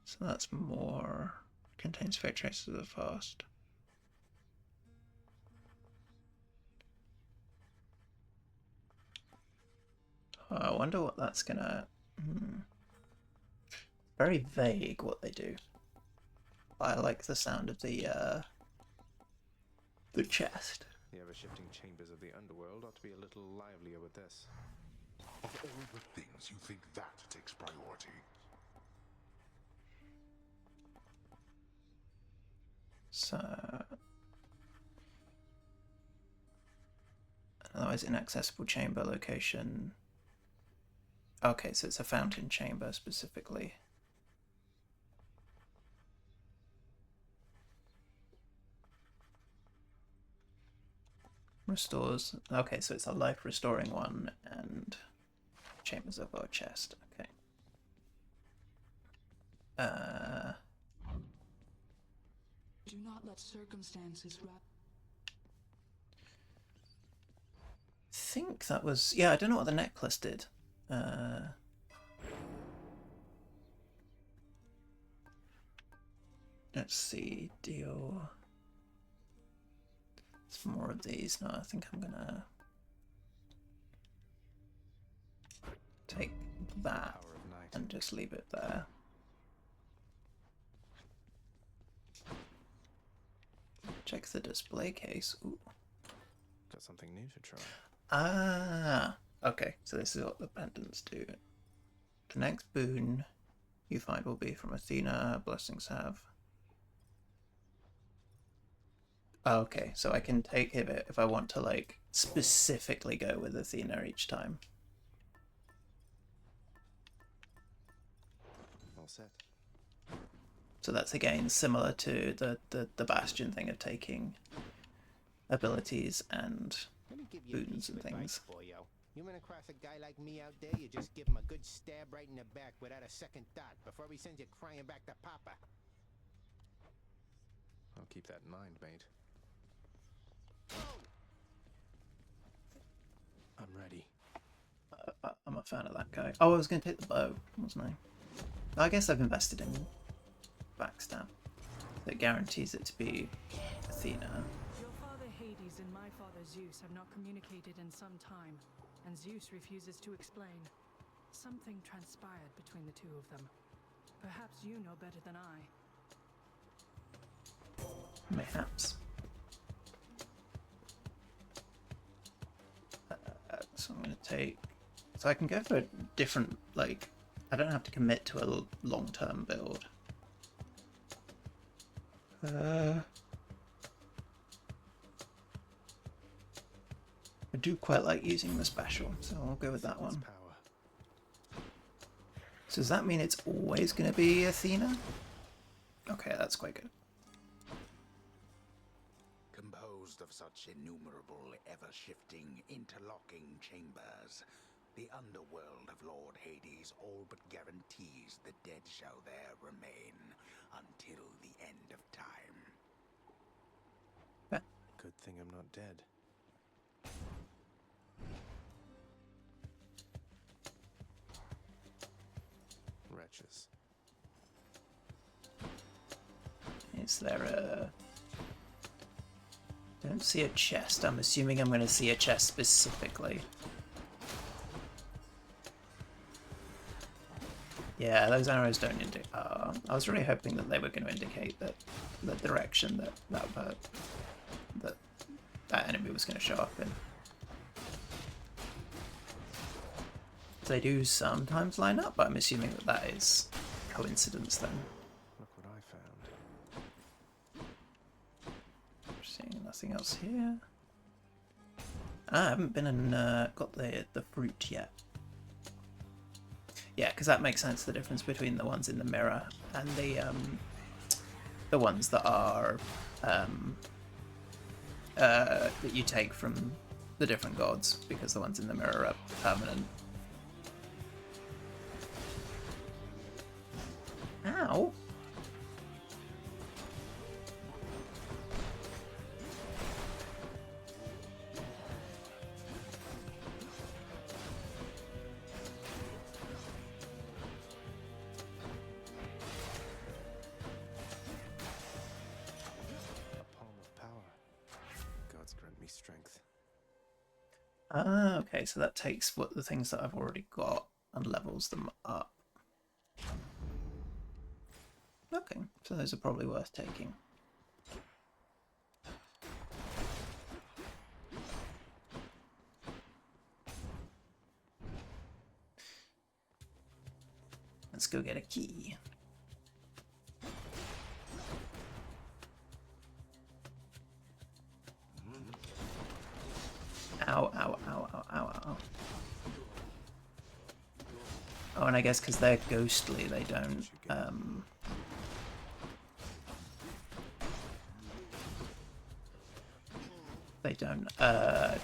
[SPEAKER 1] So that's more... Contains fate traces of the past. I wonder what that's gonna... Very vague what they do. I like the sound of the chest.
[SPEAKER 4] The ever-shifting chambers of the underworld ought to be a little livelier with this.
[SPEAKER 13] Of all the things, you think that takes priority?
[SPEAKER 1] So... Otherwise, inaccessible chamber location. Okay, so it's a fountain chamber specifically. Restores. Okay, so it's a life restoring one and chambers of our chest. Okay.
[SPEAKER 8] Do not let circumstances wrap.
[SPEAKER 1] I think that was, yeah, I don't know what the necklace did. Let's see, deal. Some more of these. No, I think I'm gonna take that and just leave it there. Check the display case. Ooh.
[SPEAKER 4] Got something new to try.
[SPEAKER 1] Ah, okay, so this is what the pendants do. The next boon you find will be from Athena. Blessings have. Okay, so I can take it if I want to, like, specifically go with Athena each time.
[SPEAKER 4] All set.
[SPEAKER 1] So that's again similar to the Bastion thing of taking abilities and boons and things.
[SPEAKER 10] You run across a guy like me out there, you just give him a good stab right in the back without a second thought before he sends you crying back to Papa.
[SPEAKER 4] I'll keep that in mind, mate. I'm ready.
[SPEAKER 1] I'm a fan of that guy. Oh, I was going to take the bow, wasn't I? I guess I've invested in backstab. That guarantees it to be Athena.
[SPEAKER 5] Your father Hades and my father Zeus have not communicated in some time, and Zeus refuses to explain. Something transpired between the two of them. Perhaps you know better than I.
[SPEAKER 1] Mayhaps. So I'm going to take... So I can go for a different, like... I don't have to commit to a long-term build. I do quite like using the special, so I'll go with that one. So does that mean it's always going to be Athena? Okay, that's quite good.
[SPEAKER 9] Composed of such innumerable, ever-shifting, interlocking chambers, the underworld of Lord Hades all but guarantees the dead shall there remain until the end of time.
[SPEAKER 4] Good thing I'm not dead. Wretches.
[SPEAKER 1] Is there a... I don't see a chest. I'm assuming I'm going to see a chest specifically. Yeah, those arrows don't indicate... I was really hoping that they were going to indicate that the direction that enemy was going to show up in. They do sometimes line up, but I'm assuming that that is coincidence then.
[SPEAKER 4] Look what I found.
[SPEAKER 1] Seeing nothing else here. I haven't been and got the fruit yet. Yeah, because that makes sense, the difference between the ones in the mirror and the ones that are that you take from the different gods, because the ones in the mirror are permanent. Ow!
[SPEAKER 4] Strength.
[SPEAKER 1] Ah, okay, so that takes what the things that I've already got and levels them up. Okay, so those are probably worth taking. Let's go get a key. Ow, ow, ow, ow, ow, ow. Oh, and I guess because they're ghostly, they don't,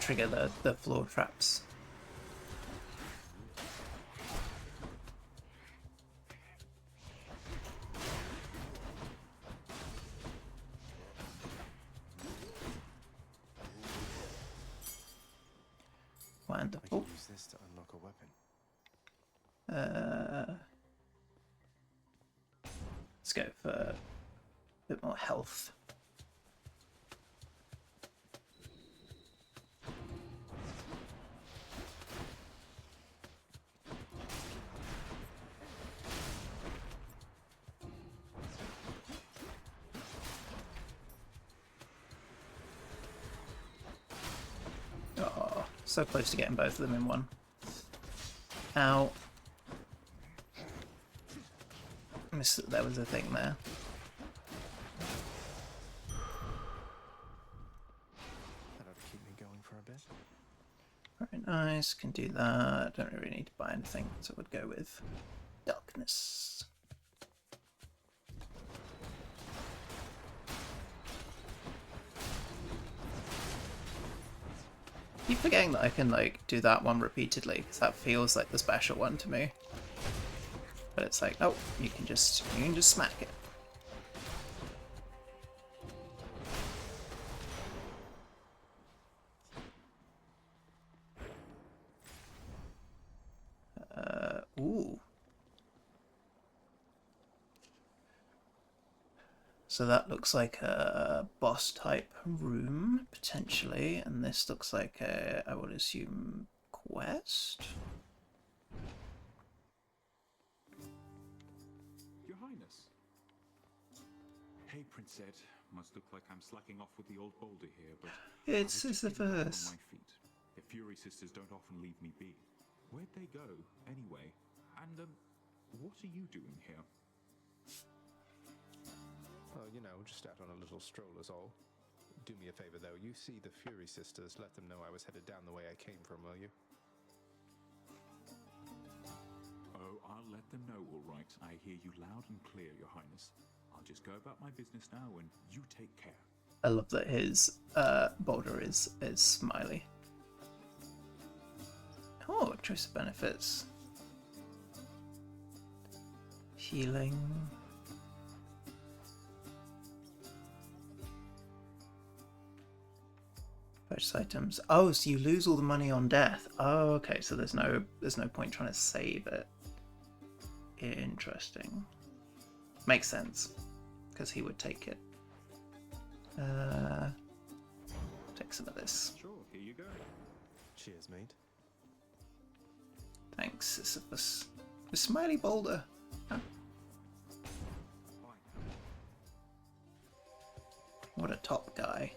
[SPEAKER 1] trigger the floor traps. Wonderful.
[SPEAKER 4] I can use this to unlock a weapon.
[SPEAKER 1] Let's go for a bit more health. Oh, so close to getting both of them in one. Ow. Missed that there was a thing there.
[SPEAKER 4] That ought to keep me going for a bit.
[SPEAKER 1] Very nice, can do that. Don't really need to buy anything, so we'd go with darkness. Keep forgetting that I can like do that one repeatedly, because that feels like the special one to me. But it's like, oh, you can just smack it. Ooh. So that looks like a boss type room, potentially, and this looks like a, I would assume, quest?
[SPEAKER 14] Your Highness. Hey, Prince Ed. Must look like I'm slacking off with the old boulder here, but
[SPEAKER 1] It's Sisyphus.
[SPEAKER 14] on my feet. The Fury Sisters don't often leave me be. Where'd they go, anyway? And, what are you doing here?
[SPEAKER 4] Well, you know, just out on a little stroll is all. Do me a favor, though. You see the Fury Sisters, let them know I was headed down the way I came from, will you?
[SPEAKER 14] Oh, I'll let them know, all right. I hear you loud and clear, Your Highness. I'll just go about my business now, and you take care.
[SPEAKER 1] I love that his boulder is smiley. Oh, choice of benefits. Healing. Purchase items. Oh, so you lose all the money on death. Oh, okay. So there's no point trying to save it. Interesting. Makes sense, because he would take it. Take some of this.
[SPEAKER 14] Sure, here you go.
[SPEAKER 4] Cheers, mate.
[SPEAKER 1] Thanks, Sisyphus. The smiley boulder. Huh? What a top guy.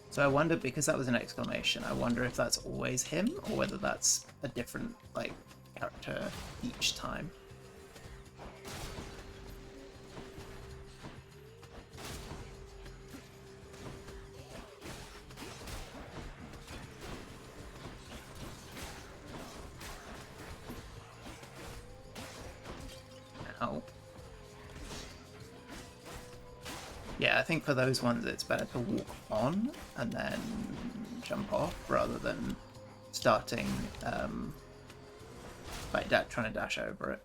[SPEAKER 1] So I wonder, because that was an exclamation, I wonder if that's always him, or whether that's a different, like, character each time. Ow. Yeah, I think for those ones it's better to walk on and then jump off rather than starting like trying to dash over it.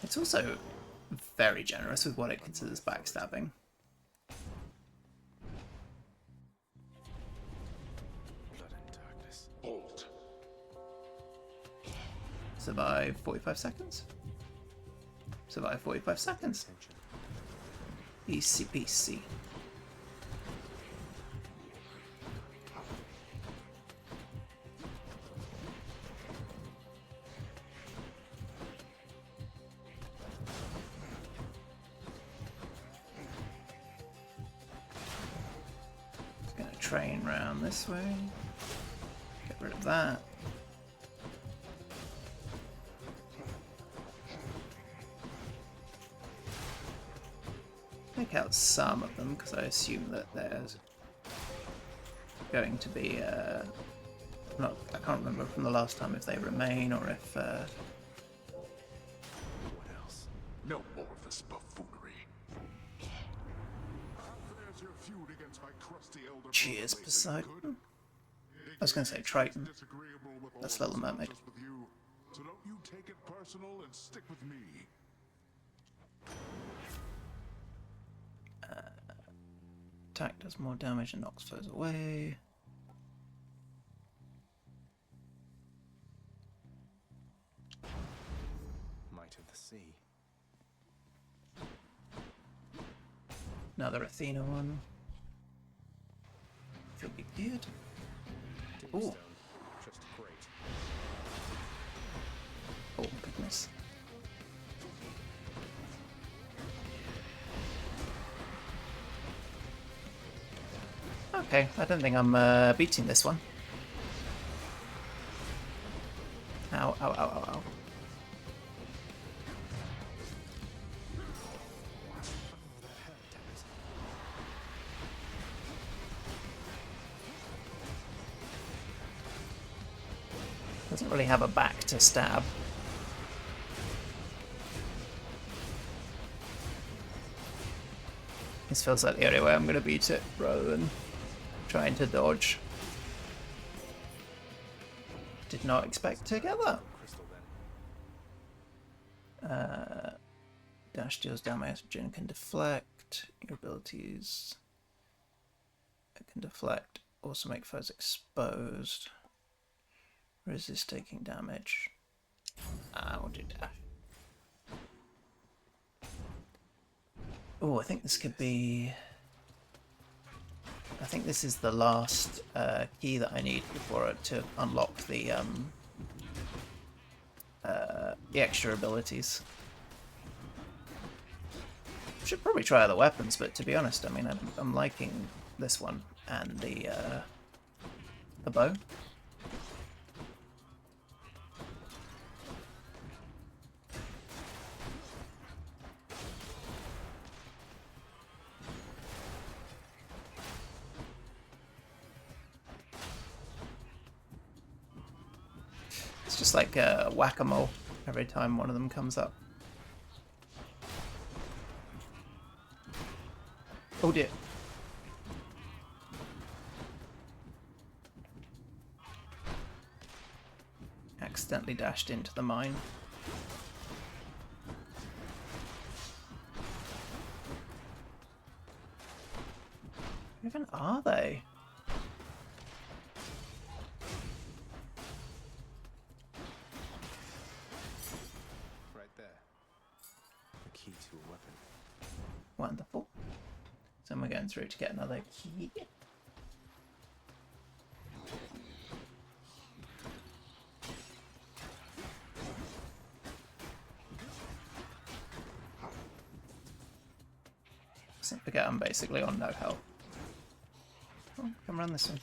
[SPEAKER 1] It's also very generous with what it considers backstabbing.
[SPEAKER 4] Blood and darkness.
[SPEAKER 13] Bolt.
[SPEAKER 1] Survive 45 seconds. Survive 45 seconds. Easy peasy. Just gonna train round this way. Get rid of that. Take out some of them because I assume that there's going to be I can't remember from the last time if they remain or if
[SPEAKER 13] What else? No more of this buffoonery. There's your feud against my crusty elder.
[SPEAKER 1] Cheers, Poseidon. I was going to say Triton. That's Little Mermaid.
[SPEAKER 13] So don't you take it personal and stick with me.
[SPEAKER 1] Attack does more damage and knocks foes away.
[SPEAKER 4] Might of the sea.
[SPEAKER 1] Another Athena one. Feel be good. Ooh.
[SPEAKER 4] Just great.
[SPEAKER 1] Oh goodness. Okay, I don't think I'm beating this one. Ow, ow, ow, ow, ow. Doesn't really have a back to stab. This feels like the only way I'm going to beat it, rather than trying to dodge. Did not expect to get that. Dash deals damage, Jin can deflect. Your abilities can deflect, also make foes exposed. Resist taking damage. We'll do dash. Oh, I think this could be... I think this is the last key that I need before to unlock the extra abilities. Should probably try other weapons, but to be honest, I mean, I'm liking this one and the bow. It's just like whack-a-mole every time one of them comes up. Oh dear. Accidentally dashed into the mine. Where even are they?
[SPEAKER 4] Right there. The key to a weapon.
[SPEAKER 1] Wonderful. So we're going through to get another key. Don't forget I'm basically on no health. Oh, come around this one.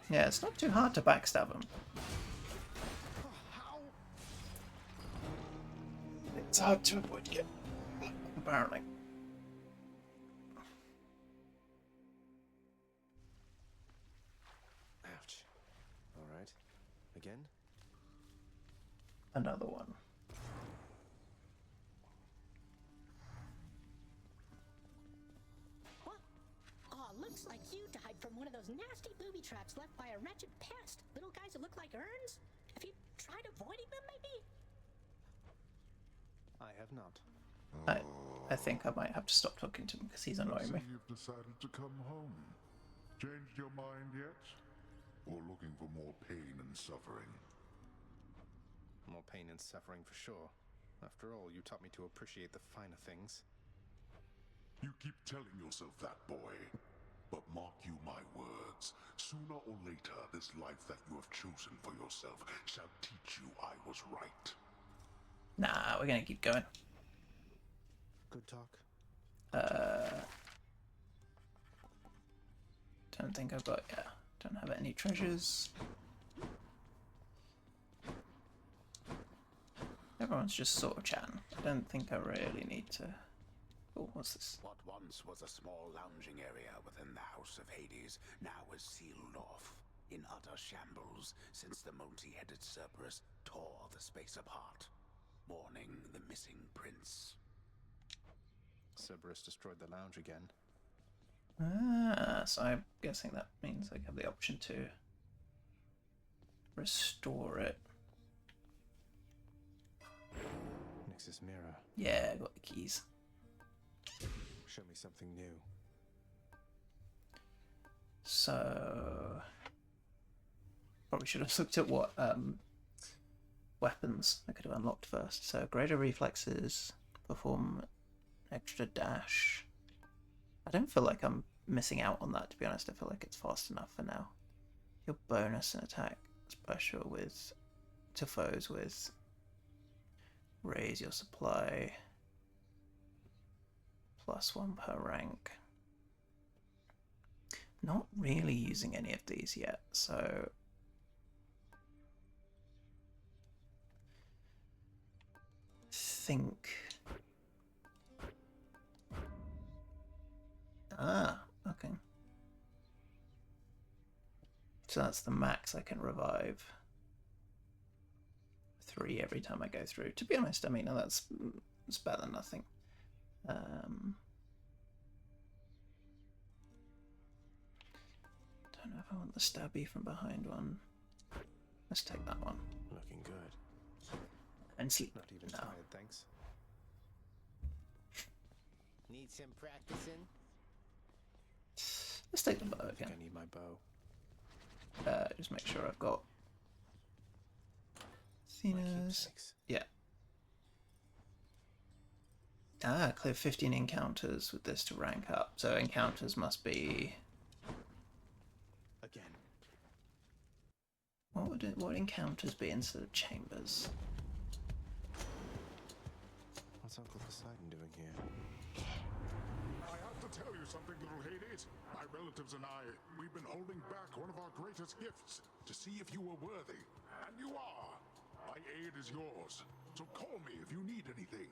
[SPEAKER 1] Yeah, it's not too hard to backstab him. It's hard to avoid getting, apparently.
[SPEAKER 4] Ouch. Alright. Again?
[SPEAKER 1] Another one.
[SPEAKER 7] What? Oh, looks like you died from one of those nasty booby traps left by a wretched pest. Little guys that look like urns? Have you tried avoiding them, maybe?
[SPEAKER 4] I have not.
[SPEAKER 1] I think I might have to stop talking to him because he's annoying me.
[SPEAKER 13] You've decided to come home. Changed your mind yet? or looking for more pain and suffering?
[SPEAKER 4] More pain and suffering for sure. After all, you taught me to appreciate the finer things.
[SPEAKER 13] You keep telling yourself that, boy. But mark you my words, sooner or later this life that you have chosen for yourself shall teach you I was right.
[SPEAKER 1] Nah, we're gonna keep going.
[SPEAKER 4] Good talk.
[SPEAKER 1] Don't think I've got, yeah, don't have any treasures. Everyone's just sort of chatting. I don't think I really need to... Oh, what's this?
[SPEAKER 9] What once was a small lounging area within the House of Hades now is sealed off, in utter shambles, since the multi-headed Cerberus tore the space apart, mourning the missing prince.
[SPEAKER 4] Cerberus destroyed the lounge again.
[SPEAKER 1] Ah, so I'm guessing that means I have the option to restore it.
[SPEAKER 4] Nix's mirror.
[SPEAKER 1] Yeah, I got the keys.
[SPEAKER 4] Show me something new.
[SPEAKER 1] So probably should have looked at what weapons I could have unlocked first. So greater reflexes, perform extra dash. I don't feel like I'm missing out on that, to be honest. I feel like it's fast enough for now. Your bonus and attack special with to foes with raise your supply +1 per rank. Not really using any of these yet, so think. Ah, okay. So that's the max I can revive. 3 every time I go through. To be honest, I mean, that's better than nothing. Don't know if I want the stabby from behind one. Let's take that one.
[SPEAKER 4] Looking good.
[SPEAKER 1] And sleep.
[SPEAKER 4] Not even
[SPEAKER 1] No.
[SPEAKER 4] tired, thanks.
[SPEAKER 10] Need some practicing?
[SPEAKER 1] Let's take the bow
[SPEAKER 4] I think
[SPEAKER 1] again.
[SPEAKER 4] I need my bow.
[SPEAKER 1] Just make sure I've got Athena's. Yeah. Ah, clear 15 encounters with this to rank up. So encounters must be...
[SPEAKER 4] Again.
[SPEAKER 1] What encounters be instead of chambers?
[SPEAKER 4] What's Uncle Poseidon doing here?
[SPEAKER 13] I have to tell you something, little Hades. My relatives and I, we've been holding back one of our greatest gifts to see if you were worthy. And you are. My aid is yours. So call me if you need anything.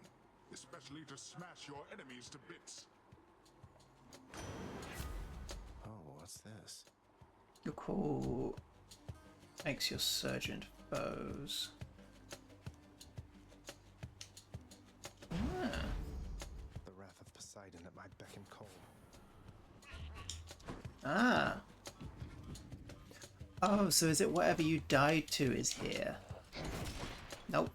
[SPEAKER 13] Especially to smash your enemies to bits.
[SPEAKER 4] Oh, what's this?
[SPEAKER 1] Your call makes your surgeon foes. Ah.
[SPEAKER 4] The wrath of Poseidon at my beck and call.
[SPEAKER 1] Ah. Oh, so is it whatever you died to is here? Nope.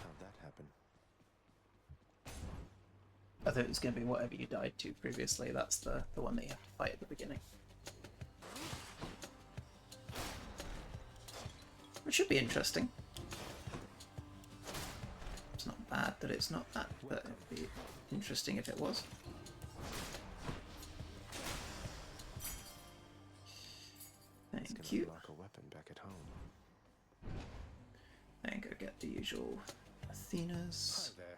[SPEAKER 4] How'd that happen?
[SPEAKER 1] I thought it was going to be whatever you died to previously. That's the one that you have to fight at the beginning. Which should be interesting. It's not bad that it's not that, but it'd be interesting if it was. Thank you.
[SPEAKER 4] Unlock a weapon back at home.
[SPEAKER 1] And go get the usual Athena's.
[SPEAKER 4] Hi there.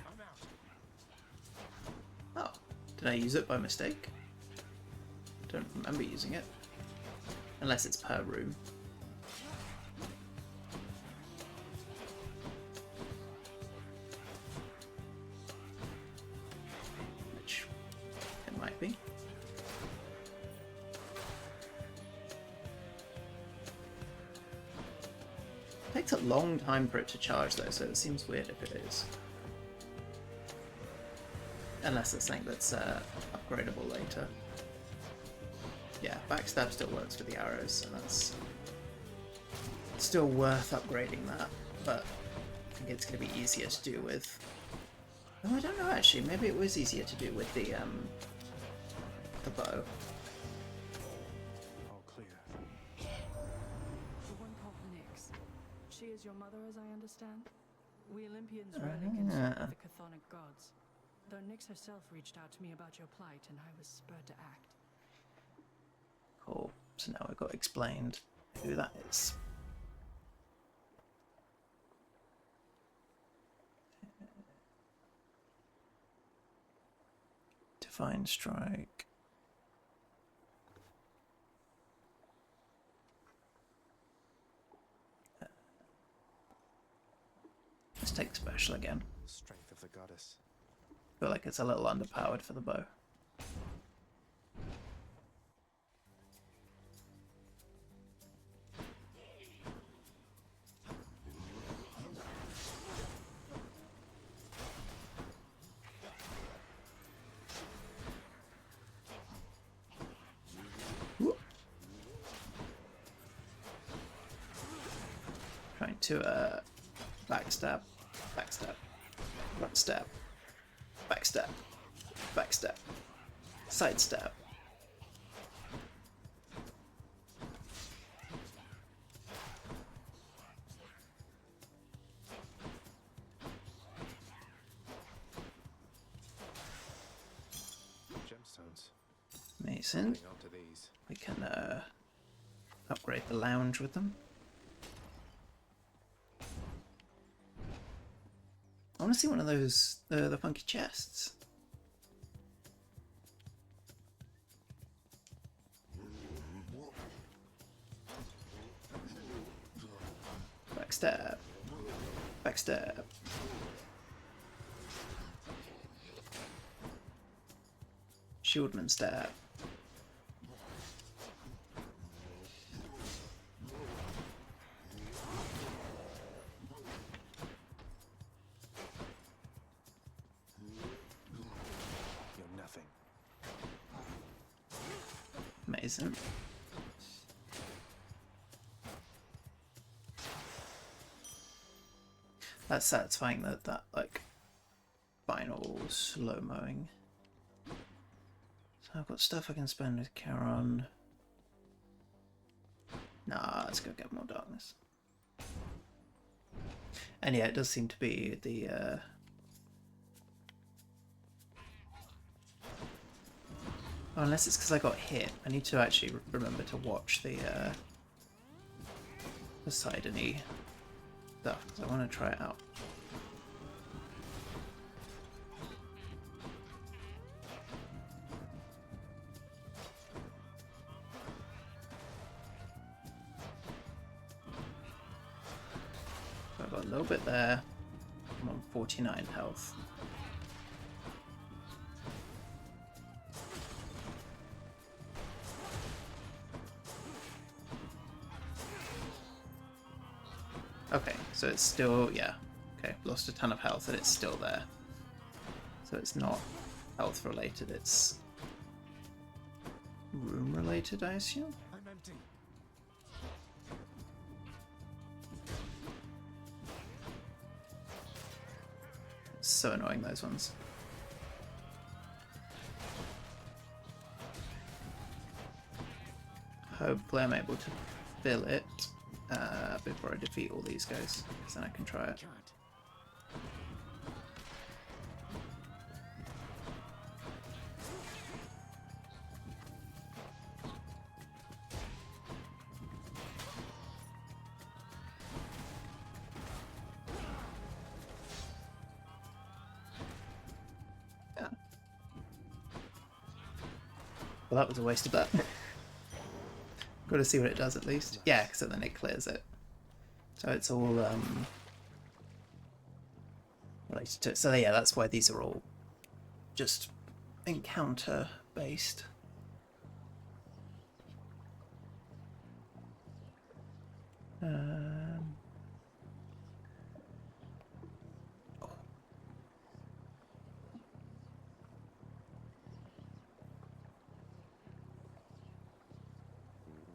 [SPEAKER 4] I'm out.
[SPEAKER 1] Oh, did I use it by mistake? Don't remember using it. Unless it's per room. Which it might be. Takes a long time for it to charge though, so it seems weird if it is. Unless it's something that's upgradable later. Yeah, backstab still works for the arrows, so that's Still worth upgrading that, but I think it's going to be easier to do with... Oh, I don't know actually, maybe it was easier to do with the bow.
[SPEAKER 4] All clear.
[SPEAKER 5] The one called Nyx. She is your mother, as I understand? We Olympians rarely consult with the chthonic gods. Though Nyx herself reached out to me about your plight, and I was spurred to act.
[SPEAKER 1] Cool. So now we've got explained who that is. Divine Strike. Let's take special again.
[SPEAKER 4] Strength of the goddess.
[SPEAKER 1] Feel like it's a little underpowered for the bow. Trying to backstab, backstab, front stab, backstab, backstab, side stab.
[SPEAKER 4] Gemstones.
[SPEAKER 1] Mason.
[SPEAKER 4] Holding on to these.
[SPEAKER 1] We can upgrade the lounge with them. I want to see one of those, the funky chests. Backstab. Backstab. Shieldman stab.
[SPEAKER 4] You're nothing.
[SPEAKER 1] Amazing. That's satisfying that like final slow mowing. So I've got stuff I can spend with Charon. Nah, let's go get more darkness. And yeah, it does seem to be the oh, unless it's because I got hit. I need to actually remember to watch the Poseidon-y stuff, because I want to try it out. So I've got a little bit there. I'm on 49 health. Okay, so it's still, yeah. Okay, lost a ton of health and it's still there. So it's not health related, it's room related, I assume?
[SPEAKER 4] I'm empty.
[SPEAKER 1] It's so annoying, those ones. Hopefully I'm able to fill it before I defeat all these guys, because then I can try it. Yeah. Well, that was a waste of that. Got to see what it does at least. Yeah, because then it clears it. So it's all related to it. So yeah, that's why these are all just encounter based.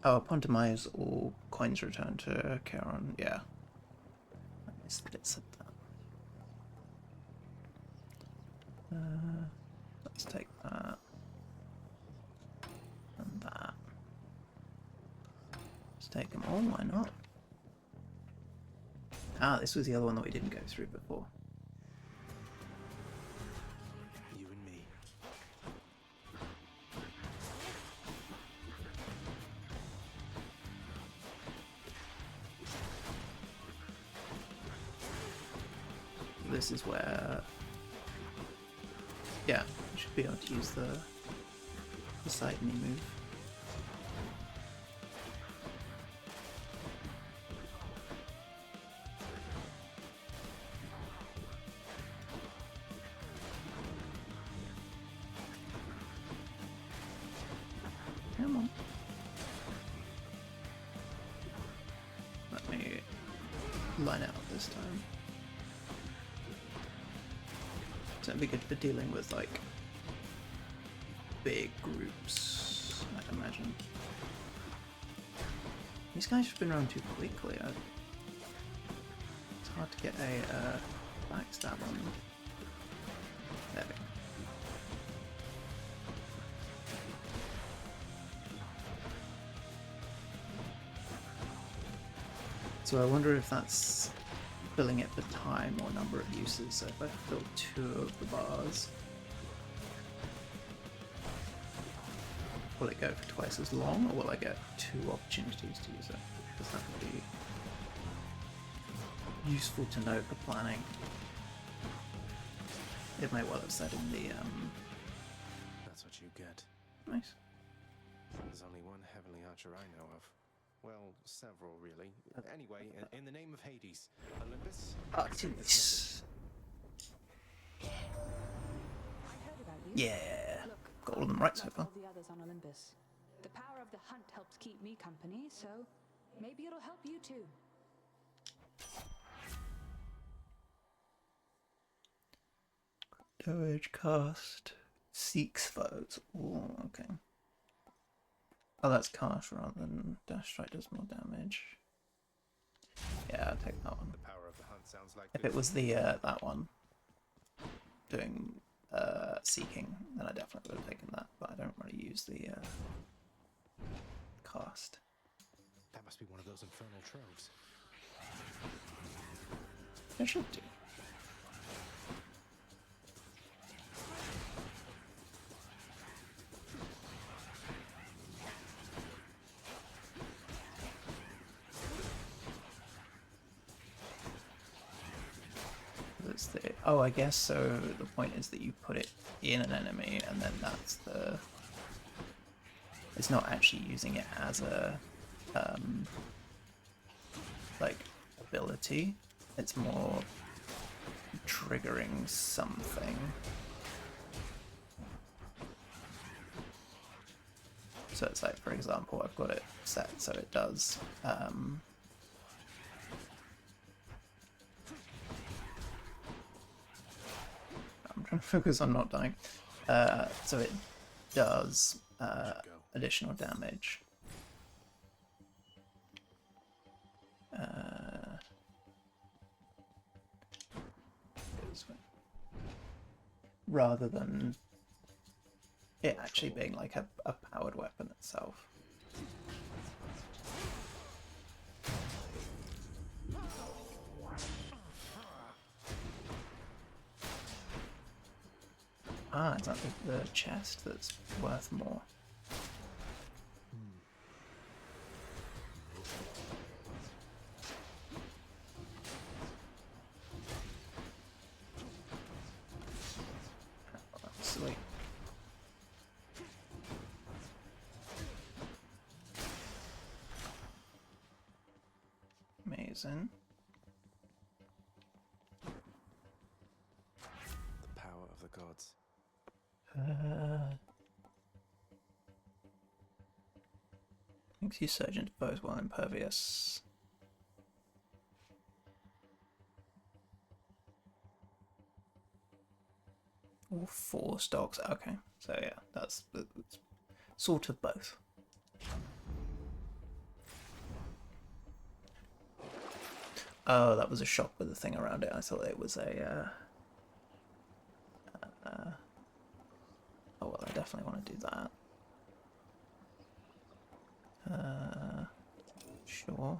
[SPEAKER 1] Oh, upon demise, all coins return to Charon. Yeah. I missed that it said that. Let's take that. And that. Let's take them all, why not? Ah, this was the other one that we didn't go through before.
[SPEAKER 4] You and me.
[SPEAKER 1] This is where, yeah, you should be able to use the side knee move. Come on. Let me line out this time. So it'd be good for dealing with like big groups, I'd imagine. These guys have been around too quickly. It's hard to get a backstab on them. There we go. So I wonder if that's filling it for time or number of uses. So if I fill 2 of the bars, will it go for twice as long, or will I get 2 opportunities to use it? Because that would be useful to know for planning. It may well have said in the
[SPEAKER 4] That's what you get.
[SPEAKER 1] Nice.
[SPEAKER 4] There's only one heavenly archer I know of. Well, several, really. Anyway, in the name of Hades, Olympus...
[SPEAKER 1] Artemis.
[SPEAKER 15] I heard about you.
[SPEAKER 1] Yeah.
[SPEAKER 15] Look,
[SPEAKER 1] Got all of them right so
[SPEAKER 15] like
[SPEAKER 1] far.
[SPEAKER 15] all the others on Olympus. The power of the hunt helps keep me company, so maybe it'll help you too.
[SPEAKER 1] Doge cast seeks foes. Ooh, okay. Oh, that's cast rather than dash strike does more damage. Yeah, I'll take that one.
[SPEAKER 4] The power of the hunt sounds like
[SPEAKER 1] If it was the that one doing seeking, then I definitely would have taken that. But I don't really use the cast.
[SPEAKER 4] That must be one of those infernal troves.
[SPEAKER 1] It should do. Oh, I guess so. The point is that you put it in an enemy, and then that's the. It's not actually using it as a like ability. It's more triggering something. So it's like, for example, I've got it set so it does. I'm trying to focus on not dying. So it does additional damage. Rather than it actually being like a powered weapon itself. Ah, is that the chest that's worth more? Sweet. Amazing.
[SPEAKER 4] The power of the gods.
[SPEAKER 1] Makes you surgeon to foes while impervious. Or 4 stocks. Okay, so yeah, that's sort of both. Oh, that was a shop with a thing around it. I thought it was a... oh, well, I definitely want to do that. Sure.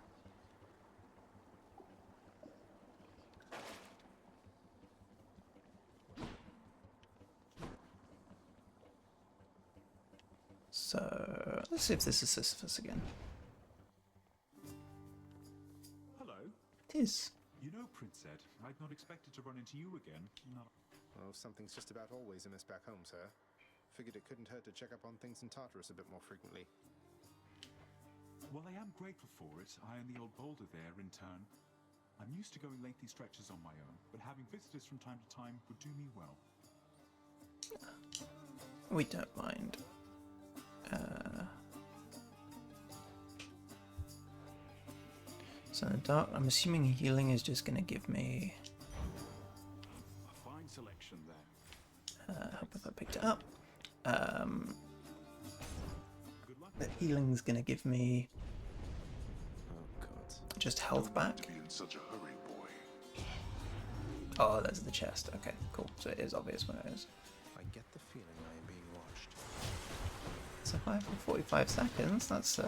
[SPEAKER 1] So, let's see if this is Sisyphus again.
[SPEAKER 14] Hello.
[SPEAKER 1] It is.
[SPEAKER 14] You know, Prince Ed, I'd not expected to run into you again.
[SPEAKER 4] Well, something's just about always amiss back home, sir. Figured it couldn't hurt to check up on things in Tartarus a bit more frequently.
[SPEAKER 14] Well, I am grateful for it. I and the old boulder there in turn. I'm used to going lengthy stretches on my own, but having visitors from time to time would do me well.
[SPEAKER 1] We don't mind. So in the dark, I'm assuming healing is just going to give me...
[SPEAKER 14] A fine selection there.
[SPEAKER 1] Hope if I picked it up. The healing's going to give me just health back. Oh, there's the chest. Okay, cool. So it is obvious when it is.
[SPEAKER 4] I get the feeling I am being watched.
[SPEAKER 1] Survive for 45 seconds. That's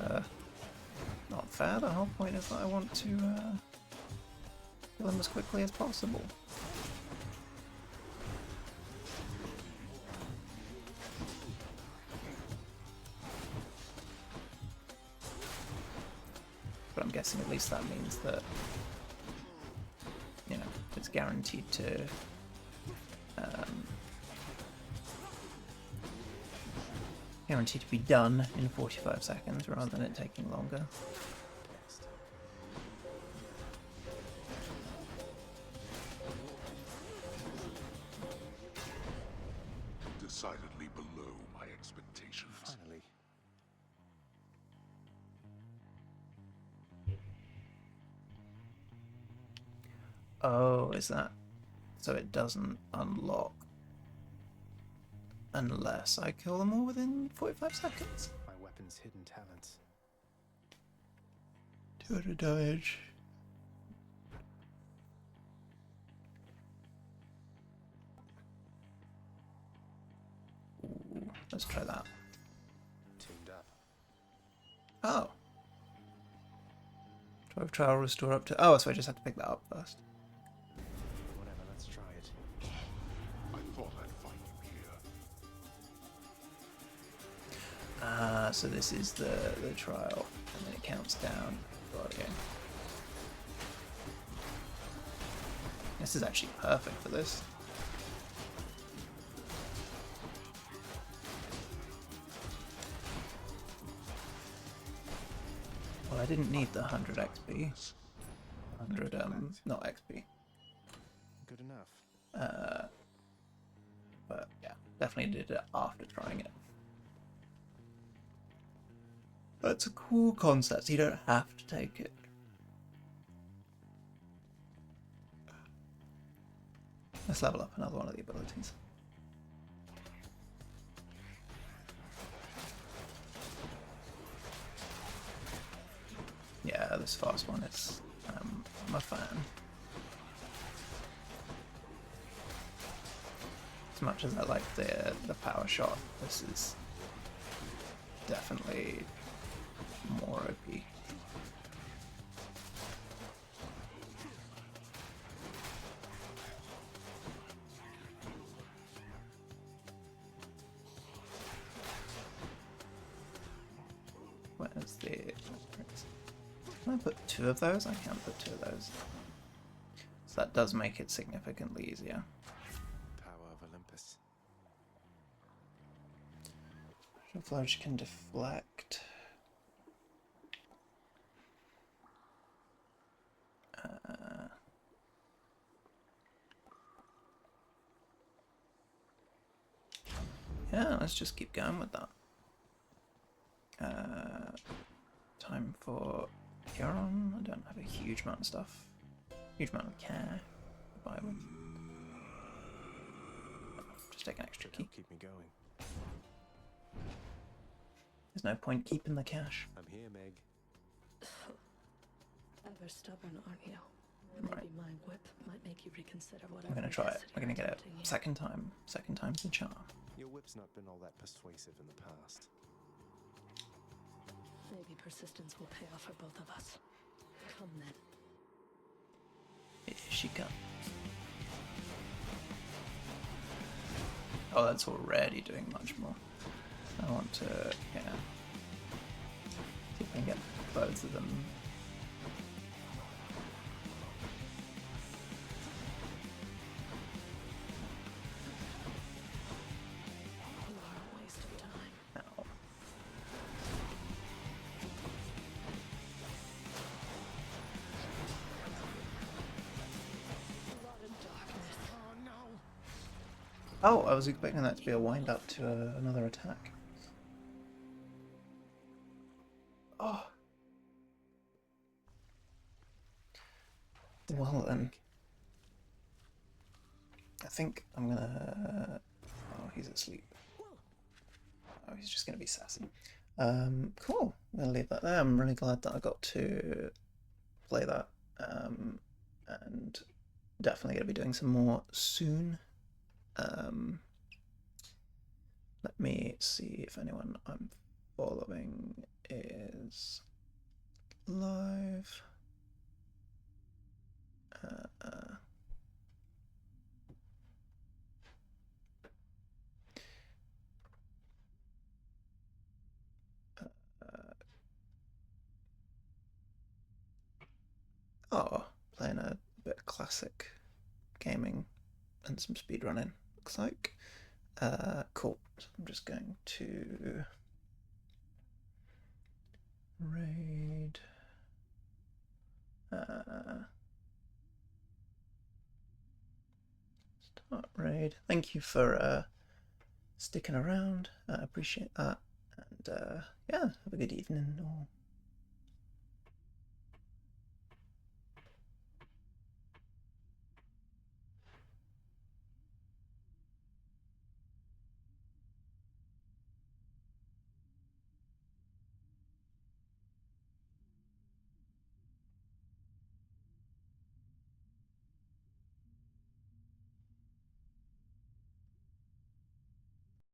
[SPEAKER 1] not fair. The whole point is that I want to kill them as quickly as possible. But I'm guessing at least that means that, you know, it's guaranteed to be done in 45 seconds rather than it taking longer.
[SPEAKER 13] Decidedly below my expectations.
[SPEAKER 4] Finally.
[SPEAKER 1] Oh, is that... so it doesn't unlock unless I kill them all within 45 seconds?
[SPEAKER 4] My weapon's hidden talents.
[SPEAKER 1] 200 damage. Ooh, let's try that.
[SPEAKER 4] Tuned up.
[SPEAKER 1] Oh. 12 trial restore up to... oh, so I just have to pick that up first.
[SPEAKER 4] Whatever, let's try it.
[SPEAKER 13] I thought I'd find you here.
[SPEAKER 1] So this is the trial, and then it counts down. Okay. This is actually perfect for this. Well, I didn't need the 100 XP. 100, not XP.
[SPEAKER 4] Good enough.
[SPEAKER 1] But yeah, definitely did it after trying it. That's a cool concept, you don't have to take it. Let's level up another one of the abilities. Yeah, this fast one is I'm a fan. As much as I like the power shot, this is definitely more OP. Where's the... can I put 2 of those? I can put 2 of those. So that does make it significantly easier.
[SPEAKER 4] Power of Olympus.
[SPEAKER 1] Flash can deflect. Yeah, let's just keep going with that. Time for Huron. I don't have a huge amount of stuff. Huge amount of care. Buy with. Just take an extra key.
[SPEAKER 4] Keep me going.
[SPEAKER 1] There's no point keeping the cash.
[SPEAKER 4] I'm here, Meg.
[SPEAKER 12] Ever stubborn, aren't you? Maybe my whip might make you reconsider whatever.
[SPEAKER 1] I'm gonna try it. We're gonna get it second time. Second time's the charm.
[SPEAKER 4] Your whip's not been all that persuasive in the past.
[SPEAKER 12] Maybe persistence will pay off for both of us. Come then.
[SPEAKER 1] Here she comes. Oh, that's already doing much more. I want to, yeah. See if I can get both of them. Ow. Oh, I was expecting that to be a wind up to another attack. Oh. Well then. I think I'm gonna... Oh, he's asleep. Oh, he's just gonna be sassy. Cool. I'm gonna leave that there. I'm really glad that I got to play that. And definitely gonna be doing some more soon. Let me see if anyone I'm following is live. Oh, playing a bit of classic gaming and some speedrunning, looks like. Cool. So I'm just going to raid. Start raid. Thank you for sticking around. I appreciate that. And yeah, have a good evening or